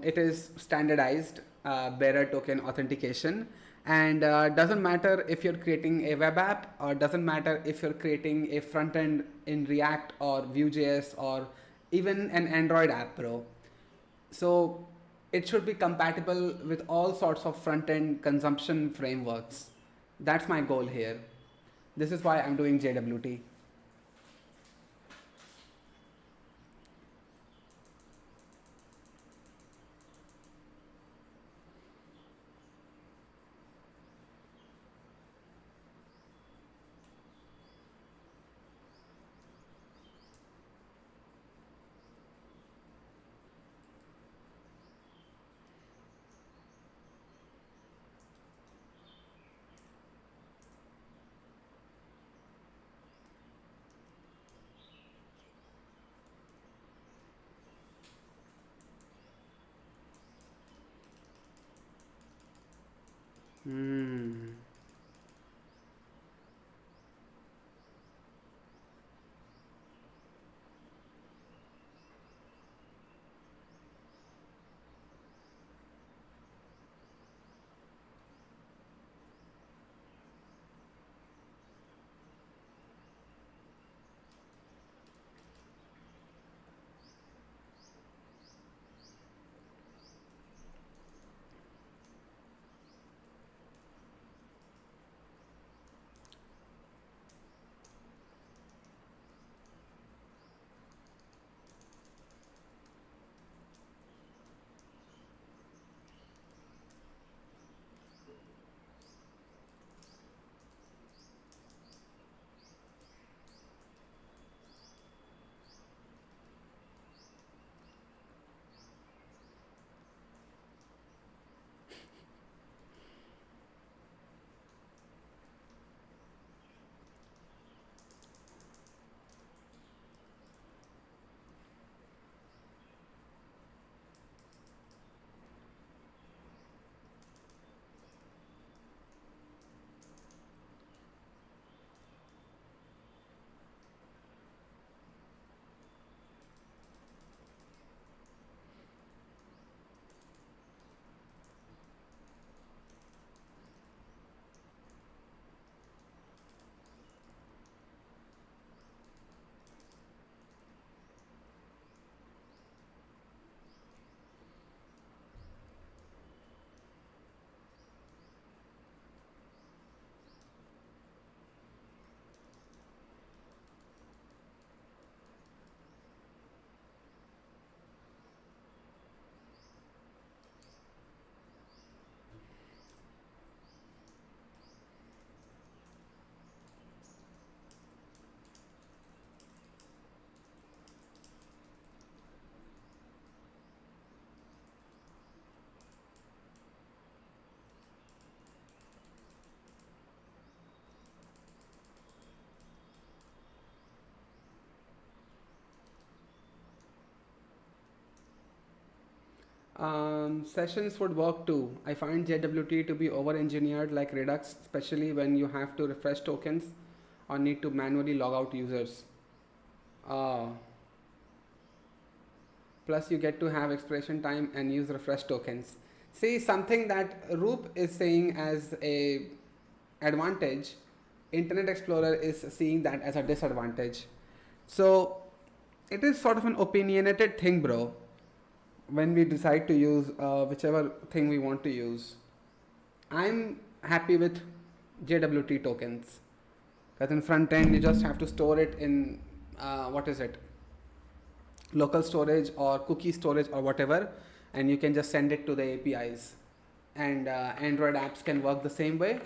it is standardized bearer token authentication, and doesn't matter if you're creating a web app, or doesn't matter if you're creating a front end in React or Vue.js or even an Android app, bro. So it should be compatible with all sorts of front end consumption frameworks. That's my goal here. This is why I'm doing JWT. Sessions would work too. I find JWT to be over-engineered like Redux, especially when you have to refresh tokens or need to manually log out users. Plus you get to have expiration time and use refresh tokens. See, something that Roop is saying as a advantage, Internet Explorer is seeing that as a disadvantage. So it is sort of an opinionated thing, bro, when we decide to use whichever thing we want to use. I'm happy with JWT tokens, because in front end you just have to store it in what is it, local storage or cookie storage or whatever, and you can just send it to the APIs, and Android apps can work the same way.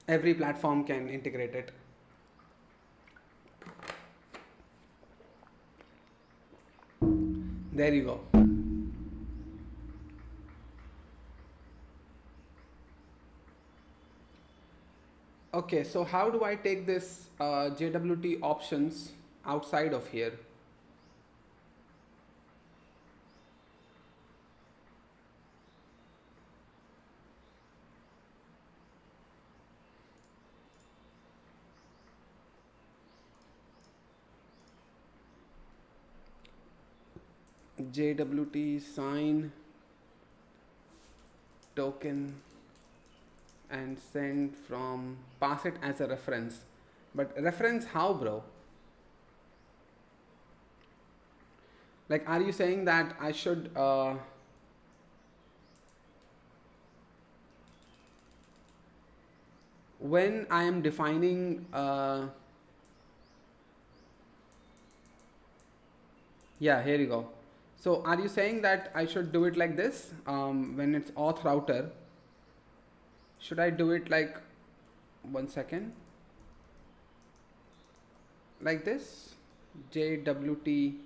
Every platform can integrate it. There you go. Okay, so how do I take this JWT options outside of here? JWT sign token and send from, pass it as a reference. But reference how, bro? Like, are you saying that I should when I am defining yeah, here you go. So are you saying that I should do it like this when it's auth router? Should I do it like, 1 second, like this, JWT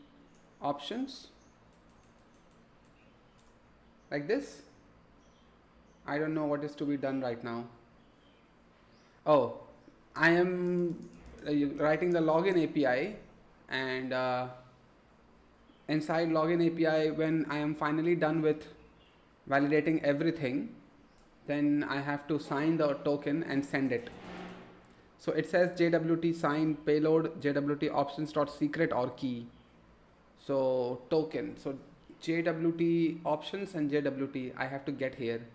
options, like this? I don't know what is to be done right now. Oh, I am writing the login API, and inside login API, when I am finally done with validating everything, then I have to sign the token and send it. So it says JWT sign payload JWT options dot secret or key. So token. So JWT options and JWT I have to get here,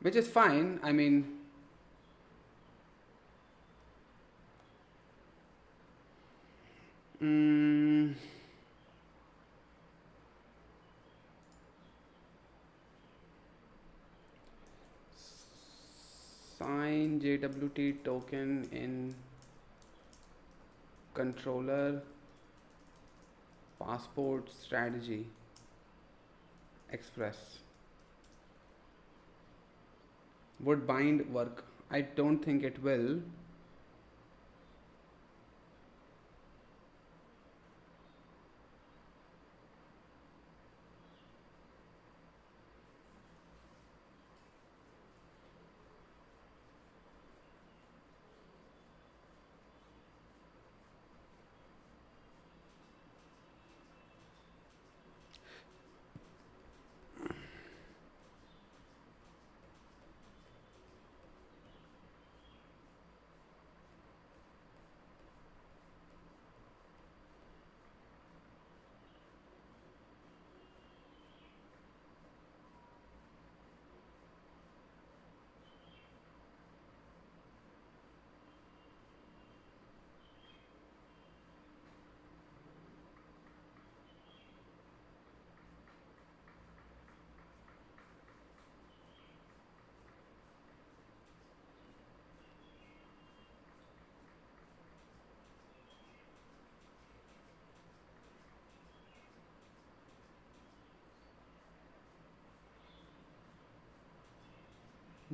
which is fine. I mean, sign JWT token in controller passport strategy express. Would bind work? I don't think it will.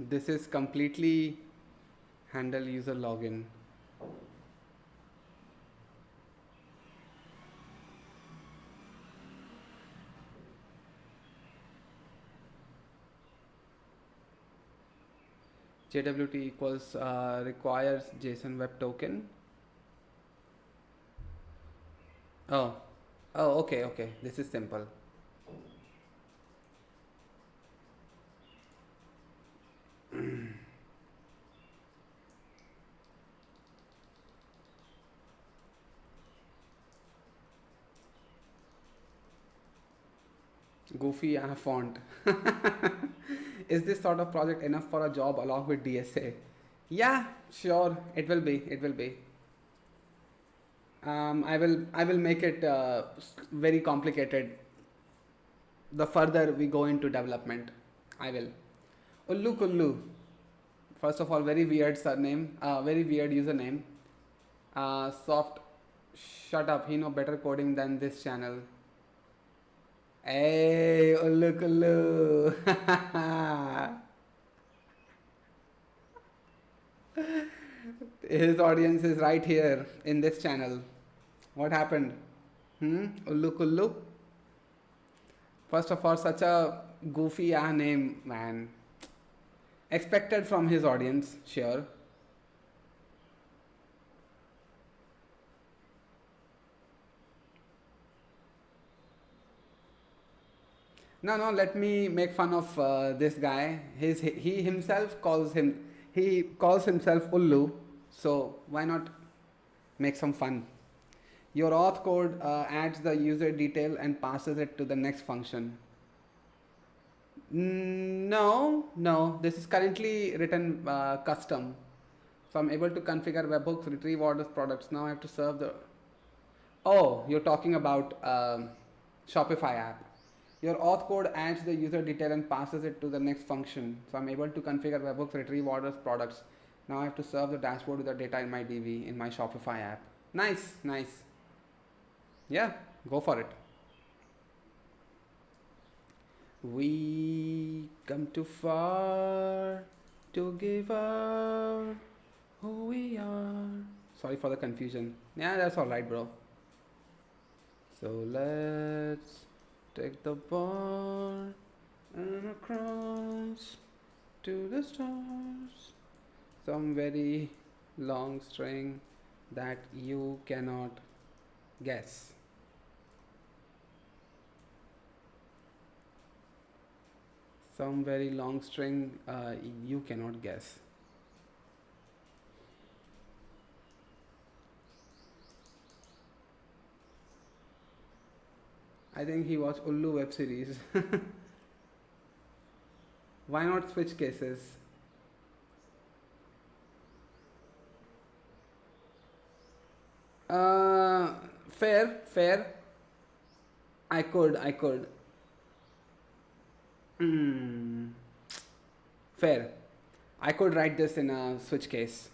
This is completely handle user login. JWT equals requires JSON web token. Oh, okay. This is simple. Goofy font. Is this sort of project enough for a job along with DSA? Yeah, sure. It will be. It will be. I will make it very complicated. The further we go into development, I will. Ullu Kullu. First of all, very weird surname. Very weird username. Soft. Shut up. He know better coding than this channel. Hey, Ullu Kullu. His audience is right here in this channel. What happened? Ullu Kullu? First of all, such a goofy name, man. Expected from his audience, sure. No, let me make fun of this guy. He himself calls himself Ullu, so why not make some fun? Your auth code adds the user detail and passes it to the next function. No, this is currently written custom. So I'm able to configure webhooks, retrieve orders, products. Now I have to serve the... Oh, you're talking about Shopify app. Your auth code adds the user detail and passes it to the next function. So I'm able to configure webhooks, retrieve orders, products. Now I have to serve the dashboard with the data in my DB in my Shopify app. Nice. Yeah, go for it. We come too far to give up who we are. Sorry for the confusion. Yeah, that's alright, bro. So let's take the bar and across to the stars. Some very long string that you cannot guess. Some very long string you cannot guess. I think he watched Ullu web series. Why not switch cases? Fair. I could. Fair. I could write this in a switch case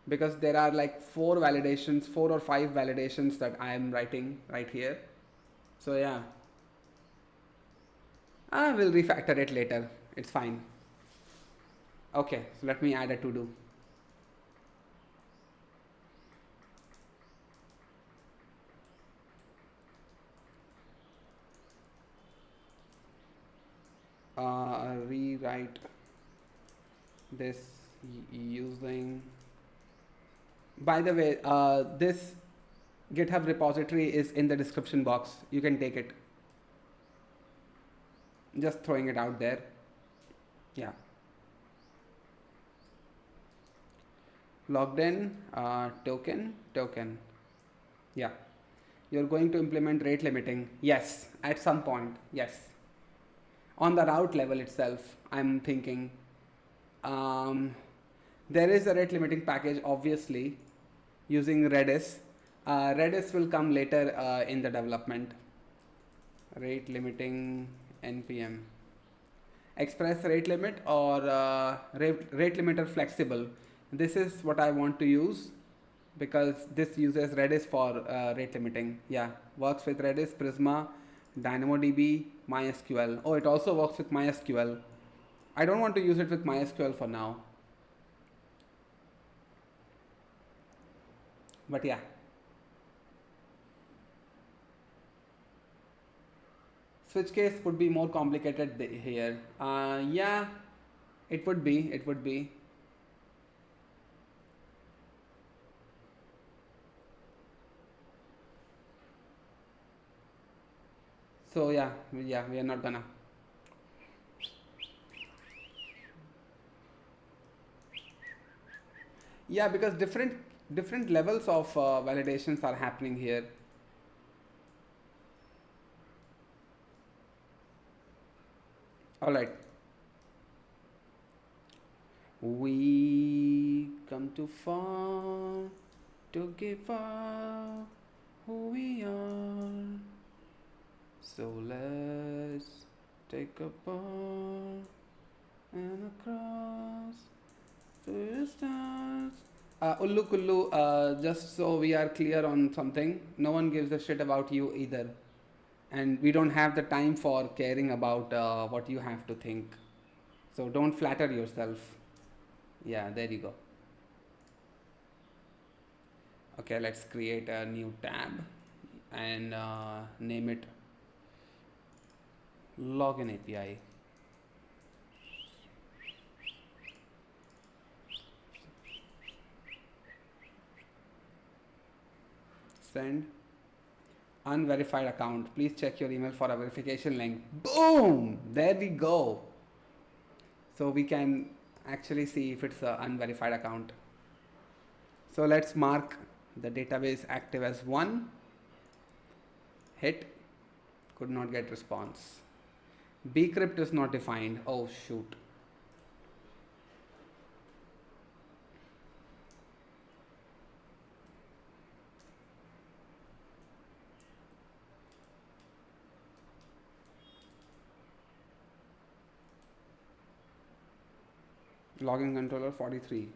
because there are like 4 or 5 validations that I am writing right here. So yeah, I will refactor it later. It's fine. Okay, so let me add a to do. Rewrite this using, by the way, this GitHub repository is in the description box. You can take it. Just throwing it out there. Yeah. Logged in, token. Yeah. You're going to implement rate limiting. Yes, at some point. Yes. On the route level itself, I'm thinking there is a rate limiting package, obviously, using Redis. Redis will come later in the development. Rate limiting npm. Express rate limit or rate limiter flexible. This is what I want to use because this uses Redis for rate limiting. Yeah, works with Redis, Prisma, DynamoDB, MySQL. Oh, it also works with MySQL. I don't want to use it with MySQL for now. But yeah. Switch case would be more complicated here. Yeah, it would be. So yeah, we are not gonna. Yeah, because different levels of validations are happening here. All right. We come too far to give up who we are. So let's take a bar and across to the stars. Ullu Kullu, just so we are clear on something, no one gives a shit about you either. And we don't have the time for caring about what you have to think. So don't flatter yourself. Yeah, there you go. Okay, let's create a new tab and name it Login API. Send unverified account. Please check your email for a verification link. Boom! There we go. So we can actually see if it's an unverified account. So let's mark the database active as 1. Hit. Could not get response. Bcrypt is not defined. Oh shoot. Login controller 43.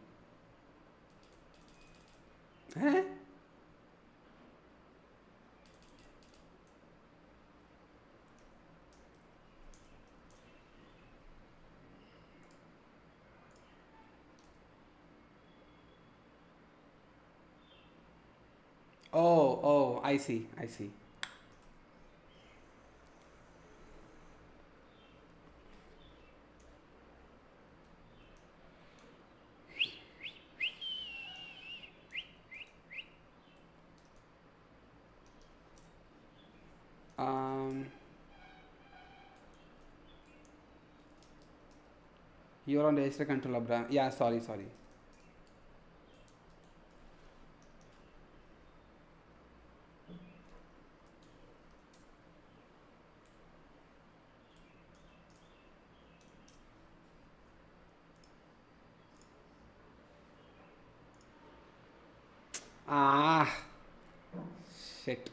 Huh? Oh, I see. You're on register controller, bruh. Yeah, sorry. Ah, shit.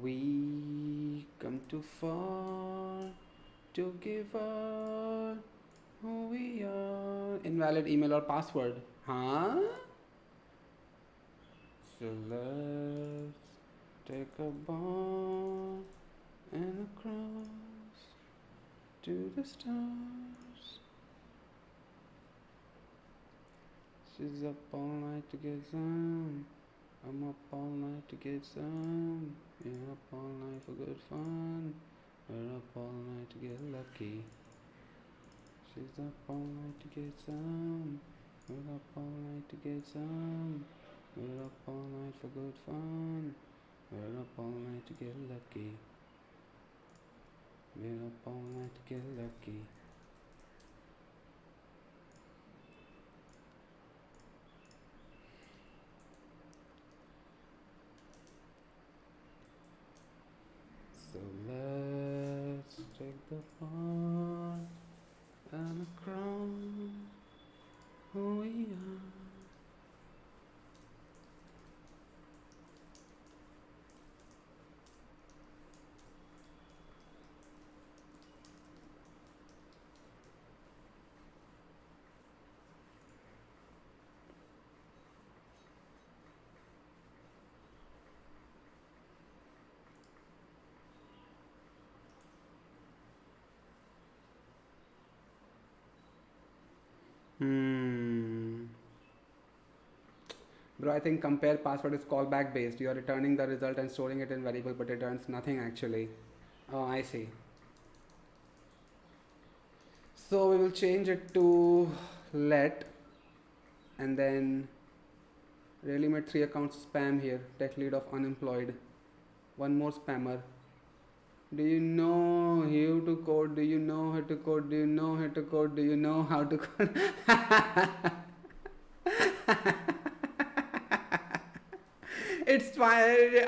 We come too far to give up who we are. Invalid email or password. Huh? So let's take a bar and across to the stars. She's up all night to get some. I'm up all night to get some. We're up all night for good fun. We're up all night to get lucky. She's up all night to get some. We're up all night to get some. We're up all night for good fun. We're up all night to get lucky. We're up all night to get lucky. So let's take the far and across who we are. Bro, I think compare password is callback based. You are returning the result and storing it in variable, but it returns nothing actually. Oh, I see. So we will change it to let, and then really made 3 accounts spam here. Tech lead of unemployed. One more spammer. Do you know how to code? Do you know how to code? Do you know how to code? Do you know how to code? It's fine.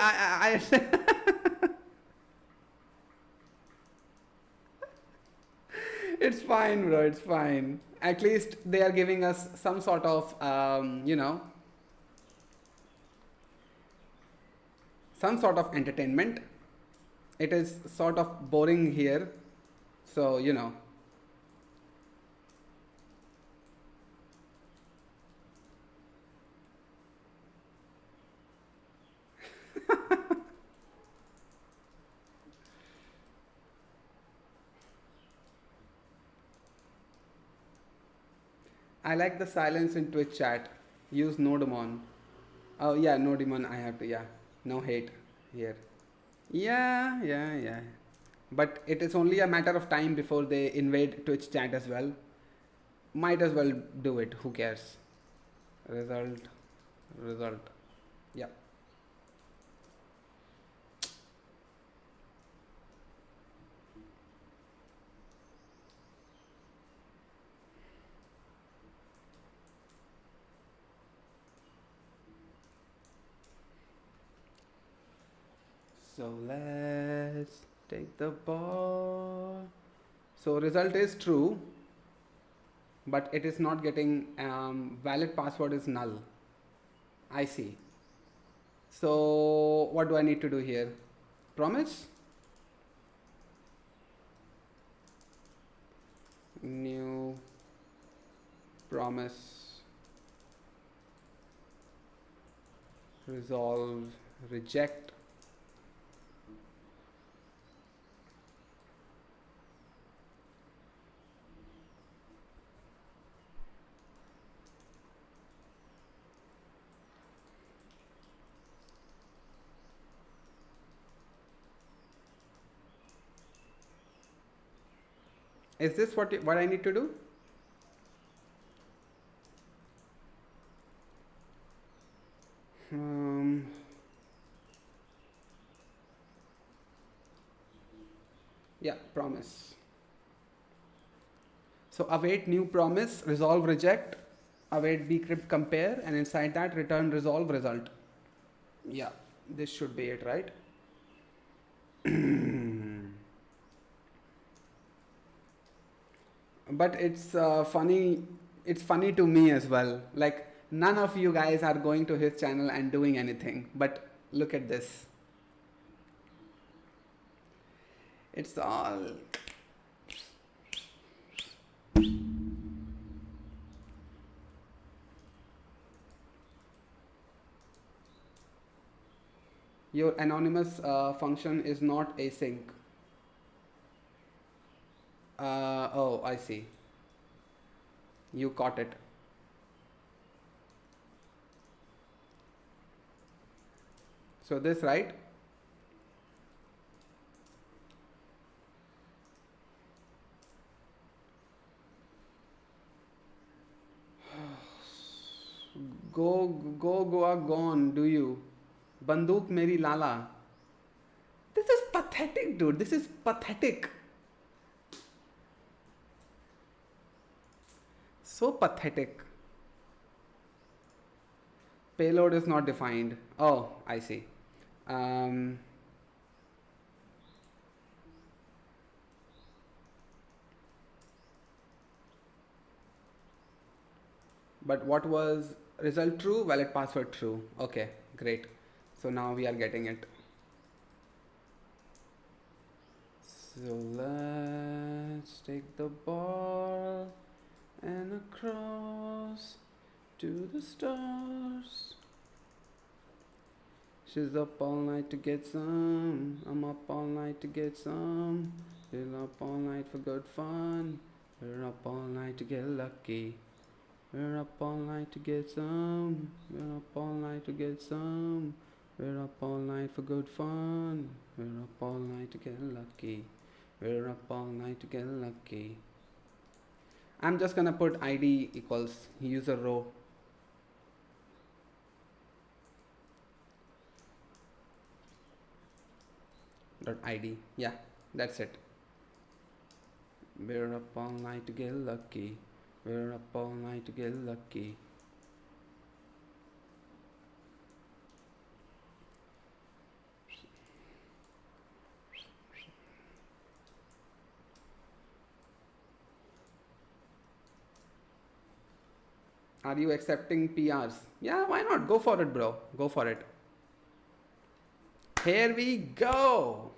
It's fine, bro. It's fine. At least they are giving us some sort of, some sort of entertainment. It is sort of boring here. So, I like the silence in Twitch chat. Use NodeMon. Oh yeah, NodeMon. I have to. Yeah, no hate here. Yeah. But it is only a matter of time before they invade Twitch chat as well. Might as well do it. Who cares? Result. Yeah. So let's take the ball. So result is true, but it is not getting valid password is null. I see. So what do I need to do here? Promise? New promise. Resolve. Reject. Is this what I need to do? Yeah, promise. So await new promise, resolve reject, await bcrypt compare, and inside that return resolve result. Yeah, this should be it, right? But it's funny. It's funny to me as well. Like none of you guys are going to his channel and doing anything. But look at this. It's all. Your anonymous function is not async. Oh, I see. You caught it. So this, right? Goa gone, do you? Banduk meri lala. This is pathetic, dude. This is pathetic. So pathetic. Payload is not defined. Oh, I see. But what was result true, valid password true. Okay, great. So now we are getting it. So let's take the ball and across to the stars. She's up all night to get some. I'm up all night to get some. We're up all night for good fun. We're up all night to get lucky. We're up all night to get some. We're up all night to get some. We're up all night for good fun. We're up all night to get lucky. We're up all night to get lucky. I'm just gonna put ID equals user row. Dot ID. Yeah, that's it. We're up all night to get lucky. We're up all night to get lucky. Are you accepting PRs? Yeah, why not? Go for it, bro. Go for it. Here we go.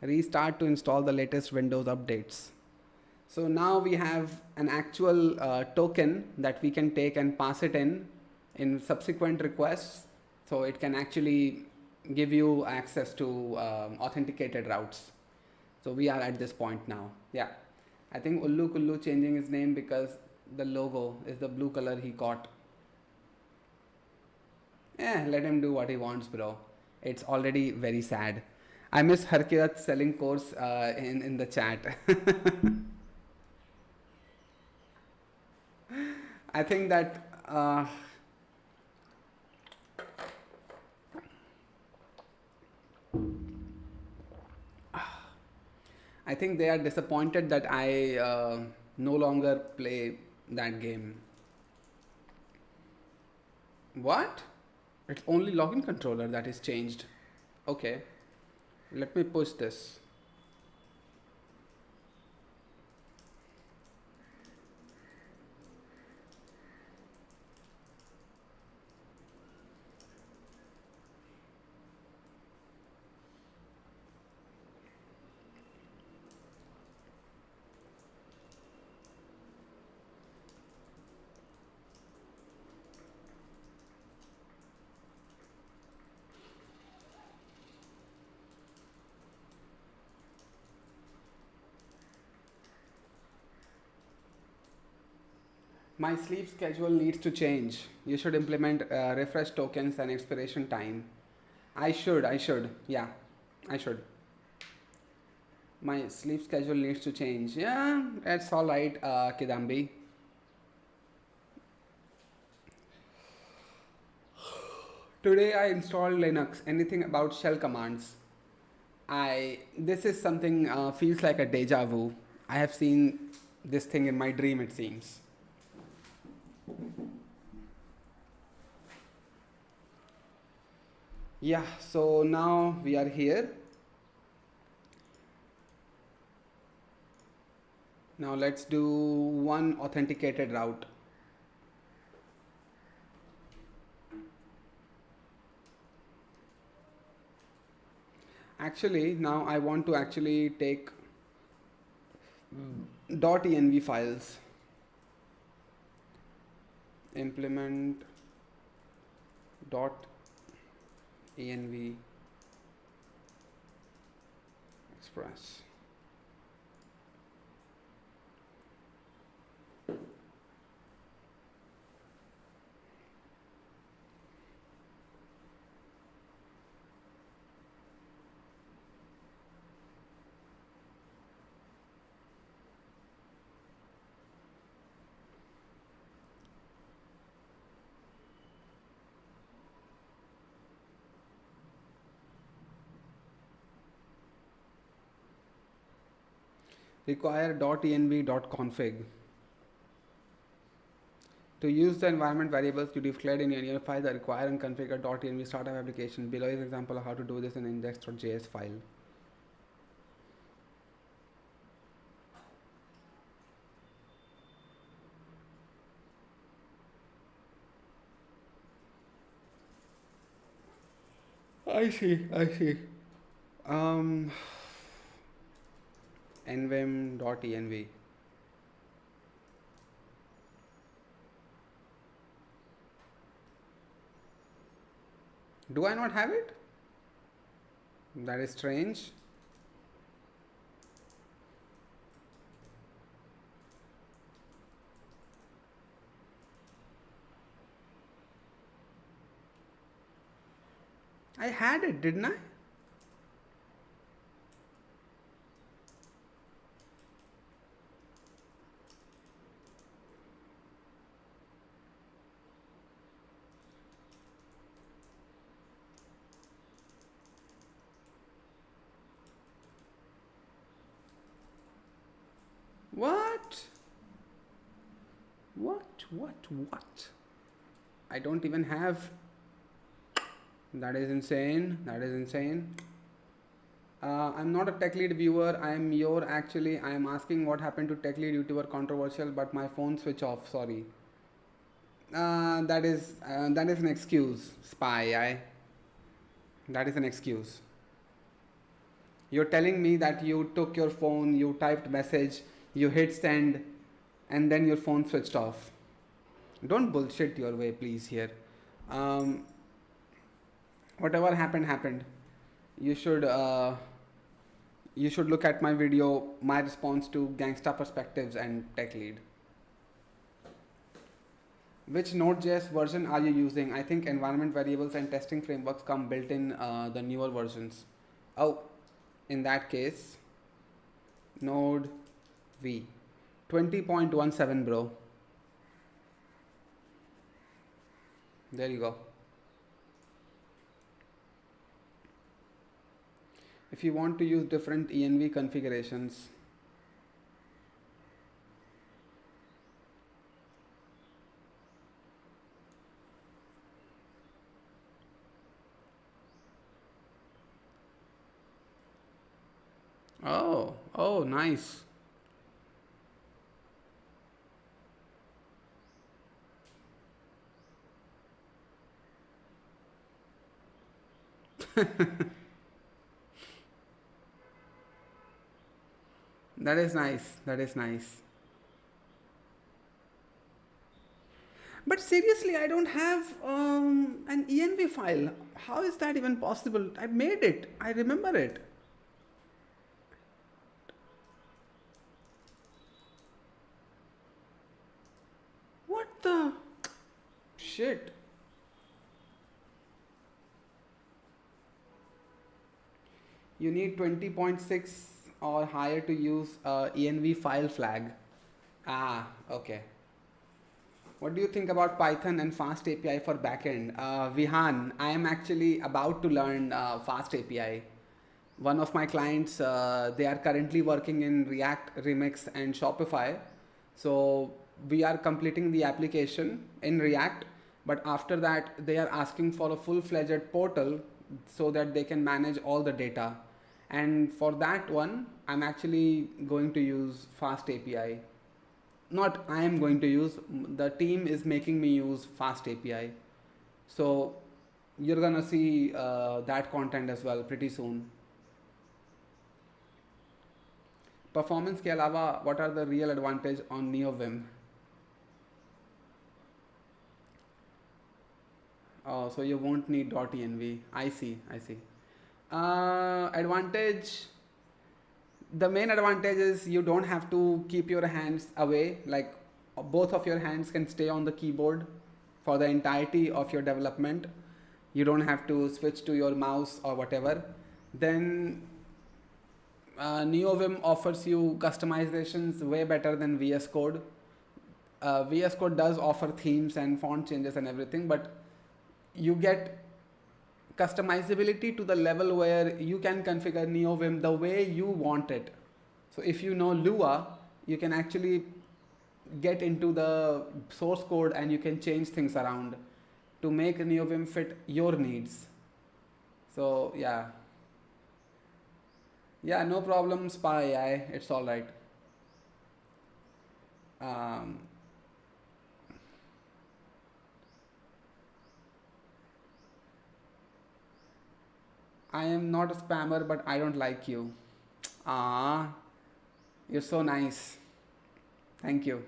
Restart to install the latest Windows updates. So now we have an actual token that we can take and pass it in subsequent requests. So it can actually give you access to authenticated routes. So we are at this point now. Yeah. I think Ullu Kullu changing his name because the logo is the blue color he caught. Let him do what he wants, bro. It's already very sad. I miss Harkirat selling course in the chat. I think that I think they are disappointed that I no longer play that game. What? It's only login controller that is changed. Okay, let me push this. My sleep schedule needs to change. You should implement refresh tokens and expiration time. I should. Yeah, I should. My sleep schedule needs to change. Yeah, that's all right, Kidambi. Today I installed Linux. Anything about shell commands? This is something feels like a deja vu. I have seen this thing in my dream, it seems. Yeah, so now we are here. Now let's do one authenticated route. Actually, now I want to actually take .env files. Implement .env express. Require .env.config. To use the environment variables you declared in your file that require and configure .env startup application. Below is an example of how to do this in index.js file. I see. NVIM.env. Do I not have it? That is strange. I had it, didn't I? What? I don't even have. That is insane. I'm not a tech lead viewer. I am asking what happened to tech lead YouTuber controversial, but my phone switch off. Sorry. That is an excuse, spy. That is an excuse. You're telling me that you took your phone, you typed message, you hit send, and then your phone switched off. Don't bullshit your way, please. Here, whatever happened. You should look at my video, my response to gangsta perspectives and tech lead. Which Node.js version are you using? I think environment variables and testing frameworks come built in the newer versions. Oh, in that case, Node V 20.17, bro. There you go. If you want to use different env configurations, oh, nice. That is nice. But seriously, I don't have an env file. How is that even possible? I made it. I remember it. What the shit? You need 20.6 or higher to use env file flag. Ah, okay. What do you think about Python and Fast API for backend? Vihan, I am actually about to learn Fast API. One of my clients, they are currently working in React, Remix, and Shopify. So we are completing the application in React, but after that, they are asking for a full-fledged portal so that they can manage all the data. And for that one, I'm actually going to use Fast API. Not I am going to use, the team is making me use Fast API. So you're gonna see that content as well pretty soon. Performance के अलावा, what are the real advantage on NeoVim? Oh, so you won't need .env. I see. Advantage. The main advantage is you don't have to keep your hands away. Like both of your hands can stay on the keyboard for the entirety of your development. You don't have to switch to your mouse or whatever. Then NeoVim offers you customizations way better than VS Code. VS Code does offer themes and font changes and everything, but you get customizability to the level where you can configure NeoVim the way you want it. So if you know Lua, you can actually get into the source code and you can change things around to make NeoVim fit your needs. So yeah, no problem, Spy AI, it's all right. I am not a spammer, but I don't like you. Ah, you're so nice. Thank you.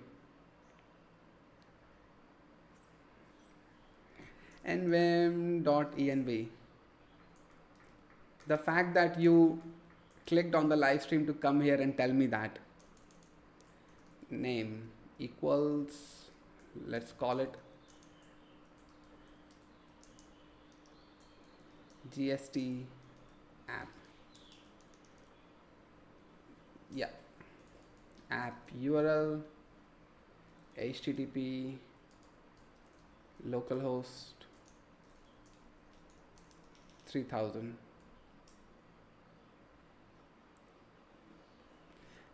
NVim.env. The fact that you clicked on the live stream to come here and tell me that. Name equals, let's call it GST app. Yeah. App URL, HTTP, localhost 3000.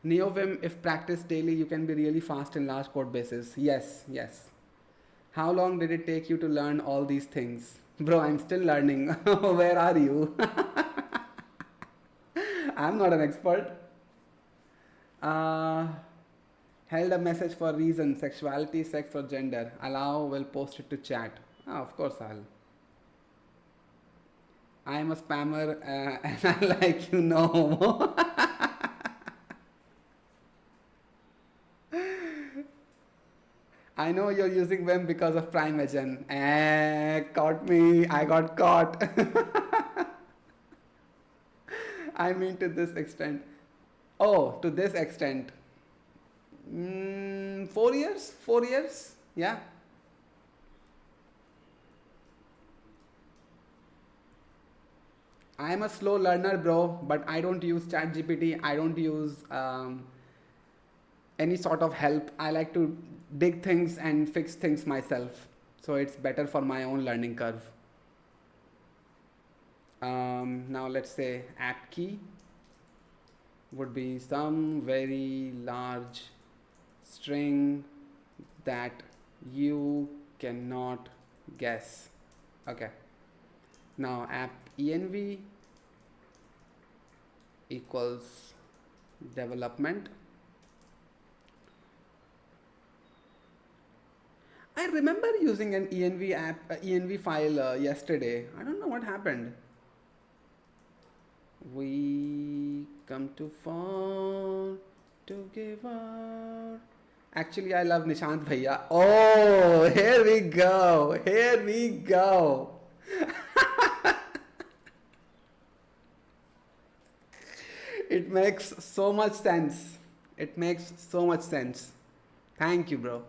NeoVim, if practiced daily, you can be really fast in large code bases. Yes. How long did it take you to learn all these things? Bro, I'm still learning. Where are you? I'm not an expert. Uh, held a message for reason, sexuality, sex, or gender. Allow, will post it to chat. Oh, of course I'll. I'm a spammer and I like you know. I know you're using Vim because of Prime Agent. Caught me. I got caught. I mean, to this extent. Oh, to this extent. 4 years? 4 years? Yeah. I'm a slow learner, bro, but I don't use ChatGPT. I don't use any sort of help. I like to dig things and fix things myself. So it's better for my own learning curve. Now let's say app key would be some very large string that you cannot guess. Okay. Now app env equals development. I remember using an env file yesterday. I don't know what happened. We come too far to give up. Actually, I love Nishant Bhaiya. Oh, here we go. Here we go. It makes so much sense. It makes so much sense. Thank you, bro.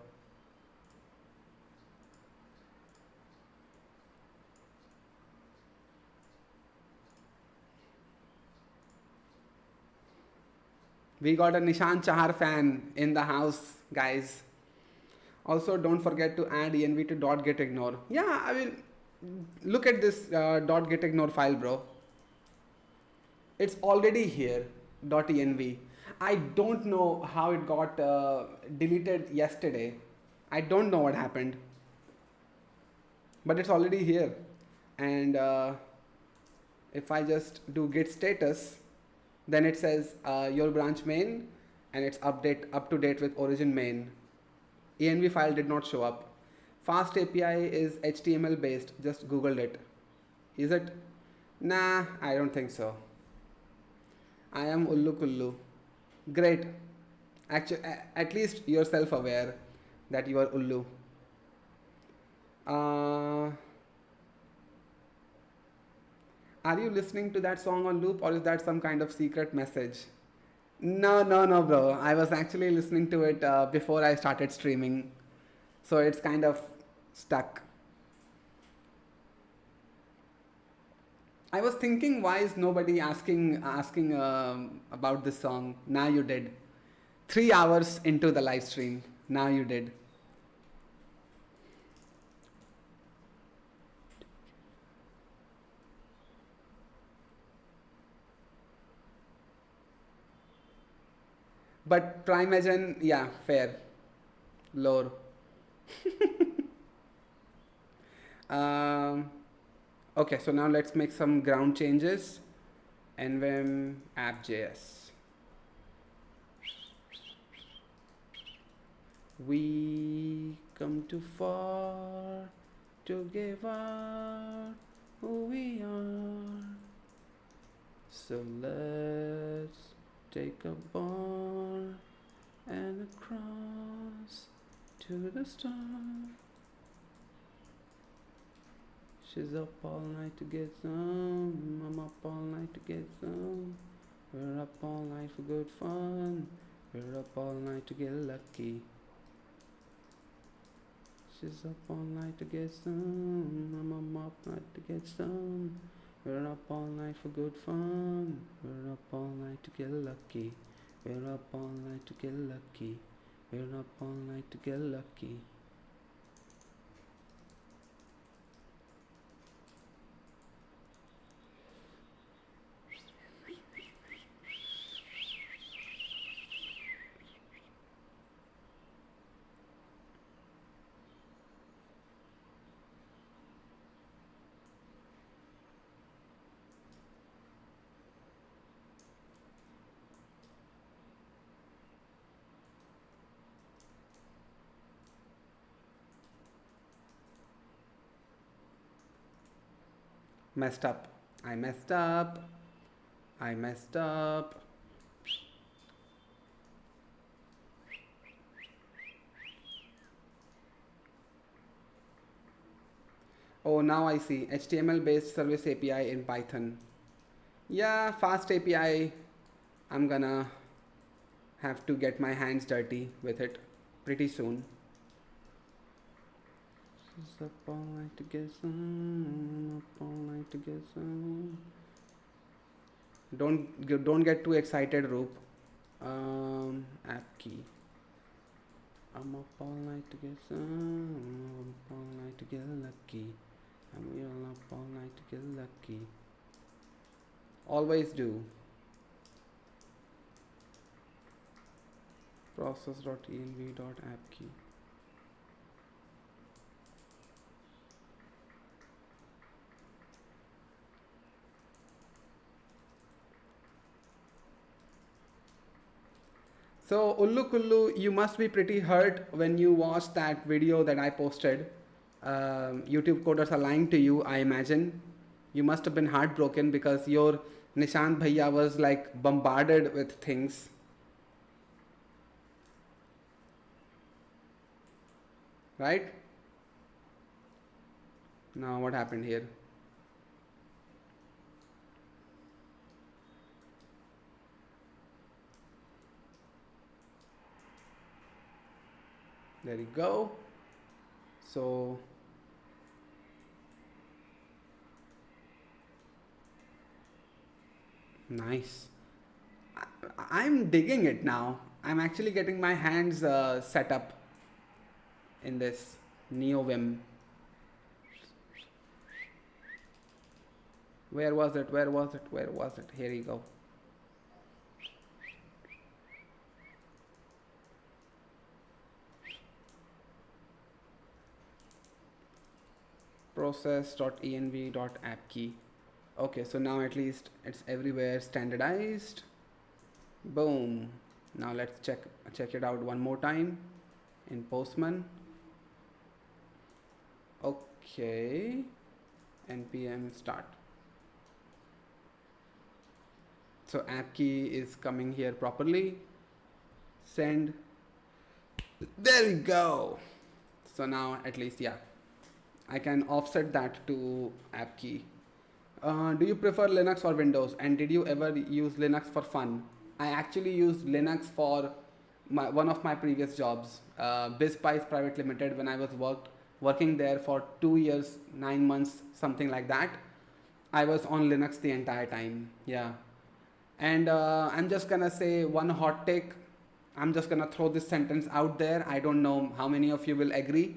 We got a Nishant Chahar fan in the house, guys. Also, don't forget to add env to .getignore. Yeah, I mean, look at this .getignore file, bro. It's already here, .env. I don't know how it got deleted yesterday. I don't know what happened. But it's already here. And if I just do git status, then it says your branch main and it's up to date with origin main. env file did not show up. Fast API is HTML based. Just Googled it. Is it? Nah, I don't think so. I am Ullu Kullu. Great. Actually, at least you're self-aware that you are Ullu. Are you listening to that song on loop or is that some kind of secret message? No, bro. I was actually listening to it before I started streaming. So it's kind of stuck. I was thinking, why is nobody asking about this song? Now you did. 3 hours into the live stream. Now you did. But Primeagen, yeah, fair. Lower. Okay, so now let's make some ground changes. NVim app.js. We come too far to give up who we are. So let's take a bar and a cross to the star. She's up all night to get some. I'm up all night to get some. We're up all night for good fun. We're up all night to get lucky. She's up all night to get some. I'm up night to get some. We're up all night for good fun. We're up all night to get lucky. We're up all night to get lucky. We're up all night to get lucky. Messed up. I messed up. I messed up. Oh, now I see. HTML based service API in Python. Yeah, fast API. I'm gonna have to get my hands dirty with it pretty soon. Don't get too excited, Roop. App key. I'm up all night to get some. I'm up all night to get lucky. I'm all up all night to get lucky. Always do. Process.env.appkey. So Ullu Kullu, you must be pretty hurt when you watched that video that I posted. YouTube coders are lying to you, I imagine. You must have been heartbroken because your Nishant Bhaiya was like bombarded with things. Right? Now what happened here? There you go. So nice. I'm digging it now. I'm actually getting my hands set up in this NeoVim. Where was it? Where was it? Where was it? Here you go. Process.env.appkey. Okay, so now at least it's everywhere standardized. Boom. Now let's check it out one more time in Postman. Okay. npm start. So app key is coming here properly. Send. There we go. So now at least, yeah, I can offset that to app key. Do you prefer Linux or Windows? And did you ever use Linux for fun? I actually used Linux for one of my previous jobs, BizSpice Private Limited, when I was working there for 2 years, 9 months, something like that. I was on Linux the entire time. Yeah. And I'm just gonna say one hot take. I'm just gonna throw this sentence out there. I don't know how many of you will agree,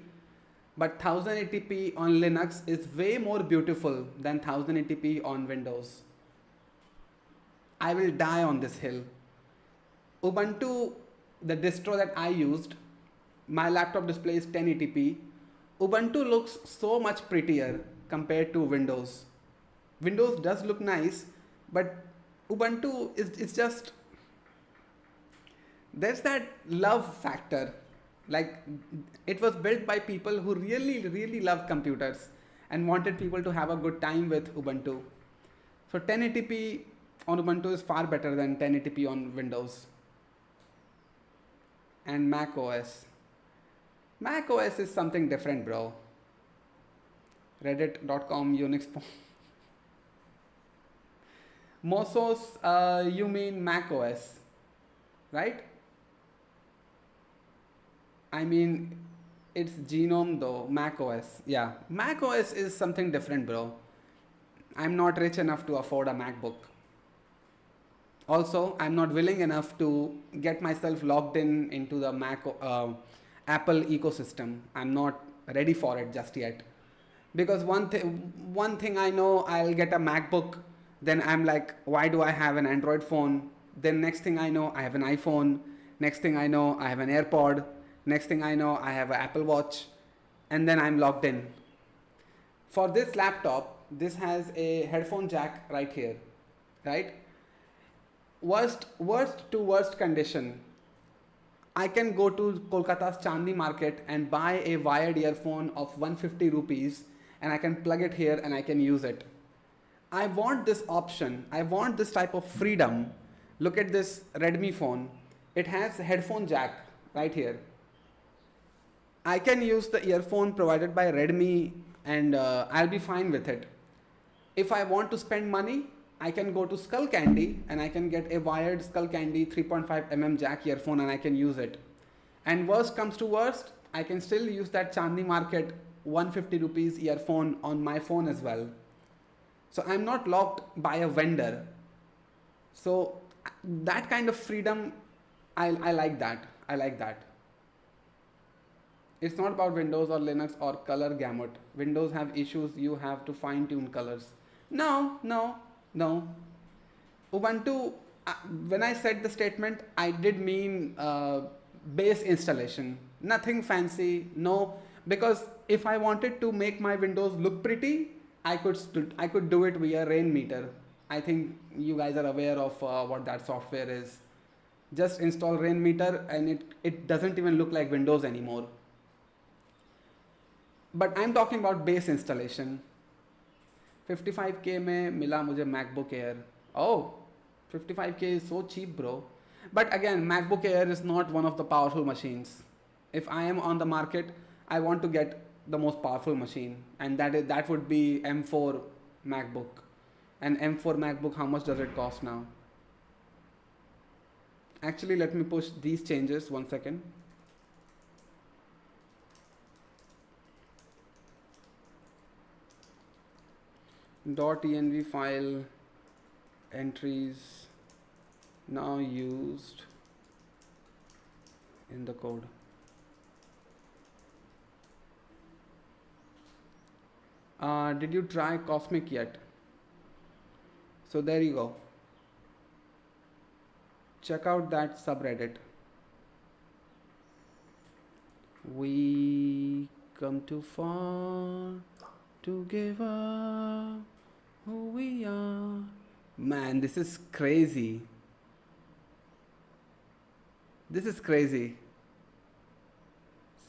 but 1080p on Linux is way more beautiful than 1080p on Windows. I will die on this hill. Ubuntu, the distro that I used, my laptop display is 1080p. Ubuntu looks so much prettier compared to Windows. Windows does look nice, but Ubuntu is just, there's that love factor. Like, it was built by people who really love computers and wanted people to have a good time with Ubuntu. So 1080p on Ubuntu is far better than 1080p on Windows. And Mac OS. Mac OS is something different, bro. Reddit.com Unix. Mosos, you mean Mac OS, right? I mean, it's Genome though, Mac OS. Yeah, Mac OS is something different, bro. I'm not rich enough to afford a MacBook. Also, I'm not willing enough to get myself logged into the Apple ecosystem. I'm not ready for it just yet. Because one thing I know, I'll get a MacBook, then I'm like, why do I have an Android phone? Then next thing I know, I have an iPhone. Next thing I know, I have an AirPod. Next thing I know, I have an Apple Watch. And then I'm logged in. For this laptop, this has a headphone jack right here, right? Worst to worst condition, I can go to Kolkata's Chandni market and buy a wired earphone of 150 rupees and I can plug it here and I can use it. I want this option. I want this type of freedom. Look at this Redmi phone. It has headphone jack right here. I can use the earphone provided by Redmi and I'll be fine with it. If I want to spend money, I can go to Skull Candy and I can get a wired Skull Candy 3.5 jack earphone and I can use it. And worst comes to worst, I can still use that Chandni Market 150 rupees earphone on my phone as well. So I'm not locked by a vendor. So that kind of freedom, I like that. I like that. It's not about Windows or Linux or color gamut. Windows have issues, you have to fine tune colors. No. Ubuntu, when I said the statement, I did mean base installation. Nothing fancy, no. Because if I wanted to make my Windows look pretty, I could do it via Rainmeter. I think you guys are aware of what that software is. Just install Rainmeter and it doesn't even look like Windows anymore. But I'm talking about base installation. 55K में मिला मुझे MacBook Air. Oh, 55K is so cheap, bro. But again, MacBook Air is not one of the powerful machines. If I am on the market, I want to get the most powerful machine, and that would be M4 MacBook. And M4 MacBook, how much does it cost now? Actually, let me push these changes 1 second. .env file entries now used in the code. Did you try Cosmic yet? So there you go. Check out that subreddit. We come too far to give up who we are. Man, this is crazy. This is crazy.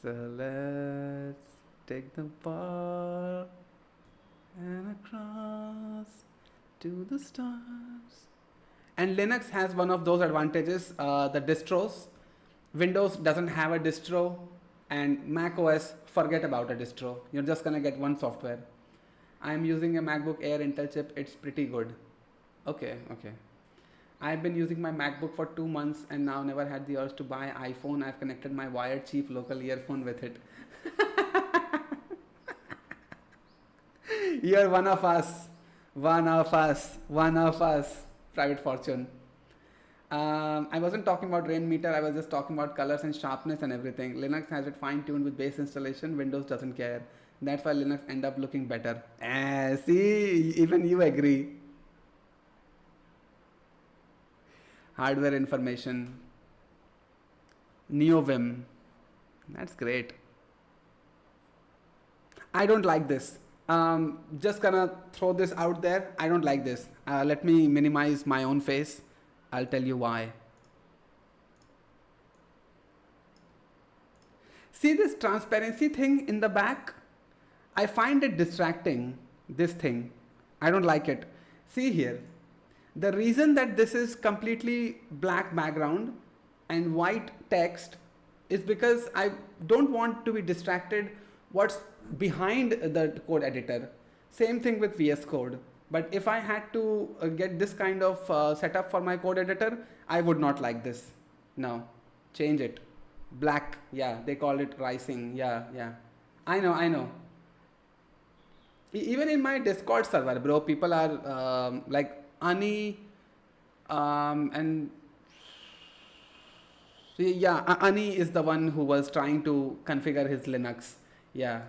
So let's take the ball and across to the stars. And Linux has one of those advantages, the distros. Windows doesn't have a distro, and Mac OS, forget about a distro. You're just gonna get one software. I'm using a MacBook Air Intel chip, it's pretty good. Okay. I've been using my MacBook for 2 months and now never had the urge to buy iPhone. I've connected my wired cheap local earphone with it. You're one of us. Private Fortune. I wasn't talking about Rainmeter, I was just talking about colors and sharpness and everything. Linux has it fine-tuned with base installation, Windows doesn't care. That's why Linux end up looking better. See, even you agree. Hardware information. NEOVIM. That's great. I don't like this. Just gonna throw this out there. I don't like this. Let me minimize my own face. I'll tell you why. See this transparency thing in the back? I find it distracting, this thing. I don't like it. See here. The reason that this is completely black background and white text is because I don't want to be distracted what's behind the code editor. Same thing with VS Code. But if I had to get this kind of setup for my code editor, I would not like this. No, change it. Black, yeah, they call it rising, yeah. I know. Even in my Discord server, bro, people are like Ani and yeah, Ani is the one who was trying to configure his Linux. Yeah.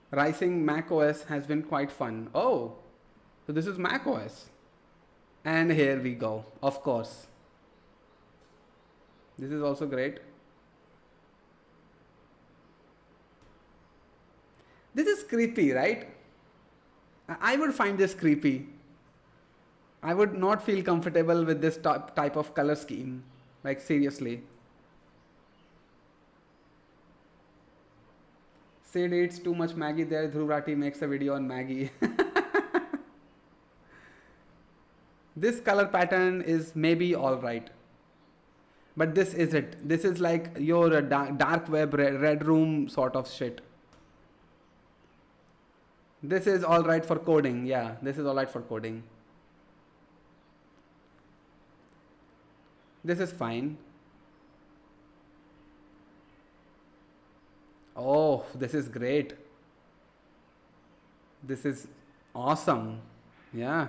Rising Mac OS has been quite fun. Oh, so this is Mac OS. And here we go, of course. This is also great. This is creepy, right? I would find this creepy. I would not feel comfortable with this type of color scheme. Like seriously. Sid eats too much Maggie there. Dhruvrati makes a video on Maggie. This color pattern is maybe alright. But this is it. This is like your dark web red room sort of shit. This is alright for coding. Yeah, this is alright for coding. This is fine. Oh, this is great. This is awesome. Yeah.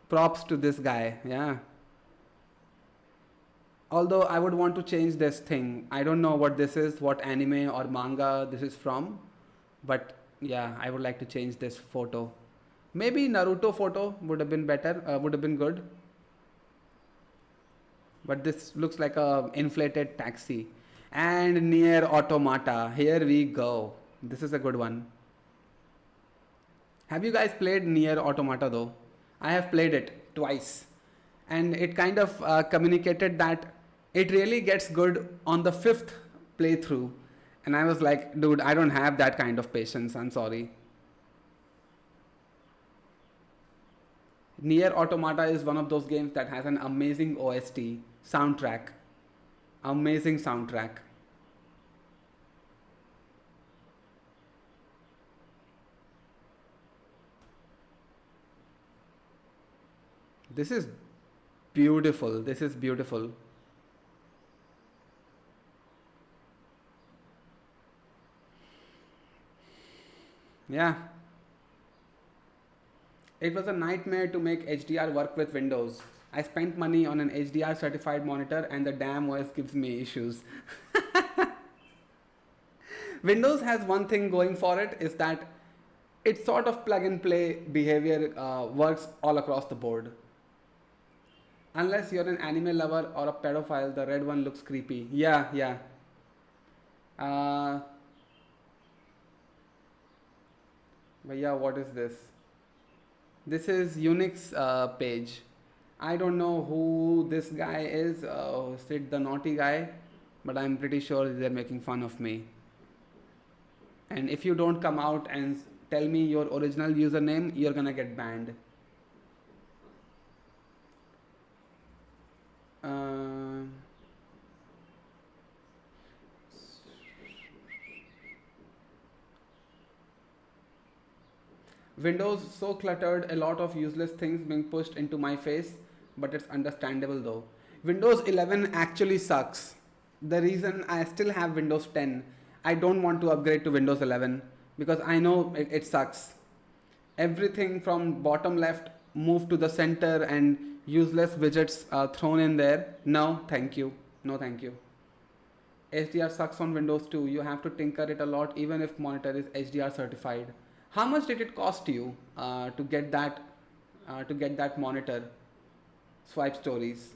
Props to this guy. Yeah. Although I would want to change this thing. I don't know what this is, what anime or manga this is from. But yeah, I would like to change this photo. Maybe Naruto photo would have been better, would have been good. But this looks like a inflated taxi. And Nier Automata. Here we go. This is a good one. Have you guys played Nier Automata though? I have played it twice. And it kind of communicated that it really gets good on the 5th playthrough. And I was like, dude, I don't have that kind of patience. I'm sorry. Nier Automata is one of those games that has an amazing OST soundtrack. Amazing soundtrack. This is beautiful. This is beautiful. Yeah. It was a nightmare to make HDR work with Windows. I spent money on an HDR certified monitor and the damn OS gives me issues. Windows has one thing going for it, is that it's sort of plug and play behavior works all across the board. Unless you're an anime lover or a pedophile, the red one looks creepy. Yeah, yeah. But yeah, what is this? This is Unix page. I don't know who this guy is, Sid the naughty guy, but I'm pretty sure they're making fun of me. And if you don't come out and tell me your original username, you're gonna get banned. Windows so cluttered, a lot of useless things being pushed into my face, but it's understandable though. Windows 11 actually sucks. The reason I still have Windows 10, I don't want to upgrade to Windows 11 because I know it sucks. Everything from bottom left moved to the center and useless widgets thrown in there. No, thank you. No, thank you. HDR sucks on Windows too. You have to tinker it a lot even if monitor is HDR certified. How much did it cost you to get that monitor? Swipe stories.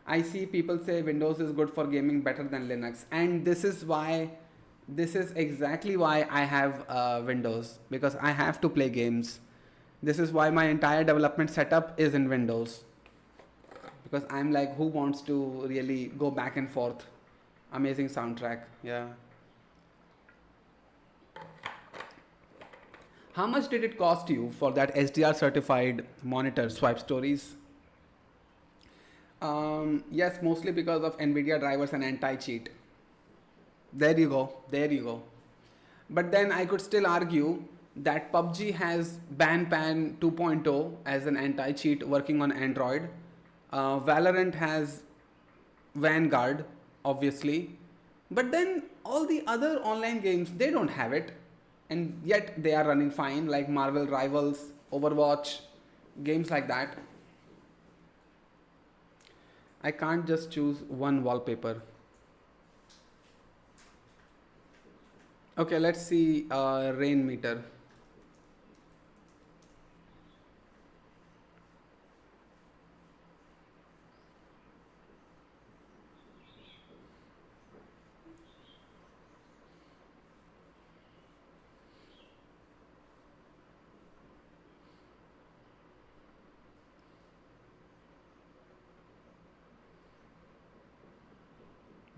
I see people say Windows is good for gaming better than Linux, and this is exactly why I have Windows, because I have to play games. This is why my entire development setup is in Windows, because I'm like, who wants to really go back and forth? Amazing soundtrack. Yeah. How much did it cost you for that HDR certified monitor, Swipe Stories? Yes, mostly because of NVIDIA drivers and anti-cheat. There you go, there you go. But then I could still argue that PUBG has BanPan 2.0 as an anti-cheat working on Android. Valorant has Vanguard, obviously. But then all the other online games, they don't have it. And yet they are running fine, like Marvel Rivals, Overwatch, games like that. I can't just choose one wallpaper. Okay, let's see rain meter.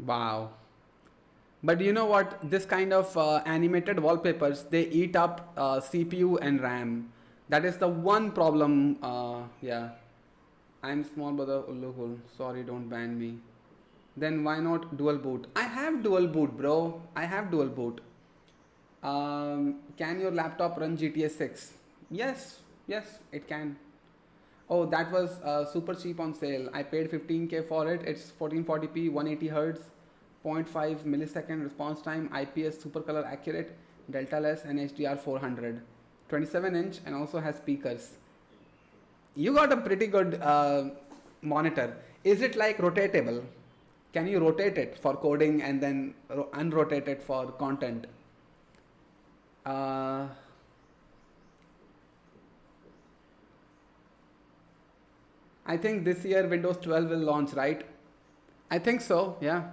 Wow. But you know what? This kind of animated wallpapers, they eat up CPU and RAM. That is the one problem. Yeah. I'm small brother Ullukul. Sorry, don't ban me. Then why not dual boot? I have dual boot, bro. I have dual boot. Can your laptop run GTA 6? Yes, yes, it can. Oh, that was super cheap on sale. I paid 15K for it. It's 1440p, 180 Hz, zero point 0.5 millisecond response time, IPS super color accurate, delta less, and HDR 400. 27-inch and also has speakers. You got a pretty good monitor. Is it like rotatable? Can you rotate it for coding and then unrotate it for content? Uh, I think this year Windows 12 will launch, right? I think so, yeah.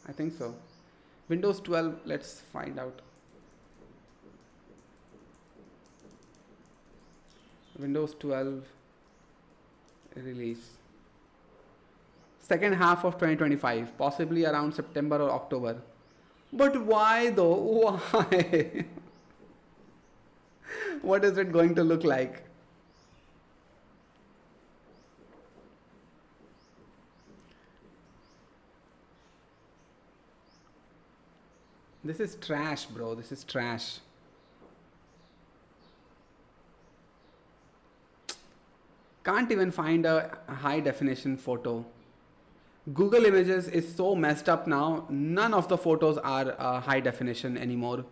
I think so. Windows 12, let's find out. Windows 12 release. Second half of 2025, possibly around September or October. But why though? Why? What is it going to look like? This is trash, bro. This is trash. Can't even find a high definition photo. Google Images is so messed up now. None of the photos are high definition anymore.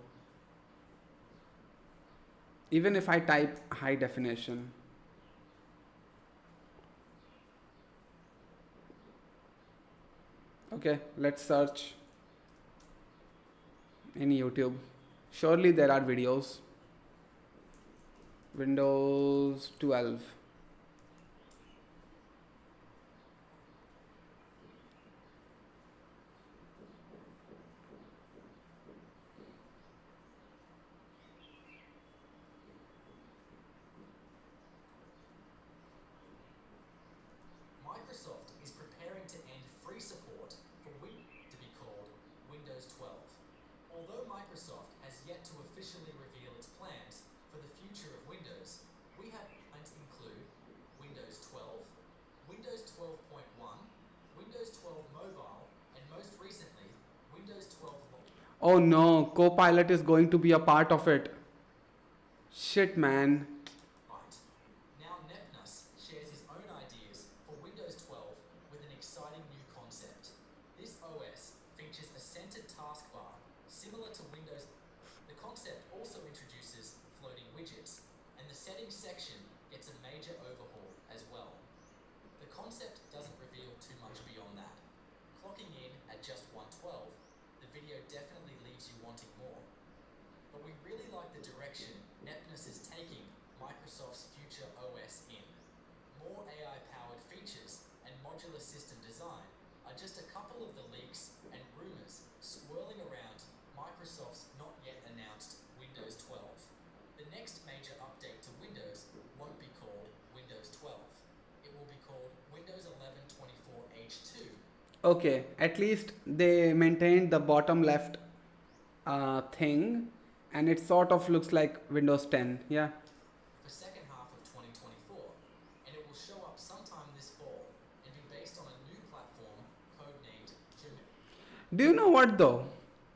Even if I type high definition. Okay, let's search in YouTube. Surely there are videos. Windows 12. Microsoft is preparing to end free support for to be called Windows 12. Although Microsoft has yet to officially reveal its plans for the future of Windows, we have plans include Windows 12, Windows 12.1, Windows 12 Mobile, and most recently, Windows 12. Oh no, Copilot is going to be a part of it. Shit, man. Right. Now Nepnus shares his own ideas for Windows 12 with an exciting new concept. This OS features a centered taskbar similar to Windows. The concept also introduces floating widgets, and the settings section gets a major overhaul as well. The concept doesn't reveal too much beyond that. Clocking in at just 112, the video definitely leaves you wanting more. But we really like the direction Nepnus is taking Microsoft's future OS in. More AI-powered features and modular system design are just a couple of the leaks and rumors swirling around Microsoft's not yet announced Windows 12. The next major update to Windows won't be called Windows 12. It will be called Windows 11 24H2. Okay, at least they maintained the bottom left thing, and it sort of looks like Windows 10. Yeah. For second half of 2024, and it will show up sometime this fall and be based on a new platform codenamed Jim. Do you know what though?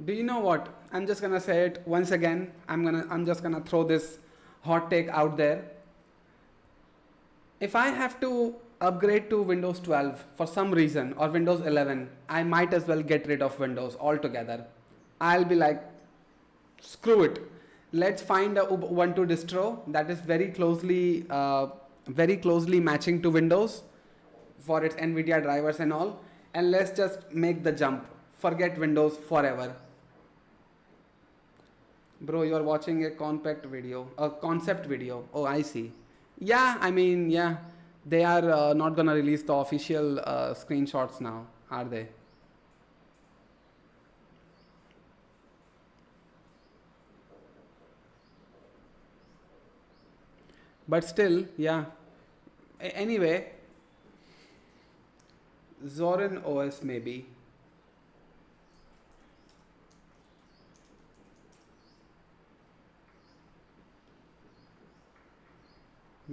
Do you know what? I'm just gonna say it once again. I'm just gonna throw this hot take out there. If I have to upgrade to Windows 12 for some reason or Windows 11, I might as well get rid of Windows altogether. I'll be like, screw it. Let's find a Ubuntu distro that is very closely matching to Windows for its NVIDIA drivers and all, and let's just make the jump. Forget Windows forever. Bro, you're watching a concept video. Oh, I see. Yeah, I mean, yeah, they are not gonna release the official screenshots now, are they? But still, yeah. Anyway, Zorin OS maybe.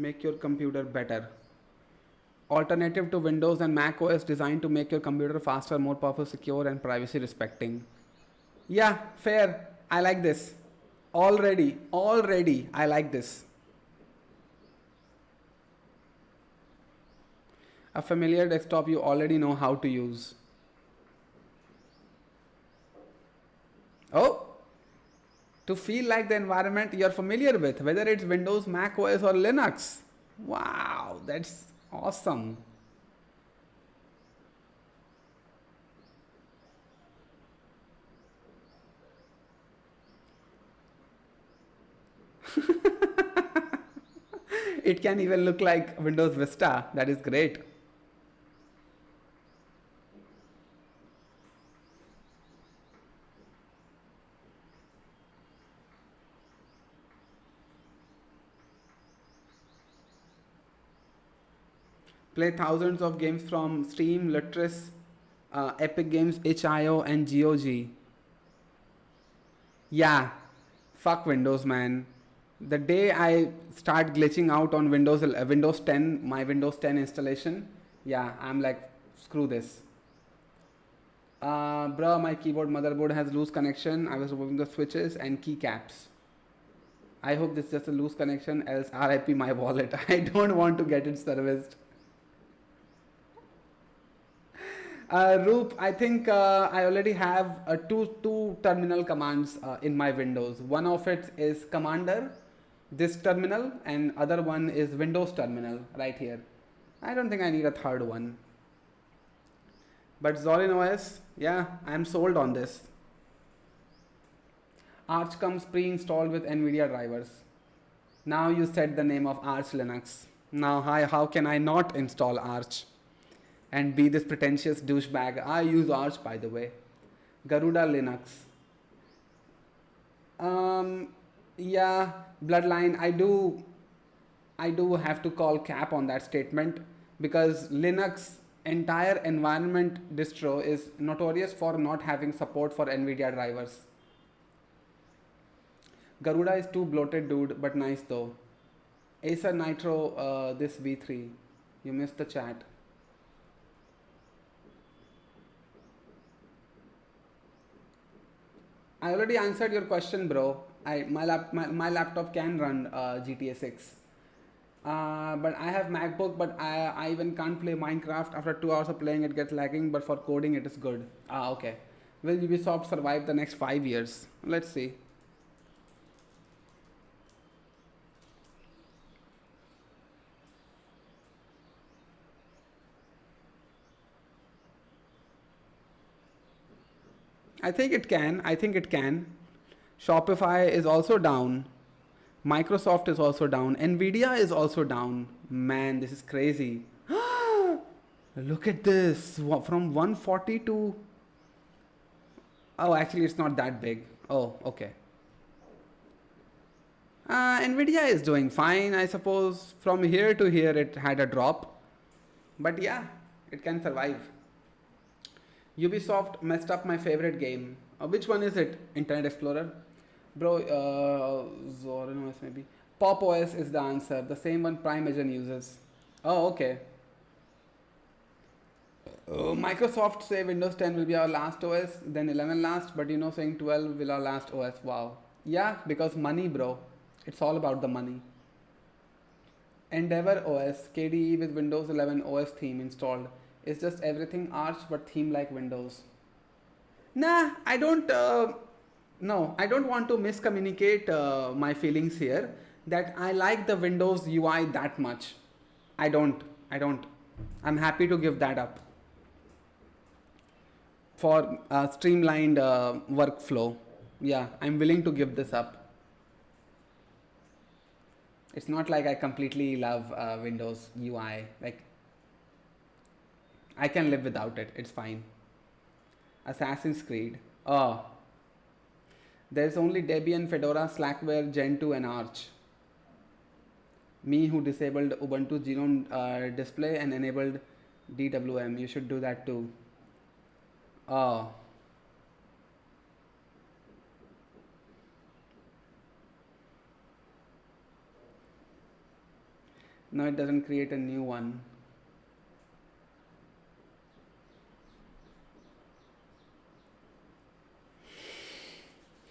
make your computer better. Alternative to Windows and Mac OS designed to make your computer faster, more powerful, secure, and privacy respecting. Yeah, fair. I like this. Already, I like this. A familiar desktop you already know how to use. Oh, to feel like the environment you're familiar with, whether it's Windows, Mac OS, or Linux. Wow, that's awesome. It can even look like Windows Vista. That is great. Play thousands of games from Steam, Lutris, Epic Games, itch.io, and GOG. Yeah, fuck Windows, man. The day I start glitching out on Windows 10, my Windows 10 installation, yeah, I'm like, screw this. Bruh, my keyboard motherboard has loose connection. I was removing the switches and keycaps. I hope this is just a loose connection, else RIP my wallet. I don't want to get it serviced. Roop, I think I already have two terminal commands in my Windows. One of it is Commander, this terminal, and other one is Windows terminal right here. I don't think I need a third one. But Zorin OS, yeah, I'm sold on this. Arch comes pre-installed with NVIDIA drivers. Now you said the name of Arch Linux. Now how can I not install Arch and be this pretentious douchebag? I use Arch, by the way. Garuda Linux. Yeah, Bloodline, I do have to call cap on that statement, because Linux entire environment distro is notorious for not having support for NVIDIA drivers. Garuda is too bloated, dude, but nice though. Acer Nitro, this V3. You missed the chat. I already answered your question, bro. My laptop can run GTA 6. But I have MacBook, but I even can't play Minecraft. After 2 hours of playing, it gets lagging, but for coding, it is good. Okay. Will Ubisoft survive the next 5 years? Let's see. I think it can. Shopify is also down. Microsoft is also down. Nvidia is also down. Man, this is crazy. Look at this. From 140 to... Oh, actually, it's not that big. Oh, okay. Nvidia is doing fine, I suppose. From here to here, it had a drop. But yeah, it can survive. Ubisoft messed up my favorite game. Which one is it? Internet Explorer? Bro, Zorin OS maybe. Pop OS is the answer. The same one Prime Agent uses. Oh, okay. Microsoft say Windows 10 will be our last OS, then 11 last, but saying 12 will our last OS. Wow. Yeah, because money, bro. It's all about the money. Endeavor OS, KDE with Windows 11 OS theme installed. It's just everything Arch but theme like Windows. Nah, I don't. No, I don't want to miscommunicate my feelings here. That I like the Windows UI that much. I don't. I'm happy to give that up for streamlined workflow. Yeah, I'm willing to give this up. It's not like I completely love Windows UI. Like, I can live without it. It's fine. Assassin's Creed. Oh. There's only Debian, Fedora, Slackware, Gentoo, and Arch. Me who disabled Ubuntu Genome display and enabled DWM. You should do that too. Oh. No, it doesn't create a new one.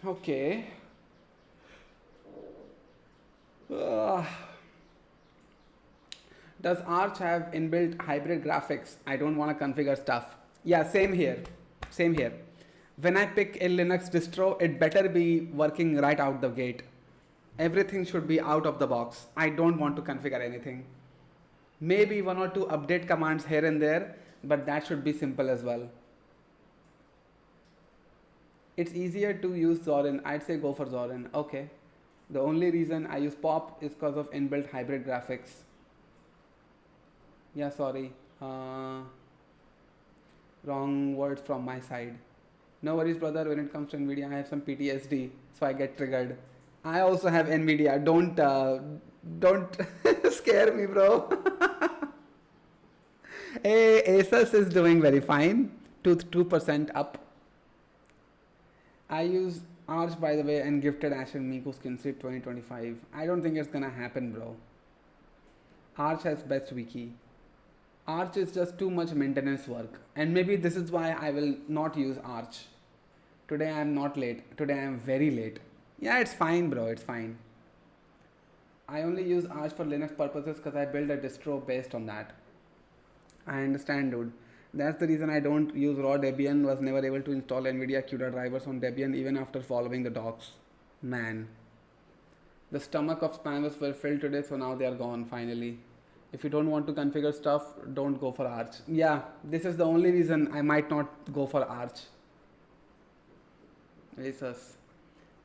Okay. Ugh. Does Arch have inbuilt hybrid graphics? I don't want to configure stuff. Yeah, same here. Same here. When I pick a Linux distro, it better be working right out the gate. Everything should be out of the box. I don't want to configure anything. Maybe one or two update commands here and there, but that should be simple as well. It's easier to use Zorin. I'd say go for Zorin. Okay. The only reason I use Pop is because of inbuilt hybrid graphics. Yeah, sorry. Wrong words from my side. No worries, brother. When it comes to NVIDIA, I have some PTSD, so I get triggered. I also have NVIDIA. Don't scare me, bro. Hey, Asus is doing very fine. 2% up. I use Arch, by the way, and gifted Ash and Miku SkinStreet 2025. I don't think it's gonna happen, bro. Arch has best wiki. Arch is just too much maintenance work, and maybe this is why I will not use Arch. Today I am not late. Today I am very late. Yeah, it's fine, bro. It's fine. I only use Arch for Linux purposes because I build a distro based on that. I understand, dude. That's the reason I don't use raw Debian. Was never able to install NVIDIA CUDA drivers on Debian even after following the docs. Man. The stomach of spammers were filled today, so now they are gone finally. If you don't want to configure stuff, don't go for Arch. Yeah, this is the only reason I might not go for Arch. Jesus.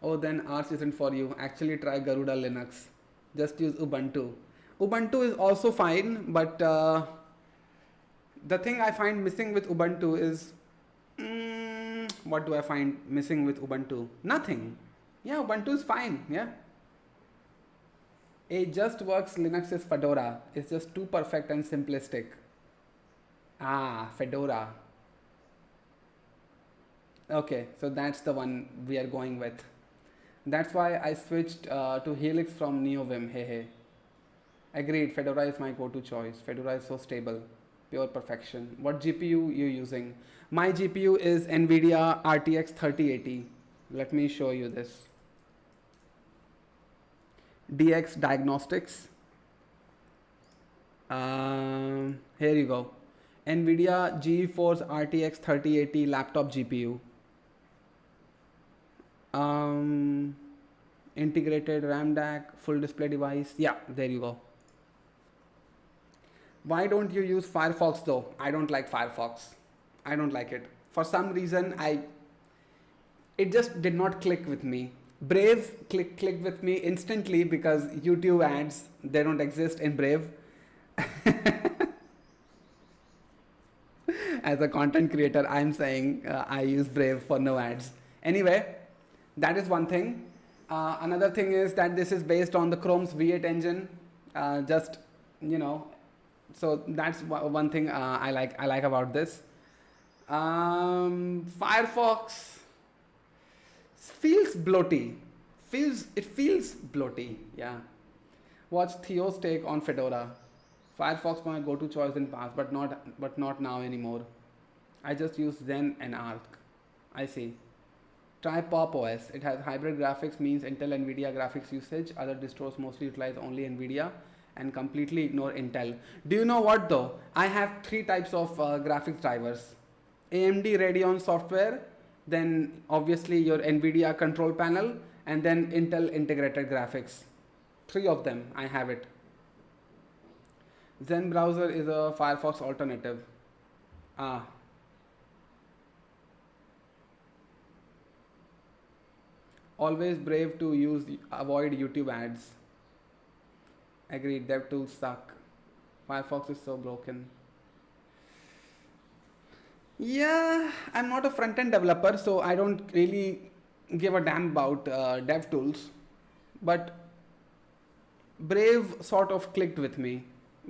Oh, then Arch isn't for you. Actually try Garuda Linux. Just use Ubuntu. Ubuntu is also fine, but the thing I find missing with Ubuntu is, what do I find missing with Ubuntu? Nothing. Yeah, Ubuntu is fine. Yeah. A just works Linux is Fedora. It's just too perfect and simplistic. Ah, Fedora. Okay, so that's the one we are going with. That's why I switched to Helix from NeoVim. Hey. Agreed, Fedora is my go-to choice. Fedora is so stable. Pure perfection. What GPU you using? My GPU is NVIDIA RTX 3080. Let me show you this. DX Diagnostics. Here you go. NVIDIA GeForce RTX 3080 laptop GPU. Integrated RAM DAC, full display device. Yeah, there you go. Why don't you use Firefox though? I don't like Firefox. I don't like it. For some reason, it just did not click with me. Brave clicked with me instantly because YouTube ads, they don't exist in Brave. As a content creator, I'm saying I use Brave for no ads. Anyway, that is one thing. Another thing is that this is based on the Chrome's V8 engine. Just, you know, so that's one thing I like about this. Firefox feels bloaty. It feels bloaty. Yeah. Watch Theo's take on Fedora. Firefox my go-to choice in past, but not now anymore. I just use Zen and Arc. I see. Try Pop OS. It has hybrid graphics, means Intel NVIDIA graphics usage. Other distros mostly utilize only NVIDIA and completely ignore Intel. Do you know what though? I have 3 types of graphics drivers. AMD Radeon software, then obviously your NVIDIA control panel, and then Intel integrated graphics. 3 of them, I have it. Zen browser is a Firefox alternative. Always brave to avoid YouTube ads. Agreed, dev tools suck. Firefox is so broken. Yeah, I'm not a front-end developer, so I don't really give a damn about dev tools. But Brave sort of clicked with me,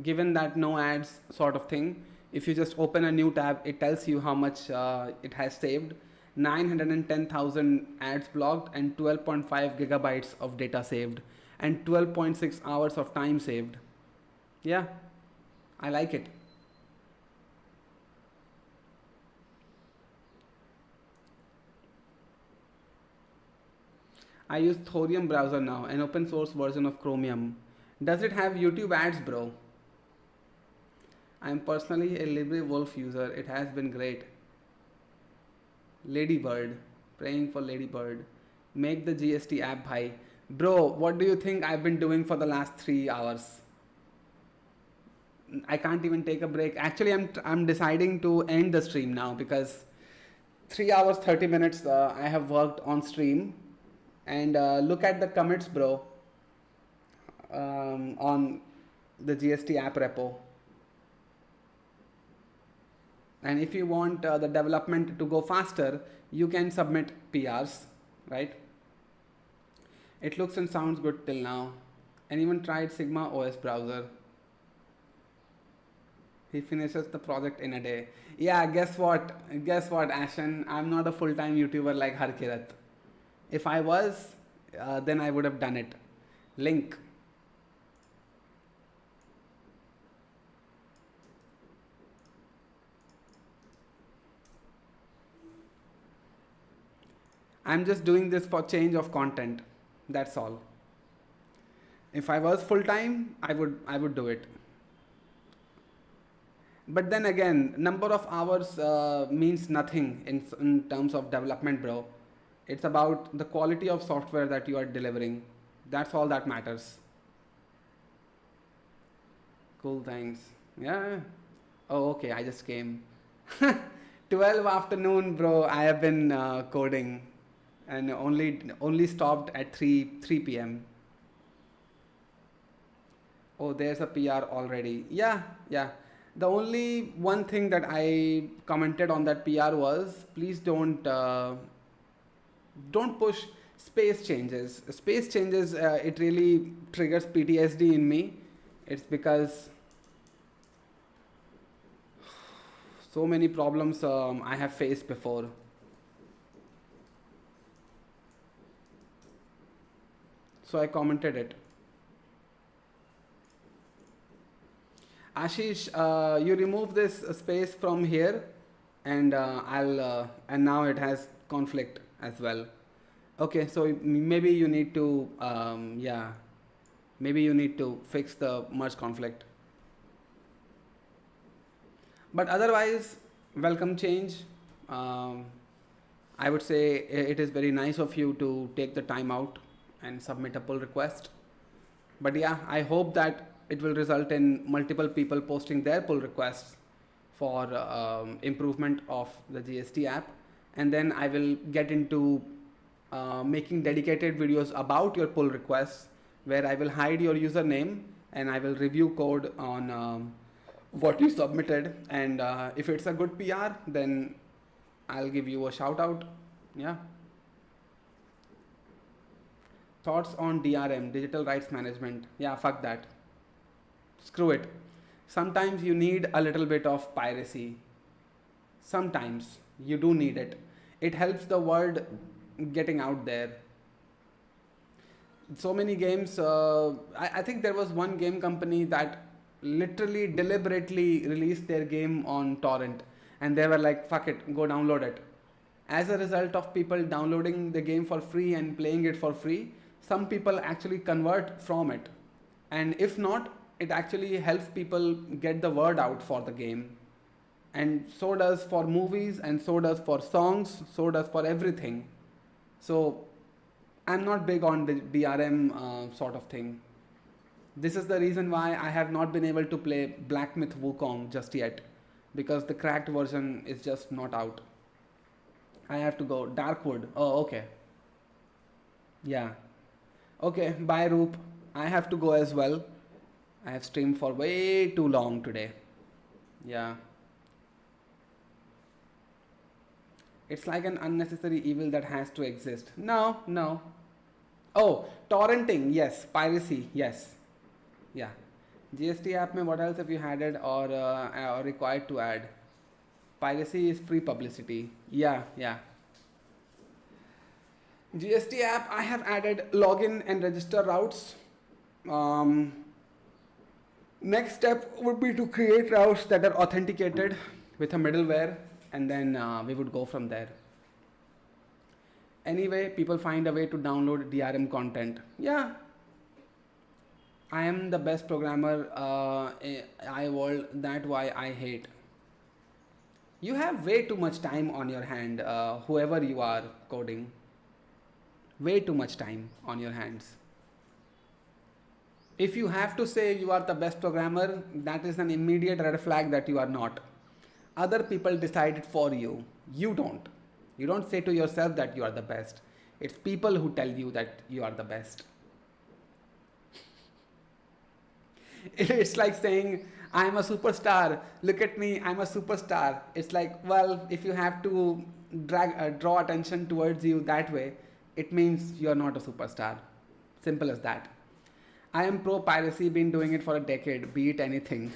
given that no ads sort of thing. If you just open a new tab, it tells you how much it has saved. 910,000 ads blocked and 12.5 gigabytes of data saved and 12.6 hours of time saved. Yeah, I like it. I use Thorium browser now, an open source version of Chromium. Does it have YouTube ads, bro? I am personally a LibreWolf user. It has been great. Ladybird, praying for Ladybird. Make the GST app high. Bro, what do you think I've been doing for the last 3 hours? I can't even take a break. Actually, I'm deciding to end the stream now because 3 hours 30 minutes I have worked on stream, and look at the commits, bro, on the GST app repo. And if you want the development to go faster, you can submit PRs, right? It looks and sounds good till now. Anyone tried Sigma OS browser? He finishes the project in a day. Yeah, guess what? Guess what, Ashen? I'm not a full-time YouTuber like Harkirat. If I was, then I would have done it. Link. I'm just doing this for change of content. That's all. If I was full-time, I would do it. But then again, number of hours means nothing in terms of development, bro. It's about the quality of software that you are delivering. That's all that matters. Cool, thanks. Yeah. Oh, okay, I just came. 12 afternoon, bro. I have been coding, and only stopped at 3 p.m. Oh, there's a PR already. Yeah, yeah. The only one thing that I commented on that PR was, please don't push space changes. Space changes, it really triggers PTSD in me. It's because so many problems I have faced before. So I commented it. Ashish, you remove this space from here, and and now it has conflict as well. Okay, so maybe you need to yeah, maybe you need to fix the merge conflict. But otherwise, welcome change. Um, I would say it is very nice of you to take the time out and submit a pull request. But yeah, I hope that it will result in multiple people posting their pull requests for improvement of the GST app. And then I will get into making dedicated videos about your pull requests, where I will hide your username and I will review code on what you submitted. And if it's a good PR, then I'll give you a shout out. Yeah. Thoughts on DRM, digital rights management? Yeah, fuck that. Screw it. Sometimes you need a little bit of piracy. Sometimes you do need it. It helps the word getting out there. So many games, I think there was one game company that literally deliberately released their game on torrent, and they were like, fuck it, go download it. As a result of people downloading the game for free and playing it for free, some people actually convert from it. And if not, it actually helps people get the word out for the game. And so does for movies, and so does for songs, so does for everything. So I'm not big on the DRM sort of thing. This is the reason why I have not been able to play Black Myth Wukong just yet, because the cracked version is just not out. I have to go. Darkwood. Oh, okay. Yeah. Okay, bye Roop. I have to go as well. I have streamed for way too long today. Yeah. It's like an unnecessary evil that has to exist. No, no. Oh, torrenting. Yes. Piracy. Yes. Yeah. GST app mein what else have you added or required to add? Piracy is free publicity. Yeah, yeah. GST app, I have added login and register routes. Next step would be to create routes that are authenticated with a middleware, and then we would go from there. Anyway, people find a way to download DRM content. Yeah, I am the best programmer in I world. That why I hate. You have way too much time on your hand, whoever you are coding. Way too much time on your hands. If you have to say you are the best programmer, that is an immediate red flag that you are not. Other people decide it for you. You don't. You don't say to yourself that you are the best. It's people who tell you that you are the best. It's like saying, I'm a superstar. Look at me, I'm a superstar. It's like, well, if you have to draw attention towards you that way, it means you're not a superstar. Simple as that. I am pro piracy, been doing it for a decade, be it anything.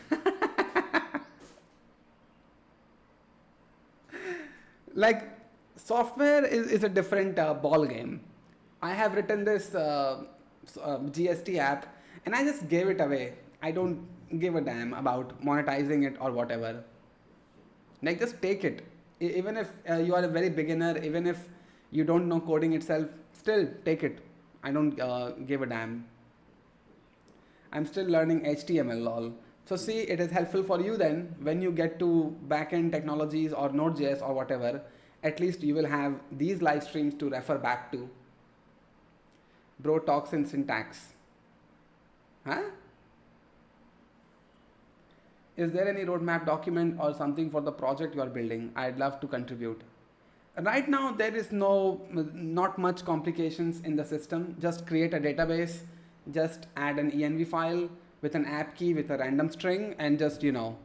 Like, software is a different ball game. I have written this GST app and I just gave it away. I don't give a damn about monetizing it or whatever. Like, just take it. Even if you are a very beginner, even if you don't know coding itself, still take it. I don't give a damn. I'm still learning HTML lol. So see, it is helpful for you then when you get to backend technologies or NodeJS or whatever. At least you will have these live streams to refer back to. Bro talks in syntax. Huh? Is there any roadmap document or something for the project you are building? I'd love to contribute. Right now, there is not much complications in the system. Just create a database, just add an env file with an app key with a random string, and just, run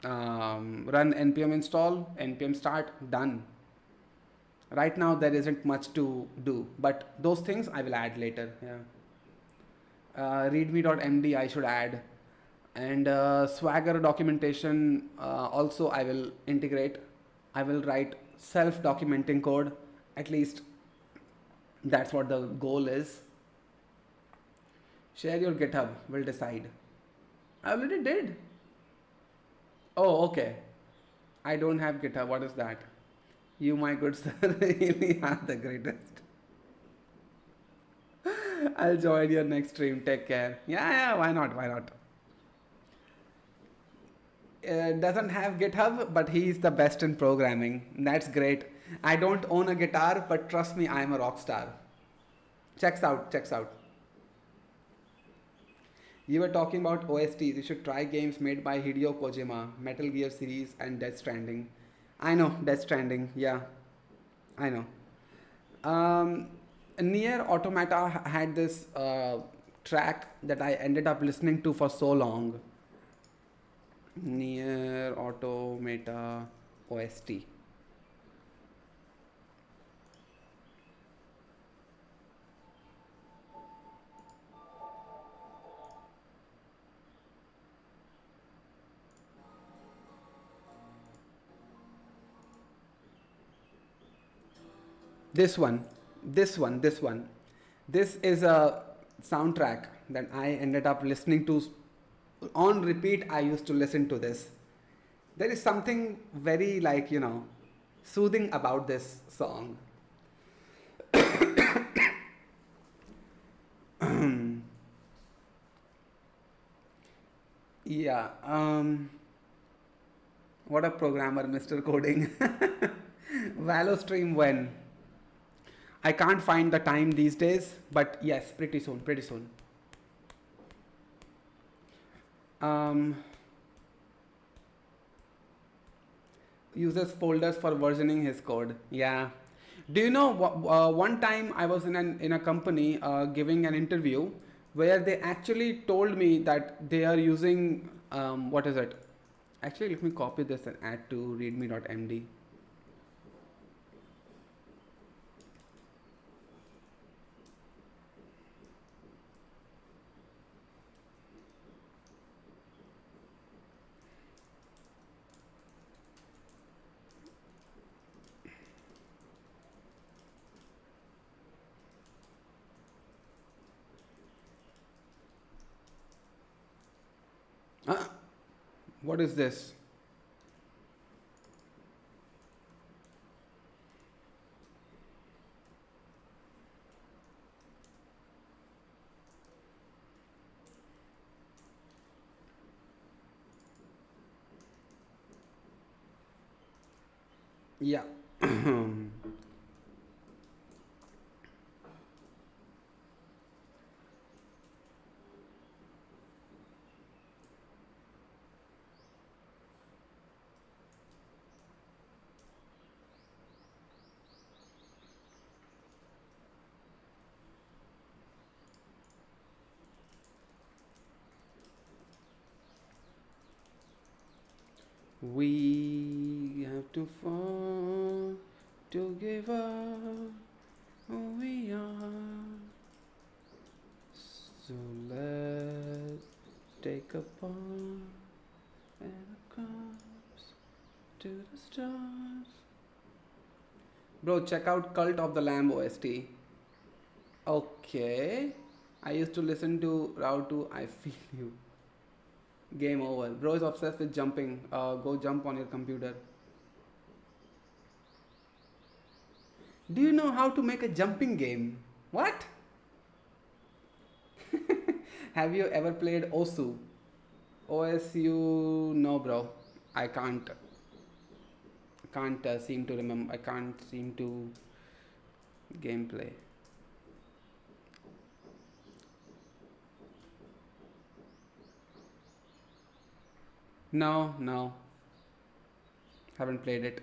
npm install, npm start, done. Right now, there isn't much to do, but those things I will add later. Yeah. Readme.md I should add. And Swagger documentation also I will integrate. I will write self-documenting code. At least that's what the goal is. Share your GitHub, we'll decide. I already did. Oh, okay. I don't have GitHub, what is that? You, my good sir, really are the greatest. I'll join your next stream, take care. Yeah, why not, why not? Doesn't have GitHub, but he's the best in programming. That's great. I don't own a guitar, but trust me, I'm a rock star. Checks out, checks out. You were talking about OSTs. You should try games made by Hideo Kojima, Metal Gear series and Death Stranding. I know, Death Stranding, yeah. I know. Nier Automata had this track that I ended up listening to for so long. Nier Automata OST. This one. This is a soundtrack that I ended up listening to on repeat. I used to listen to this. There is something very soothing about this song. Yeah. What a programmer, Mr. Coding. Valo stream when? I can't find the time these days, but yes, pretty soon. Uses folders for versioning his code. Yeah. Do you know one time I was in a company giving an interview where they actually told me that they are using what is it? Actually, let me copy this and add to readme.md. What is this? Yeah. We have to fall to give up who we are. So let's take a path and across to the stars. Bro, check out Cult of the Lamb OST. Okay. I used to listen to Route 2. I feel you. Game over. Bro is obsessed with jumping. Go jump on your computer. Do you know how to make a jumping game? What? Have you ever played OSU? OSU? No, bro. I can't seem to remember. I can't seem to gameplay. No. Haven't played it.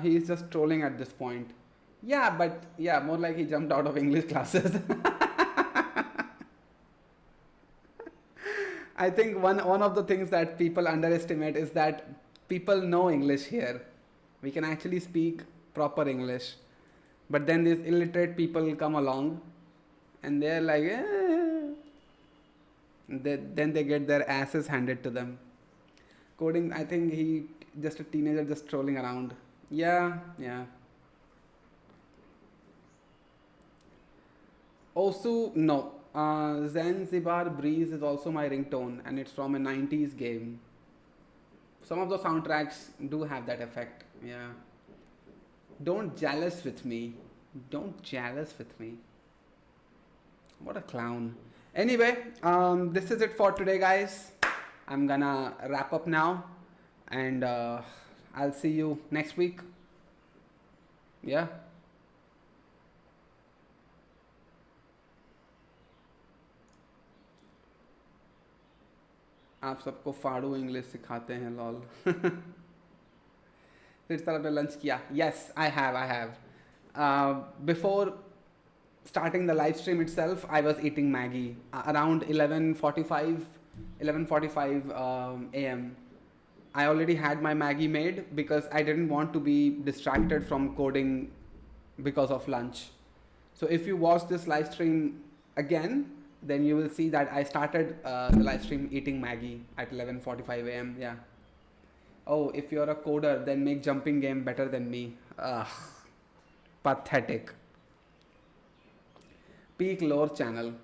He's just trolling at this point. Yeah, but yeah, more like he jumped out of English classes. I think one of the things that people underestimate is that people know English here. We can actually speak proper English, but then these illiterate people come along, and they're like, then they get their asses handed to them. Coding, I think he just a teenager just trolling around. Yeah. Osu, no. Zanzibar Breeze is also my ringtone, and it's from a 90s game. Some of the soundtracks do have that effect. Yeah. Don't jealous with me. What a clown. Anyway, this is it for today, guys. I'm gonna wrap up now, and I'll see you next week. Yeah. आप सबको फाड़ू English सिखाते हैं lol. फिर तरह पे lunch किया. Yes, I have. Before starting the live stream itself, I was eating Maggie around 11:45 a.m. I already had my Maggie made because I didn't want to be distracted from coding because of lunch. So if you watch this live stream again, then you will see that I started the live stream eating Maggie at 11:45 a.m. Yeah. Oh, if you're a coder, then make jumping game better than me. Ugh. Pathetic. Peak lore channel.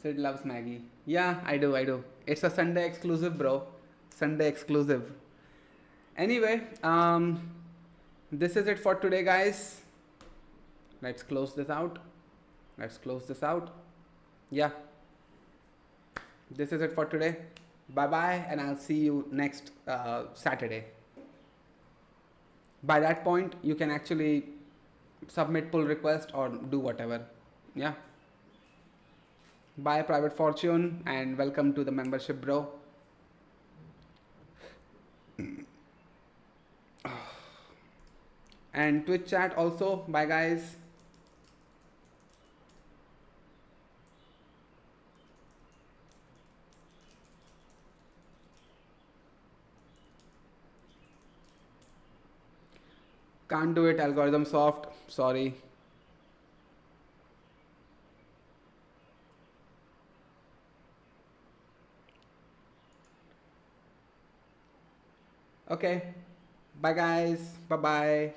Sid loves Maggie. Yeah, I do. It's a Sunday exclusive, bro. Sunday exclusive. Anyway, this is it for today, guys. Let's close this out. Yeah. This is it for today. Bye-bye, and I'll see you next Saturday. By that point, you can actually submit pull request or do whatever. Yeah. Bye, Private Fortune, and welcome to the membership, bro. And Twitch chat also. Bye, guys. Can't do it, algorithm soft. Sorry. Okay. Bye guys. Bye bye.